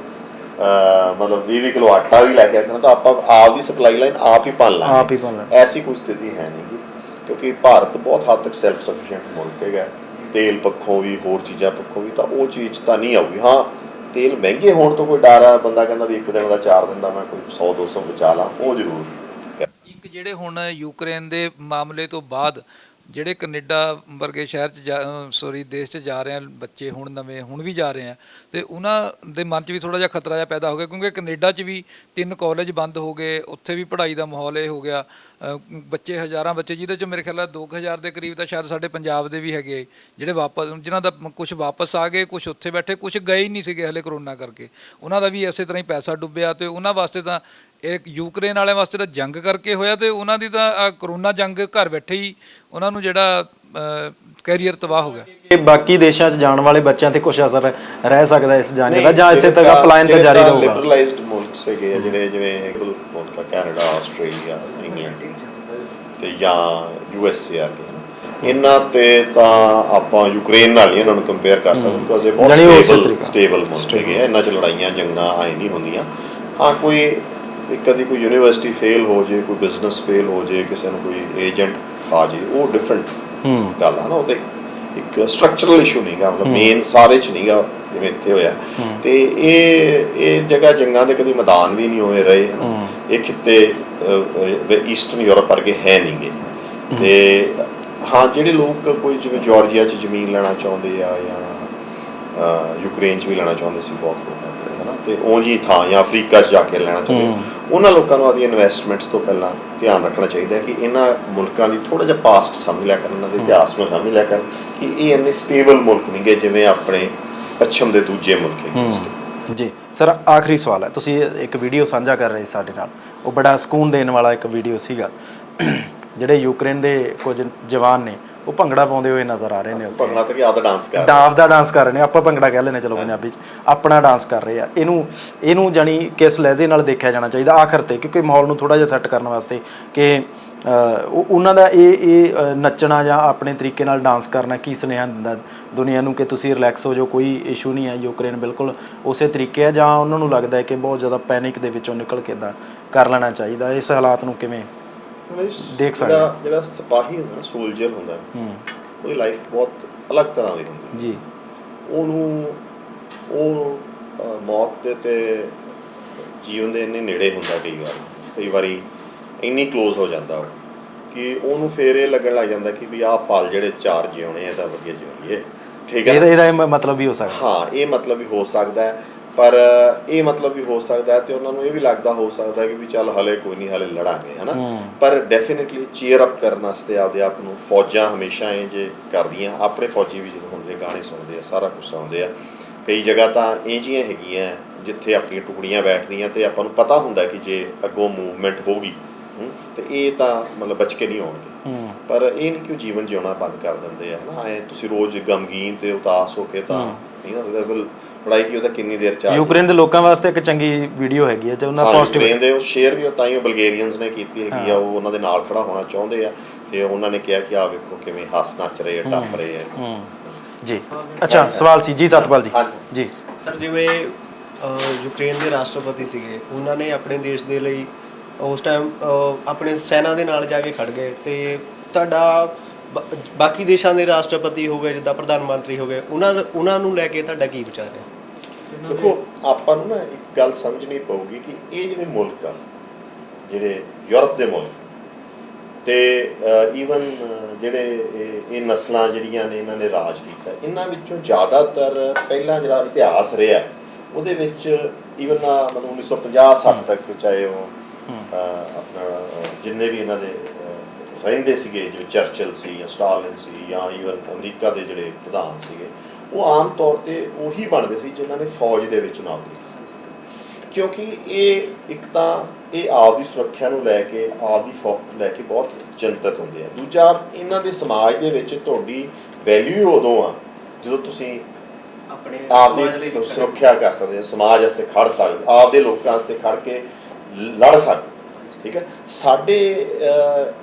ਮਤਲਬ 20 ਕਿਲੋ ਆਟਾ ਵੀ ਲੈ ਕੇ ਰੱਖਣਾ, ਤਾਂ ਆਪਾਂ ਆਪਦੀ ਸਪਲਾਈ ਲਾਈਨ ਆਪ ਹੀ ਭੰਨ ਲਾਂਗੇ। ਐਸੀ ਕੋਈ ਸਥਿਤੀ ਹੈ ਨਹੀਂ ਗੀ, ਕਿਉਂਕਿ ਭਾਰਤ ਬਹੁਤ ਹੱਦ ਤੱਕ ਸੈਲਫ ਸਫੀਸ਼ੀਐਂਟ ਮੁਲਕ ਹੈਗਾ, ਤੇਲ ਪੱਖੋਂ ਵੀ, ਹੋਰ ਚੀਜ਼ਾਂ ਪੱਖੋਂ ਵੀ। ਤਾਂ ਉਹ ਚੀਜ਼ ਤਾਂ ਨਹੀਂ ਆਊਗੀ। ਹਾਂ, ਤੇਲ ਮਹਿੰਗੇ ਹੋਣ ਤੋਂ ਕੋਈ ਡਰ ਆ, ਬੰਦਾ ਕਹਿੰਦਾ ਵੀ ਇੱਕ ਦਿਨ ਦਾ 4 ਦਿਨ ਦਾ ਮੈਂ ਕੋਈ 100-200 ਬਚਾ ਲਾਂ, ਉਹ ਜ਼ਰੂਰ। ਇੱਕ ਜਿਹੜੇ ਹੁਣ ਯੂਕਰੇਨ ਦੇ ਮਾਮਲੇ ਤੋਂ ਬਾਅਦ ਜਿਹੜੇ ਕੈਨੇਡਾ ਵਰਗੇ ਸ਼ਹਿਰ 'ਚ ਦੇਸ਼ 'ਚ ਜਾ ਰਹੇ ਆ ਬੱਚੇ, ਹੁਣ ਵੀ ਜਾ ਰਹੇ ਆ, ਤੇ ਉਹਨਾਂ ਦੇ ਮਨ 'ਚ ਵੀ ਥੋੜ੍ਹਾ ਜਿਹਾ ਖਤਰਾ ਜਿਹਾ ਪੈਦਾ ਹੋ ਗਿਆ, ਕਿਉਂਕਿ ਕੈਨੇਡਾ 'ਚ ਵੀ 3 ਕਾਲਜ ਬੰਦ ਹੋ ਗਏ, ਉੱਥੇ ਵੀ ਪੜ੍ਹਾਈ ਦਾ ਮਾਹੌਲ ਇਹ ਹੋ ਗਿਆ। ਬੱਚੇ, ਹਜ਼ਾਰਾਂ ਬੱਚੇ, ਜਿਹਦੇ 'ਚ ਮੇਰੇ ਖਿਆਲ ਨਾਲ 2000 ਦੇ ਕਰੀਬ ਤਾਂ ਸ਼ਾਇਦ ਸਾਡੇ ਪੰਜਾਬ ਦੇ ਵੀ ਹੈਗੇ, ਜਿਹੜੇ ਜਿਨ੍ਹਾਂ ਦਾ ਕੁਝ ਵਾਪਸ ਆ ਗਏ, ਕੁਝ ਉੱਥੇ ਬੈਠੇ, ਕੁਝ ਗਏ ਹੀ ਨਹੀਂ ਸੀਗੇ ਹਲੇ ਕਰੋਨਾ ਕਰਕੇ। ਉਹਨਾਂ ਦਾ ਵੀ ਇਸੇ ਤਰ੍ਹਾਂ ਹੀ ਪੈਸਾ ਡੁੱਬਿਆ, ਤੇ ਉਹਨਾਂ ਵਾਸਤੇ ਤਾਂ ਇਹ ਯੂਕਰੇਨ ਵਾਲਿਆਂ ਵਾਸਤੇ ਤਾਂ ਜੰਗ ਕਰਕੇ ਹੋਇਆ, ਤੇ ਉਹਨਾਂ ਦੀ ਤਾਂ ਕਰੋਨਾ ਜੰਗ ਘਰ ਬੈਠੇ ਹੀ ਉਹਨਾਂ ਨੂੰ ਜਿਹੜਾ ਕੈਰੀਅਰ ਤਬਾਹ ਹੋ ਗਿਆ। ਇਹ ਬਾਕੀ ਦੇਸ਼ਾਂ 'ਚ ਜਾਣ ਵਾਲੇ ਬੱਚਿਆਂ ਤੇ ਕੁਝ ਅਸਰ ਰਹਿ ਸਕਦਾ ਇਸ ਜੰਗ ਦਾ, ਜਾਂ ਇਸੇ ਤਰ੍ਹਾਂ ਪਲਾਨ ਤਾਂ ਜਾਰੀ ਰਹੂਗਾ? ਲਿਬਰਲਾਈਜ਼ਡ ਮੁਲਕ ਸੀਗੇ ਜਿਵੇਂ ਮੁਲਕ ਕੈਨੇਡਾ, ਆਸਟ੍ਰੇਲੀਆ, ਇੰਗਲੈਂਡ ਤੇ ਜਾਂ USA ਆ ਕੇ, ਇਹਨਾਂ ਤੇ ਤਾਂ ਆਪਾਂ ਯੂਕਰੇਨ ਨਾਲ ਹੀ ਇਹਨਾਂ ਨੂੰ ਕੰਪੇਅਰ ਕਰ ਸਕਦੇ, ਬਿਕੋਜ਼ ਇਹ ਬਹੁਤ ਸਟੇਬਲ ਮੁਲਕ ਹੈਗੇ ਆ। ਇਹਨਾਂ 'ਚ ਲੜਾਈਆਂ ਜੰਗਾਂ ਆਏ ਨਹੀਂ ਹੁੰਦੀਆਂ। ਹਾਂ, ਕੋਈ ਕਦੀ ਕੋਈ ਯੂਨੀਵਰਸਿਟੀ ਫੇਲ ਹੋ ਜੇ, ਕੋਈ ਬਿਜ਼ਨਸ ਫੇਲ ਹੋ ਜੇ, ਕਿਸੇ ਨੂੰ ਕੋਈ ਏਜੰਟ ਖਾ ਜੇ, ਉਹ ਡਿਫਰੈਂਟ ਗੱਲ ਆ ਨਾ। ਉਹ ਤੇ ਇੱਕ ਸਟਰਕਚਰਲ ਇਸ਼ੂ ਨਹੀਂਗਾ, ਮਤਲਬ ਮੇਨ ਸਾਰੇ 'ਚ ਨਹੀਂਗਾ ਜਿਵੇਂ ਇੱਥੇ ਹੋਇਆ। ਤੇ ਇਹ ਜਗ੍ਹਾ ਜੰਗਾਂ ਦੇ ਕਦੀ ਮੈਦਾਨ ਵੀ ਨਹੀਂ ਹੋਏ ਰਹੇ, ਇਹ ਖਿੱਤੇ ਈਸਟਰਨ ਯੂਰਪ ਵਰਗੇ ਹੈ ਨਹੀਂਗੇ। ਤੇ ਹਾਂ, ਜਿਹੜੇ ਲੋਕ ਕੋਈ ਜਿਵੇਂ ਜਾਰਜੀਆ 'ਚ ਜ਼ਮੀਨ ਲੈਣਾ ਚਾਹੁੰਦੇ ਆ, ਜਾਂ ਯੂਕਰੇਨ 'ਚ ਵੀ ਲੈਣਾ ਚਾਹੁੰਦੇ ਸੀ ਬਹੁਤ ਲੋਕ ਆਪਣੇ, ਹੈ ਨਾ, ਤੇ ਉਂਝ ਹੀ ਥਾਂ ਜਾਂ ਅਫਰੀਕਾ 'ਚ ਜਾ ਕੇ ਲੈਣਾ ਚਾਹੁੰਦੇ, ਉਹਨਾਂ ਲੋਕਾਂ ਨੂੰ ਆਪਦੀਆਂ ਇਨਵੈਸਟਮੈਂਟਸ ਤੋਂ ਪਹਿਲਾਂ ਧਿਆਨ ਰੱਖਣਾ ਚਾਹੀਦਾ ਕਿ ਇਹਨਾਂ ਮੁਲਕਾਂ ਦੀ ਥੋੜ੍ਹਾ ਜਿਹਾ ਪਾਸਟ ਸਮਝ ਲਿਆ ਕਰਨ, ਇਹਨਾਂ ਦੇ ਇਤਿਹਾਸ ਨੂੰ ਸਮਝ ਲਿਆ ਕਰਨ ਕਿ ਇਹ ਇੰਨੇ ਸਟੇਬਲ ਮੁਲਕ ਨਹੀਂ ਗੇ ਜਿਵੇਂ ਆਪਣੇ ਪੱਛਮ ਦੇ ਦੂਜੇ ਮੁਲਕ ਹੈਗੇ। ਜੀ ਸਰ, ਆਖਰੀ ਸਵਾਲ ਹੈ, ਤੁਸੀਂ ਇੱਕ ਵੀਡੀਓ ਸਾਂਝਾ ਕਰ ਰਹੇ ਸਾਡੇ ਨਾਲ, ਉਹ ਬੜਾ ਸਕੂਨ ਦੇਣ ਵਾਲਾ ਇੱਕ ਵੀਡੀਓ ਸੀਗਾ। ਜਿਹੜੇ ਯੂਕਰੇਨ ਦੇ ਕੁਝ ਜਵਾਨ ਨੇ, ਉਹ ਭੰਗੜਾ ਪਾਉਂਦੇ ਹੋਏ ਨਜ਼ਰ ਆ ਰਹੇ ਨੇ। ਭੰਗੜਾ ਤਾਂ ਕੀ ਆਪਦਾ ਡਾਂਸ ਕਰ ਰਹੇ, ਆਪਦਾ ਡਾਂਸ ਕਰ ਰਹੇ ਨੇ, ਆਪਾਂ ਭੰਗੜਾ ਕਹਿ ਲੈਂਦੇ ਚਲੋ ਪੰਜਾਬੀ 'ਚ, ਆਪਣਾ ਡਾਂਸ ਕਰ ਰਹੇ ਆ। ਇਹਨੂੰ ਜਾਣੀ ਕਿਸ ਲਹਿਜੇ ਨਾਲ ਦੇਖਿਆ ਜਾਣਾ ਚਾਹੀਦਾ ਆਖਰ ਤੇ, ਕਿਉਂਕਿ ਮਾਹੌਲ ਨੂੰ ਥੋੜ੍ਹਾ ਜਿਹਾ ਸੈੱਟ ਕਰਨ ਵਾਸਤੇ ਕਿ ਉਹਨਾਂ ਦਾ ਇਹ ਨੱਚਣਾ ਜਾਂ ਆਪਣੇ ਤਰੀਕੇ ਨਾਲ ਡਾਂਸ ਕਰਨਾ ਕੀ ਸੁਨੇਹਾ ਦਿੰਦਾ ਦੁਨੀਆ ਨੂੰ ਕਿ ਤੁਸੀਂ ਰਿਲੈਕਸ ਹੋ ਜਾਓ, ਕੋਈ ਇਸ਼ੂ ਨਹੀਂ ਹੈ, ਯੂਕਰੇਨ ਬਿਲਕੁਲ ਉਸੇ ਤਰੀਕੇ ਹੈ, ਜਾਂ ਉਹਨਾਂ ਨੂੰ ਲੱਗਦਾ ਹੈ ਕਿ ਬਹੁਤ ਜ਼ਿਆਦਾ ਪੈਨਿਕ ਦੇ ਵਿੱਚੋਂ ਨਿਕਲ ਕੇ ਇੱਦਾਂ ਕਰ ਲੈਣਾ ਚਾਹੀਦਾ? ਇਸ ਹਾਲਾਤ ਨੂੰ ਕਿਵੇਂ ਦੇਖ ਸਕਦੇ? ਜਿਹੜਾ ਸਿਪਾਹੀ ਹੁੰਦਾ ਨਾ, ਸੋਲਜਰ ਹੁੰਦਾ, ਉਹਦੀ ਲਾਈਫ ਬਹੁਤ ਅਲੱਗ ਤਰ੍ਹਾਂ ਦੀ ਹੁੰਦੀ ਜੀ। ਉਹ ਮੌਤ ਦੇ ਤੇ ਜੀਵਨ ਦੇ ਇੰਨੇ ਨੇੜੇ ਹੁੰਦਾ, ਕਈ ਵਾਰੀ ਇੰਨੀ ਕਲੋਜ਼ ਹੋ ਜਾਂਦਾ ਉਹ ਕਿ ਉਹਨੂੰ ਫਿਰ ਇਹ ਲੱਗਣ ਲੱਗ ਜਾਂਦਾ ਕਿ ਵੀ ਆਹ ਪਲ ਜਿਹੜੇ 4 ਜਿਉਣੇ ਆ ਤਾਂ ਵਧੀਆ ਜਿਉਣੀਏ, ਠੀਕ ਹੈ। ਇਹਦਾ ਮਤਲਬ ਵੀ ਹੋ ਸਕਦਾ। ਹਾਂ, ਇਹ ਮਤਲਬ ਵੀ ਹੋ ਸਕਦਾ ਹੈ, ਪਰ ਇਹ ਮਤਲਬ ਵੀ ਹੋ ਸਕਦਾ ਹੈ, ਤੇ ਉਹਨਾਂ ਨੂੰ ਇਹ ਵੀ ਲੱਗਦਾ ਹੋ ਸਕਦਾ ਕਿ ਵੀ ਚੱਲ ਹਲੇ ਕੋਈ ਨਹੀਂ, ਹਲੇ ਲੜਾਂਗੇ, ਹੈ ਨਾ। ਪਰ ਡੈਫੀਨੇਟਲੀ ਚੀਅਰ ਅਪ ਕਰਨ ਵਾਸਤੇ ਆਪਦੇ ਆਪ ਨੂੰ ਫੌਜਾਂ ਹਮੇਸ਼ਾ ਇਹ ਜੇ ਕਰਦੀਆਂ। ਆਪਣੇ ਫੌਜੀ ਵੀ ਜਦੋਂ ਹੁੰਦੇ ਗਾਣੇ ਸੁਣਦੇ ਆ, ਸਾਰਾ ਕੁਛ ਸੁਣਦੇ ਆ। ਕਈ ਜਗ੍ਹਾ ਤਾਂ ਇਹ ਜਿਹੀਆਂ ਹੈਗੀਆਂ ਜਿੱਥੇ ਆਪਣੀਆਂ ਟੁਕੜੀਆਂ ਬੈਠਦੀਆਂ, ਤੇ ਆਪਾਂ ਨੂੰ ਪਤਾ ਹੁੰਦਾ ਕਿ ਜੇ ਅੱਗੋਂ ਮੂਵਮੈਂਟ ਹੋਊਗੀ ਤੇ ਇਹ ਤਾਂ ਮਤਲਬ ਬਚ ਕੇ ਨਹੀਂ ਆਉਣਗੇ। ਪਰ ਇਹ ਨਹੀਂ ਕਿ ਉਹ ਜੀਵਨ ਜਿਉਣਾ ਬੰਦ ਕਰ ਦਿੰਦੇ ਆ, ਹੈ ਨਾ। ਐਂ ਤੁਸੀਂ ਰੋਜ਼ ਗਮਗੀਨ ਤੇ ਉਦਾਸ ਹੋ ਕੇ ਤਾਂ ਨਹੀਂ ਨਾ ਸਕਦਾ। ਲੜਾਈ ਕੀ ਉਹਦਾ ਕਿੰਨੀ ਦੇਰ ਚੱਲ। ਯੂਕਰੇਨ ਦੇ ਲੋਕਾਂ ਵਾਸਤੇ ਇੱਕ ਚੰਗੀ ਵੀਡੀਓ ਹੈਗੀ ਹੈ ਤੇ ਉਹਨਾਂ ਪੋਜ਼ਿਟਿਵ ਯੂਕਰੇਨ ਦੇ ਉਹ ਸ਼ੇਅਰ ਵੀ ਤਾਂ ਹੀ ਬਲਗੇਰੀਅਨਸ ਨੇ ਕੀਤੀ ਹੈਗੀ ਆ, ਉਹ ਉਹਨਾਂ ਦੇ ਨਾਲ ਖੜਾ ਹੋਣਾ ਚਾਹੁੰਦੇ ਆ, ਤੇ ਉਹਨਾਂ ਨੇ ਕਿਹਾ ਕਿ ਆ ਵੇਖੋ ਕਿਵੇਂ ਹੱਸ ਨੱਚ ਰਹੇ ਆ, ਟੱਪ ਰਹੇ ਆ ਜੀ। ਅੱਛਾ, ਸਵਾਲ ਸੀ ਜੀ ਸਤਪਾਲ ਜੀ। ਜੀ ਸਰ, ਜਿਵੇਂ ਯੂਕਰੇਨ ਦੇ ਰਾਸ਼ਟਰਪਤੀ ਸੀਗੇ, ਉਹਨਾਂ ਨੇ ਆਪਣੇ ਦੇਸ਼ ਦੇ ਲਈ ਉਸ ਟਾਈਮ ਆਪਣੇ ਸੈਨਾ ਦੇ ਨਾਲ ਜਾ ਕੇ ਖੜ ਗਏ। ਤੇ ਤੁਹਾਡਾ ਬਾਕੀ ਦੇਸ਼ਾਂ ਦੇ ਰਾਸ਼ਟਰਪਤੀ ਹੋ ਗਏ, ਜਿੱਦਾਂ ਪ੍ਰਧਾਨ ਮੰਤਰੀ ਹੋ ਗਏ, ਉਹਨਾਂ ਨੂੰ ਲੈ ਕੇ ਤੁਹਾਡਾ ਕੀ ਵਿਚਾਰ ਹੈ? ਦੇਖੋ, ਆਪਾਂ ਨੂੰ ਨਾ ਇੱਕ ਗੱਲ ਸਮਝਣੀ ਪਊਗੀ ਕਿ ਇਹ ਜਿਹੜੇ ਮੁਲਕ ਆ, ਜਿਹੜੇ ਯੂਰਪ ਦੇ ਮੁਲਕ ਤੇ ਈਵਨ ਜਿਹੜੇ ਇਹ ਨਸਲਾਂ ਜਿਹੜੀਆਂ ਨੇ ਇਹਨਾਂ ਨੇ ਰਾਜ ਕੀਤਾ, ਇਹਨਾਂ ਵਿੱਚੋਂ ਜ਼ਿਆਦਾਤਰ ਪਹਿਲਾਂ ਜਿਹੜਾ ਇਤਿਹਾਸ ਰਿਹਾ ਉਹਦੇ ਵਿੱਚ ਈਵਨ ਮਤਲਬ 1950-60 ਤੱਕ, ਚਾਹੇ ਉਹ ਆਪਣਾ ਜਿੰਨੇ ਵੀ ਇਹਨਾਂ ਦੇ ਰਹਿੰਦੇ ਸੀਗੇ, ਜਿਵੇਂ ਚਰਚਿਲ ਸੀ ਜਾਂ ਸਟਾਲਿਨ ਸੀ ਜਾਂ ਈਵਨ ਅਮਰੀਕਾ ਦੇ ਜਿਹੜੇ ਪ੍ਰਧਾਨ ਸੀਗੇ, ਉਹ ਆਮ ਤੌਰ ਤੇ ਉਹੀ ਬਣਦੇ ਸੀ ਜਿਨ੍ਹਾਂ ਨੇ ਫੌਜ ਦੇ ਵਿੱਚ ਨੌਕਰੀ ਕੀਤੀ। ਕਿਉਂਕਿ ਇਹ ਇੱਕ ਤਾਂ ਇਹ ਆਪਦੀ ਸੁਰੱਖਿਆ ਨੂੰ ਲੈ ਕੇ, ਆਪਦੀ ਲੈ ਕੇ ਬਹੁਤ ਚਿੰਤਤ ਹੁੰਦੇ ਆ। ਦੂਜਾ, ਇਹਨਾਂ ਦੇ ਸਮਾਜ ਦੇ ਵਿੱਚ ਤੁਹਾਡੀ ਵੈਲਿਊ ਉਦੋਂ ਆ ਜਦੋਂ ਤੁਸੀਂ ਆਪਣੇ ਆਪਦੀ ਸੁਰੱਖਿਆ ਕਰ ਸਕਦੇ ਹੋ, ਸਮਾਜ ਵਾਸਤੇ ਖੜ ਸਕਦੇ, ਆਪਦੇ ਲੋਕਾਂ ਵਾਸਤੇ ਖੜ ਕੇ ਲੜ ਸਕਦੇ। ਠੀਕ ਹੈ, ਸਾਡੇ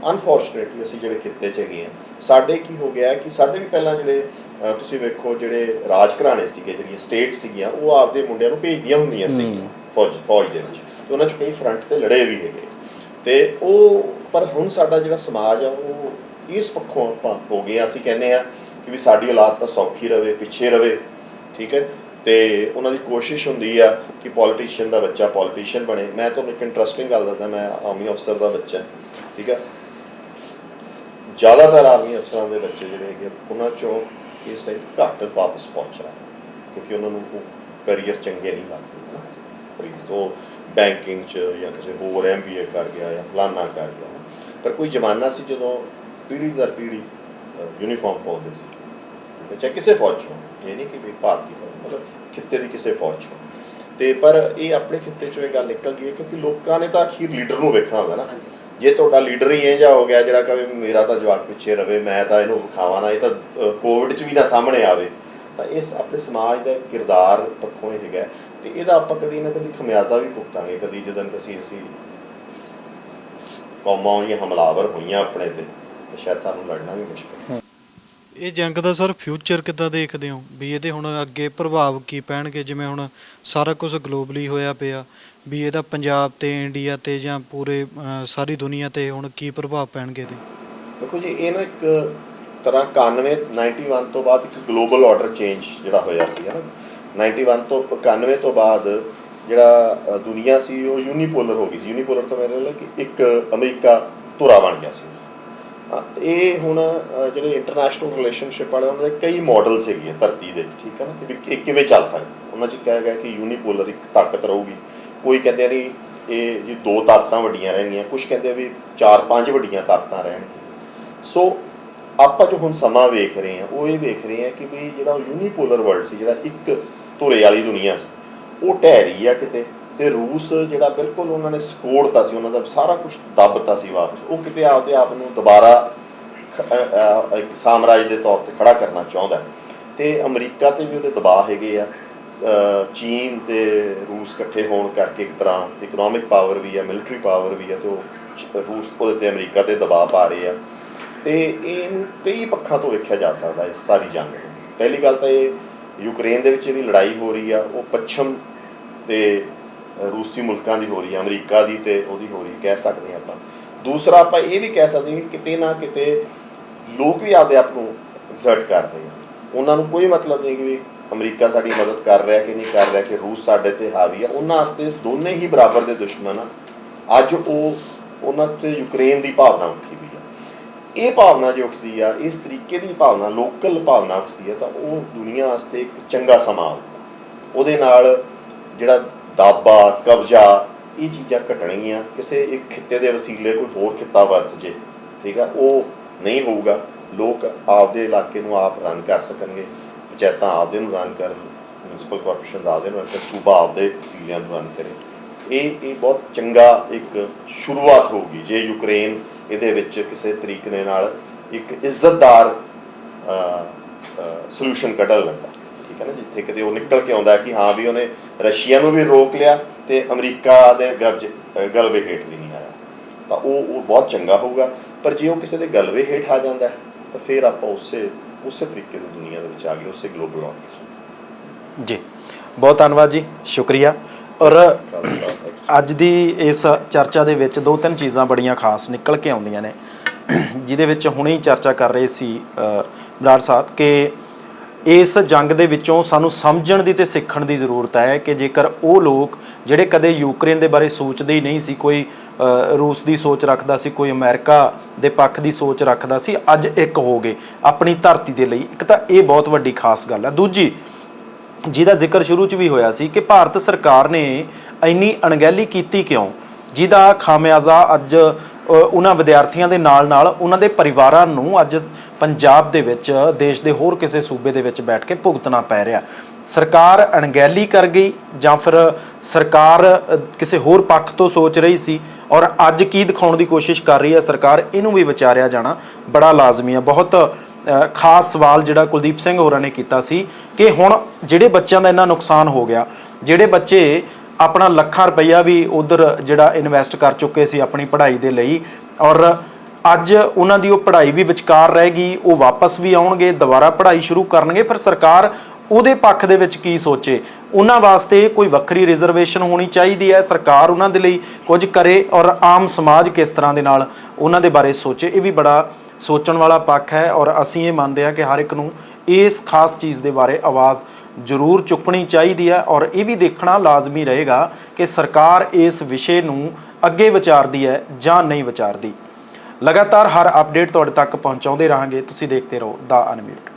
ਅਨਫੋਰਚੂਨੇਟਲੀ ਅਸੀਂ ਜਿਹੜੇ ਖਿੱਤੇ 'ਚ ਹੈਗੇ ਹਾਂ, ਸਾਡੇ ਕੀ ਹੋ ਗਿਆ ਕਿ ਸਾਡੇ ਵੀ ਪਹਿਲਾਂ ਜਿਹੜੇ ਤੁਸੀਂ ਵੇਖੋ ਜਿਹੜੇ ਰਾਜ ਘਰਾਣੇ ਸੀਗੇ, ਜਿਹੜੀਆਂ ਸਟੇਟ ਸੀਗੀਆਂ, ਉਹ ਆਪਦੇ ਮੁੰਡਿਆਂ ਨੂੰ ਭੇਜਦੀਆਂ ਹੁੰਦੀਆਂ ਸੀਗੀਆਂ ਫੌਜ ਦੇ ਵਿੱਚ, ਤੇ ਉਹਨਾਂ 'ਚ ਕਈ ਫਰੰਟ 'ਤੇ ਲੜੇ ਵੀ ਹੈਗੇ। ਤੇ ਉਹ ਪਰ ਹੁਣ ਸਾਡਾ ਜਿਹੜਾ ਸਮਾਜ ਆ ਉਹ ਇਸ ਪੱਖੋਂ ਆਪਾਂ ਹੋ ਗਏ, ਅਸੀਂ ਕਹਿੰਦੇ ਆ ਕਿ ਵੀ ਸਾਡੀ ਔਲਾਦ ਤਾਂ ਸੌਖੀ ਰਵੇ, ਪਿੱਛੇ ਰਵੇ। ਠੀਕ ਹੈ, ਤੇ ਉਹਨਾਂ ਦੀ ਕੋਸ਼ਿਸ਼ ਹੁੰਦੀ ਆ ਕਿ ਪੋਲੀਟੀਸ਼ੀਅਨ ਦਾ ਬੱਚਾ ਪੋਲੀਟੀਸ਼ੀਅਨ ਬਣੇ। ਮੈਂ ਤੁਹਾਨੂੰ ਇੱਕ ਇੰਟਰਸਟਿੰਗ ਗੱਲ ਦੱਸਦਾ, ਮੈਂ ਆਰਮੀ ਅਫਸਰ ਦਾ ਬੱਚਾ। ਠੀਕ ਹੈ, ਜ਼ਿਆਦਾਤਰ ਆਰਮੀ ਅਫਸਰਾਂ ਦੇ ਬੱਚੇ ਜਿਹੜੇ ਹੈਗੇ, ਉਹਨਾਂ 'ਚੋਂ ਇਸ ਟਾਈਮ ਘੱਟ ਵਾਪਸ ਪਹੁੰਚ ਰਿਹਾ, ਕਿਉਂਕਿ ਉਹਨਾਂ ਨੂੰ ਉਹ ਕਰੀਅਰ ਚੰਗੇ ਨਹੀਂ ਲੱਗਦੇ ਨਾ। ਉਹ ਬੈਂਕਿੰਗ 'ਚ ਜਾਂ ਕਿਸੇ ਹੋਰ MBA ਕਰ ਗਿਆ ਜਾਂ ਫਲਾਨਾ ਕਰ ਗਿਆ। ਪਰ ਕੋਈ ਜ਼ਮਾਨਾ ਸੀ ਜਦੋਂ ਪੀੜ੍ਹੀ ਦਰ ਪੀੜ੍ਹੀ ਯੂਨੀਫਾਰਮ ਪਾਉਂਦੇ ਸੀ, ਚਾਹੇ ਕਿਸੇ ਫੌਜ 'ਚੋਂ, ਇਹ ਨਹੀਂ ਕਿ ਵੀ ਭਾਰਤੀ ਫੌਜ, ਮਤਲਬ ਖਿੱਤੇ ਦੀ ਕਿਸੇ ਫੌਜ 'ਚੋਂ। ਤੇ ਪਰ ਇਹ ਆਪਣੇ ਖਿੱਤੇ 'ਚੋਂ ਇਹ ਗੱਲ ਨਿਕਲ ਗਈ ਹੈ ਕਿਉਂਕਿ ਲੋਕਾਂ ਨੇ ਤਾਂ ਅਖੀਰ ਲੀਡਰ ਨੂੰ ਵੇਖਣਾ ਹੁੰਦਾ ਨਾ। ਜੇ ਤੁਹਾਡਾ ਲੀਡਰ ਹੀ ਇਹ ਜਿਹਾ ਹੋ ਗਿਆ ਜਿਹੜਾ ਕਹੇ ਮੇਰਾ ਤਾਂ ਜਵਾਕ ਪਿੱਛੇ ਰਵੇ, ਮੈਂ ਤਾਂ ਇਹਨੂੰ ਵਿਖਾਵਾਂ ਨਾ, ਇਹ ਤਾਂ ਕੋਵਿਡ 'ਚ ਵੀ ਨਾ ਸਾਹਮਣੇ ਆਵੇ, ਤਾਂ ਇਸ ਆਪਣੇ ਸਮਾਜ ਦਾ ਕਿਰਦਾਰ ਪੱਖੋਂ ਇਹ ਹੈਗਾ। ਤੇ ਇਹਦਾ ਆਪਾਂ ਕਦੀ ਨਾ ਕਦੀ ਖਮਿਆਜ਼ਾ ਵੀ ਭੁਗਤਾਂਗੇ, ਕਦੀ ਜਦੋਂ ਅਸੀਂ ਕੌਮਾਂ ਜਾਂ ਹਮਲਾਵਰ ਹੋਈਆਂ ਆਪਣੇ ਤੇ ਸ਼ਾਇਦ ਸਾਨੂੰ ਲੜਨਾ ਵੀ ਮੁਸ਼ਕਿਲ। ਇਹ ਜੰਗ ਦਾ ਸਰ ਫਿਊਚਰ ਕਿੱਦਾਂ ਦੇਖਦੇ ਹੋ ਵੀ ਇਹਦੇ ਹੁਣ ਅੱਗੇ ਪ੍ਰਭਾਵ ਕੀ ਪੈਣਗੇ? ਜਿਵੇਂ ਹੁਣ ਸਾਰਾ ਕੁਝ ਗਲੋਬਲੀ ਹੋਇਆ ਪਿਆ, ਵੀ ਇਹਦਾ ਪੰਜਾਬ ਤੇ ਇੰਡੀਆ ਤੇ ਜਾਂ ਪੂਰੇ ਸਾਰੀ ਦੁਨੀਆ ਤੇ ਹੁਣ ਕੀ ਪ੍ਰਭਾਵ ਪੈਣਗੇ ਇਹਦੇ? ਦੇਖੋ ਜੀ, ਇਹ ਨਾ ਇੱਕ ਤਰ੍ਹਾਂ 91 ਤੋਂ ਬਾਅਦ ਇੱਕ ਗਲੋਬਲ ਆਰਡਰ ਚੇਂਜ ਜਿਹੜਾ ਹੋਇਆ ਸੀ, ਹੈ ਨਾ। 91 ਤੋਂ 91 ਤੋਂ ਬਾਅਦ ਜਿਹੜਾ ਦੁਨੀਆ ਸੀ ਉਹ ਯੂਨੀਪੋਲਰ ਹੋ ਗਈ ਸੀ। ਯੂਨੀਪੋਲਰ ਤੋਂ ਮੇਰੇ ਨਾਲ ਕਿ ਇੱਕ ਅਮਰੀਕਾ ਧੁਰਾ ਬਣ ਗਿਆ ਸੀ। ਇਹ ਹੁਣ ਜਿਹੜੇ ਇੰਟਰਨੈਸ਼ਨਲ ਰਿਲੇਸ਼ਨਸ਼ਿਪ ਵਾਲੇ ਉਹਨਾਂ ਦੇ ਕਈ ਮਾਡਲ ਸੀਗੇ ਧਰਤੀ ਦੇ, ਠੀਕ ਹੈ ਨਾ, ਕਿ ਇਹ ਕਿਵੇਂ ਚੱਲ ਸਕਦਾ। ਉਹਨਾਂ 'ਚ ਕਿਹਾ ਗਿਆ ਕਿ ਯੂਨੀਪੋਲਰ ਇੱਕ ਤਾਕਤ ਰਹੂਗੀ। ਕੋਈ ਕਹਿੰਦੇ ਨਹੀਂ ਇਹ ਜੀ 2 ਤਾਕਤਾਂ ਵੱਡੀਆਂ ਰਹਿਣਗੀਆਂ, ਕੁਛ ਕਹਿੰਦੇ ਵੀ 4-5 ਵੱਡੀਆਂ ਤਾਕਤਾਂ ਰਹਿਣਗੀਆਂ। ਸੋ ਆਪਾਂ ਜੋ ਹੁਣ ਸਮਾਂ ਵੇਖ ਰਹੇ ਹਾਂ ਉਹ ਇਹ ਵੇਖ ਰਹੇ ਹਾਂ ਕਿ ਵੀ ਜਿਹੜਾ ਯੂਨੀਪੋਲਰ ਵਰਲਡ ਸੀ, ਜਿਹੜਾ ਇੱਕ ਧੁਰੇ ਵਾਲੀ ਦੁਨੀਆ ਸੀ, ਉਹ ਢਹਿ ਰਹੀ ਆ ਕਿਤੇ। ਤੇ ਰੂਸ ਜਿਹੜਾ ਬਿਲਕੁਲ ਉਹਨਾਂ ਨੇ ਸਕੋੜਤਾ ਸੀ, ਉਹਨਾਂ ਦਾ ਸਾਰਾ ਕੁਝ ਦੱਬਤਾ ਸੀ ਵਾਪਸ, ਉਹ ਕਿਤੇ ਆਪਦੇ ਆਪ ਨੂੰ ਦੁਬਾਰਾ ਇੱਕ ਸਾਮਰਾਜ ਦੇ ਤੌਰ ਤੇ ਖੜਾ ਕਰਨਾ ਚਾਹੁੰਦਾ। ਤੇ ਅਮਰੀਕਾ ਤੇ ਵੀ ਉਹਦੇ ਦਬਾਅ ਹੈਗੇ ਆ। ਚੀਨ ਤੇ ਰੂਸ ਇਕੱਠੇ ਹੋਣ ਕਰਕੇ ਇੱਕ ਤਰ੍ਹਾਂ ਇਕਨੋਮਿਕ ਪਾਵਰ ਵੀ ਆ, ਮਿਲਟਰੀ ਪਾਵਰ ਵੀ ਆ, ਤੇ ਉਹ ਰੂਸ ਉਹਦੇ ਤੇ ਅਮਰੀਕਾ ਤੇ ਦਬਾਅ ਪਾ ਰਹੇ ਆ। ਤੇ ਇਹਨੂੰ ਕਈ ਪੱਖਾਂ ਤੋਂ ਵੇਖਿਆ ਜਾ ਸਕਦਾ ਇਸ ਸਾਰੀ ਜੰਗ ਨੂੰ। ਪਹਿਲੀ ਗੱਲ ਤਾਂ ਇਹ ਯੂਕਰੇਨ ਦੇ ਵਿੱਚ ਜਿਹੜੀ ਲੜਾਈ ਹੋ ਰਹੀ ਆ ਉਹ ਪੱਛਮ ਤੇ ਰੂਸੀ ਮੁਲਕਾਂ ਦੀ ਹੋ ਰਹੀ ਆ, ਅਮਰੀਕਾ ਦੀ ਤੇ ਉਹਦੀ ਹੋ ਰਹੀ ਕਹਿ ਸਕਦੇ ਹਾਂ ਆਪਾਂ। ਦੂਸਰਾ ਆਪਾਂ ਇਹ ਵੀ ਕਹਿ ਸਕਦੇ ਹਾਂ ਕਿ ਕਿਤੇ ਨਾ ਕਿਤੇ ਲੋਕ ਵੀ ਆਪਦੇ ਆਪ ਨੂੰ ਐਗਜ਼ਰਟ ਕਰ ਰਹੇ ਆ। ਉਹਨਾਂ ਨੂੰ ਕੋਈ ਮਤਲਬ ਨਹੀਂ ਕਿ ਵੀ ਅਮਰੀਕਾ ਸਾਡੀ ਮਦਦ ਕਰ ਰਿਹਾ ਕਿ ਨਹੀਂ ਕਰ ਰਿਹਾ, ਕਿ ਰੂਸ ਸਾਡੇ ਤੇ ਹਾਵੀ ਆ। ਉਹਨਾਂ ਵਾਸਤੇ ਦੋਨੇ ਹੀ ਬਰਾਬਰ ਦੇ ਦੁਸ਼ਮਣ ਆ। ਅੱਜ ਉਹਨਾਂ 'ਤੇ ਯੂਕਰੇਨ ਦੀ ਭਾਵਨਾ ਉੱਠੀ ਵੀ ਆ। ਇਹ ਭਾਵਨਾ ਜੇ ਉੱਠਦੀ ਆ, ਇਸ ਤਰੀਕੇ ਦੀ ਭਾਵਨਾ, ਲੋਕਲ ਭਾਵਨਾ ਉੱਠਦੀ ਆ, ਤਾਂ ਉਹ ਦੁਨੀਆ ਵਾਸਤੇ ਇੱਕ ਚੰਗਾ ਸਮਾਂ ਆਊਗਾ। ਉਹਦੇ ਨਾਲ ਜਿਹੜਾ ਦਾਬਾ, ਕਬਜ਼ਾ, ਇਹ ਚੀਜ਼ਾਂ ਘਟਣਗੀਆਂ। ਕਿਸੇ ਇੱਕ ਖਿੱਤੇ ਦੇ ਵਸੀਲੇ ਕੋਈ ਹੋਰ ਖਿੱਤਾ ਵਰਤ ਜੇ, ਠੀਕ ਆ, ਉਹ ਨਹੀਂ ਹੋਊਗਾ। ਲੋਕ ਆਪਦੇ ਇਲਾਕੇ ਨੂੰ ਆਪ ਰਨ ਕਰ ਸਕਣਗੇ, ਪੰਚਾਇਤਾਂ ਆਪਦੇ ਨੂੰ ਰਨ ਕਰਨ, ਮਿਊਨਿਸਪਲ ਕਾਰਪੋਰੇਸ਼ਨ ਆਪਦੇ ਨੂੰ ਰਨ ਕਰਨ, ਸੂਬਾ ਆਪਦੇ ਵਸੀਲਿਆਂ ਨੂੰ ਰਨ ਕਰੇ। ਇਹ ਬਹੁਤ ਚੰਗਾ ਇੱਕ ਸ਼ੁਰੂਆਤ ਹੋਊਗੀ ਜੇ ਯੂਕਰੇਨ ਇਹਦੇ ਵਿੱਚ ਕਿਸੇ ਤਰੀਕੇ ਦੇ ਨਾਲ ਇੱਕ ਇੱਜ਼ਤਦਾਰ ਸੋਲੂਸ਼ਨ ਕੱਢਣ ਲੱਗਾ, ਠੀਕ ਹੈ ਨਾ, ਜਿੱਥੇ ਕਿਤੇ ਉਹ ਨਿਕਲ ਕੇ ਆਉਂਦਾ ਕਿ ਹਾਂ ਵੀ ਉਹਨੇ ਰਸ਼ੀਆ ਨੂੰ ਵੀ ਰੋਕ ਲਿਆ ਤੇ ਅਮਰੀਕਾ ਦੇ ਗਲਵੇ ਹੇਠ ਵੀ ਨਹੀਂ ਆਇਆ, ਤਾਂ ਉਹ ਬਹੁਤ ਚੰਗਾ ਹੋਊਗਾ। ਪਰ ਜੇ ਉਹ ਕਿਸੇ ਦੇ ਗਲਵੇ ਹੇਠ ਆ ਜਾਂਦਾ ਤਾਂ ਫਿਰ ਆਪਾਂ ਉਸੇ ਤਰੀਕੇ ਦੀ ਦੁਨੀਆ ਦੇ ਵਿੱਚ ਆ ਗਏ, ਉਸੇ ਗਲੋਬਲ ਆਰਡਰ। ਜੀ, ਬਹੁਤ ਧੰਨਵਾਦ ਜੀ, ਸ਼ੁਕਰੀਆ। ਔਰ ਅੱਜ ਦੀ ਇਸ ਚਰਚਾ ਦੇ ਵਿੱਚ 2-3 ਚੀਜ਼ਾਂ ਬੜੀਆਂ ਖਾਸ ਨਿਕਲ ਕੇ ਆਉਂਦੀਆਂ ਨੇ, ਜਿਹਦੇ ਵਿੱਚ ਹੁਣੇ ਹੀ ਚਰਚਾ ਕਰ ਰਹੇ ਸੀ ਬਰਾੜ ਸਾਹਿਬ ਕਿ ਇਸ ਜੰਗ ਦੇ ਵਿੱਚੋਂ ਸਾਨੂੰ ਸਮਝਣ ਦੀ ਤੇ ਸਿੱਖਣ ਦੀ ਜ਼ਰੂਰਤ ਹੈ ਕਿ ਜੇਕਰ ਉਹ ਲੋਕ ਜਿਹੜੇ ਕਦੇ ਯੂਕਰੇਨ ਦੇ ਬਾਰੇ ਸੋਚਦੇ ਹੀ ਨਹੀਂ ਸੀ, ਕੋਈ ਰੂਸ ਦੀ ਸੋਚ ਰੱਖਦਾ ਸੀ, ਕੋਈ ਅਮਰੀਕਾ ਦੇ ਪੱਖ ਦੀ ਸੋਚ ਰੱਖਦਾ ਸੀ, ਅੱਜ ਇੱਕ ਹੋ ਗਏ ਆਪਣੀ ਧਰਤੀ ਦੇ ਲਈ। ਇੱਕ ਤਾਂ ਇਹ ਬਹੁਤ ਵੱਡੀ ਖਾਸ ਗੱਲ ਹੈ। ਦੂਜੀ, ਜਿਹਦਾ ਜ਼ਿਕਰ ਸ਼ੁਰੂ 'ਚ ਵੀ ਹੋਇਆ ਸੀ ਕਿ ਭਾਰਤ ਸਰਕਾਰ ਨੇ ਇੰਨੀ ਅਣਗਹਿਲੀ ਕੀਤੀ ਕਿਉਂ, ਜਿਹਦਾ ਖਾਮਿਆਜ਼ਾ ਅੱਜ ਉਹਨਾਂ ਵਿਦਿਆਰਥੀਆਂ ਦੇ ਨਾਲ ਨਾਲ ਉਹਨਾਂ ਦੇ ਪਰਿਵਾਰਾਂ ਨੂੰ ਅੱਜ ਪੰਜਾਬ ਦੇ ਵਿੱਚ, ਦੇਸ਼ ਦੇ ਹੋਰ ਕਿਸੇ ਸੂਬੇ ਦੇ ਵਿੱਚ ਬੈਠ ਕੇ ਭੁਗਤਣਾ ਪੈ ਰਿਹਾ। ਸਰਕਾਰ ਅਣਗਹਿਲੀ ਕਰ ਗਈ ਜਾਂ ਫਿਰ ਸਰਕਾਰ ਕਿਸੇ ਹੋਰ ਪੱਖ ਤੋਂ ਸੋਚ ਰਹੀ ਸੀ, ਔਰ ਅੱਜ ਕੀ ਦਿਖਾਉਣ ਦੀ ਕੋਸ਼ਿਸ਼ ਕਰ ਰਹੀ ਹੈ ਸਰਕਾਰ, ਇਹਨੂੰ ਵੀ ਵਿਚਾਰਿਆ ਜਾਣਾ ਬੜਾ ਲਾਜ਼ਮੀ ਹੈ। ਬਹੁਤ ਖਾਸ ਸਵਾਲ ਜਿਹੜਾ ਕੁਲਦੀਪ ਸਿੰਘ ਹੋਰਾਂ ਨੇ ਕੀਤਾ ਸੀ ਕਿ ਹੁਣ ਜਿਹੜੇ ਬੱਚਿਆਂ ਦਾ ਇੰਨਾ ਨੁਕਸਾਨ ਹੋ ਗਿਆ, ਜਿਹੜੇ ਬੱਚੇ ਆਪਣਾ ਲੱਖਾਂ ਰੁਪਈਆ ਵੀ ਉਧਰ ਜਿਹੜਾ ਇਨਵੈਸਟ ਕਰ ਚੁੱਕੇ ਸੀ ਆਪਣੀ ਪੜ੍ਹਾਈ ਦੇ ਲਈ, ਔਰ ਅੱਜ ਉਹਨਾਂ ਦੀ ਉਹ ਪੜ੍ਹਾਈ ਵੀ ਵਿਚਕਾਰ ਰਹਿ ਗਈ, ਉਹ ਵਾਪਸ ਵੀ ਆਉਣਗੇ, ਦੁਬਾਰਾ ਪੜ੍ਹਾਈ ਸ਼ੁਰੂ ਕਰਨਗੇ, ਫਿਰ ਸਰਕਾਰ ਉਹਦੇ ਪੱਖ ਦੇ ਵਿੱਚ ਕੀ ਸੋਚੇ। ਉਹਨਾਂ ਵਾਸਤੇ ਕੋਈ ਵੱਖਰੀ ਰਿਜ਼ਰਵੇਸ਼ਨ ਹੋਣੀ ਚਾਹੀਦੀ ਹੈ, ਸਰਕਾਰ ਉਹਨਾਂ ਦੇ ਲਈ ਕੁਝ ਕਰੇ, ਔਰ ਆਮ ਸਮਾਜ ਕਿਸ ਤਰ੍ਹਾਂ ਦੇ ਨਾਲ ਉਹਨਾਂ ਦੇ ਬਾਰੇ ਸੋਚੇ। ਇਹ ਵੀ ਬੜਾ ਸੋਚਣ ਵਾਲਾ ਪੱਖ ਹੈ, ਔਰ ਅਸੀਂ ਇਹ ਮੰਨਦੇ ਹਾਂ ਕਿ ਹਰ ਇੱਕ ਨੂੰ ਇਸ ਖਾਸ ਚੀਜ਼ ਦੇ ਬਾਰੇ ਆਵਾਜ਼ ਜ਼ਰੂਰ ਚੁੱਕਣੀ ਚਾਹੀਦੀ ਹੈ, ਔਰ ਇਹ ਵੀ ਦੇਖਣਾ ਲਾਜ਼ਮੀ ਰਹੇਗਾ ਕਿ ਸਰਕਾਰ ਇਸ ਵਿਸ਼ੇ ਨੂੰ ਅੱਗੇ ਵਿਚਾਰਦੀ ਹੈ ਜਾਂ ਨਹੀਂ ਵਿਚਾਰਦੀ। ਲਗਾਤਾਰ ਹਰ ਅਪਡੇਟ ਤੁਹਾਡੇ ਤੱਕ ਪਹੁੰਚਾਉਂਦੇ ਰਹਾਂਗੇ। ਤੁਸੀਂ ਦੇਖਦੇ ਰਹੋ ਦਾ ਅਨਮਿਊਟ।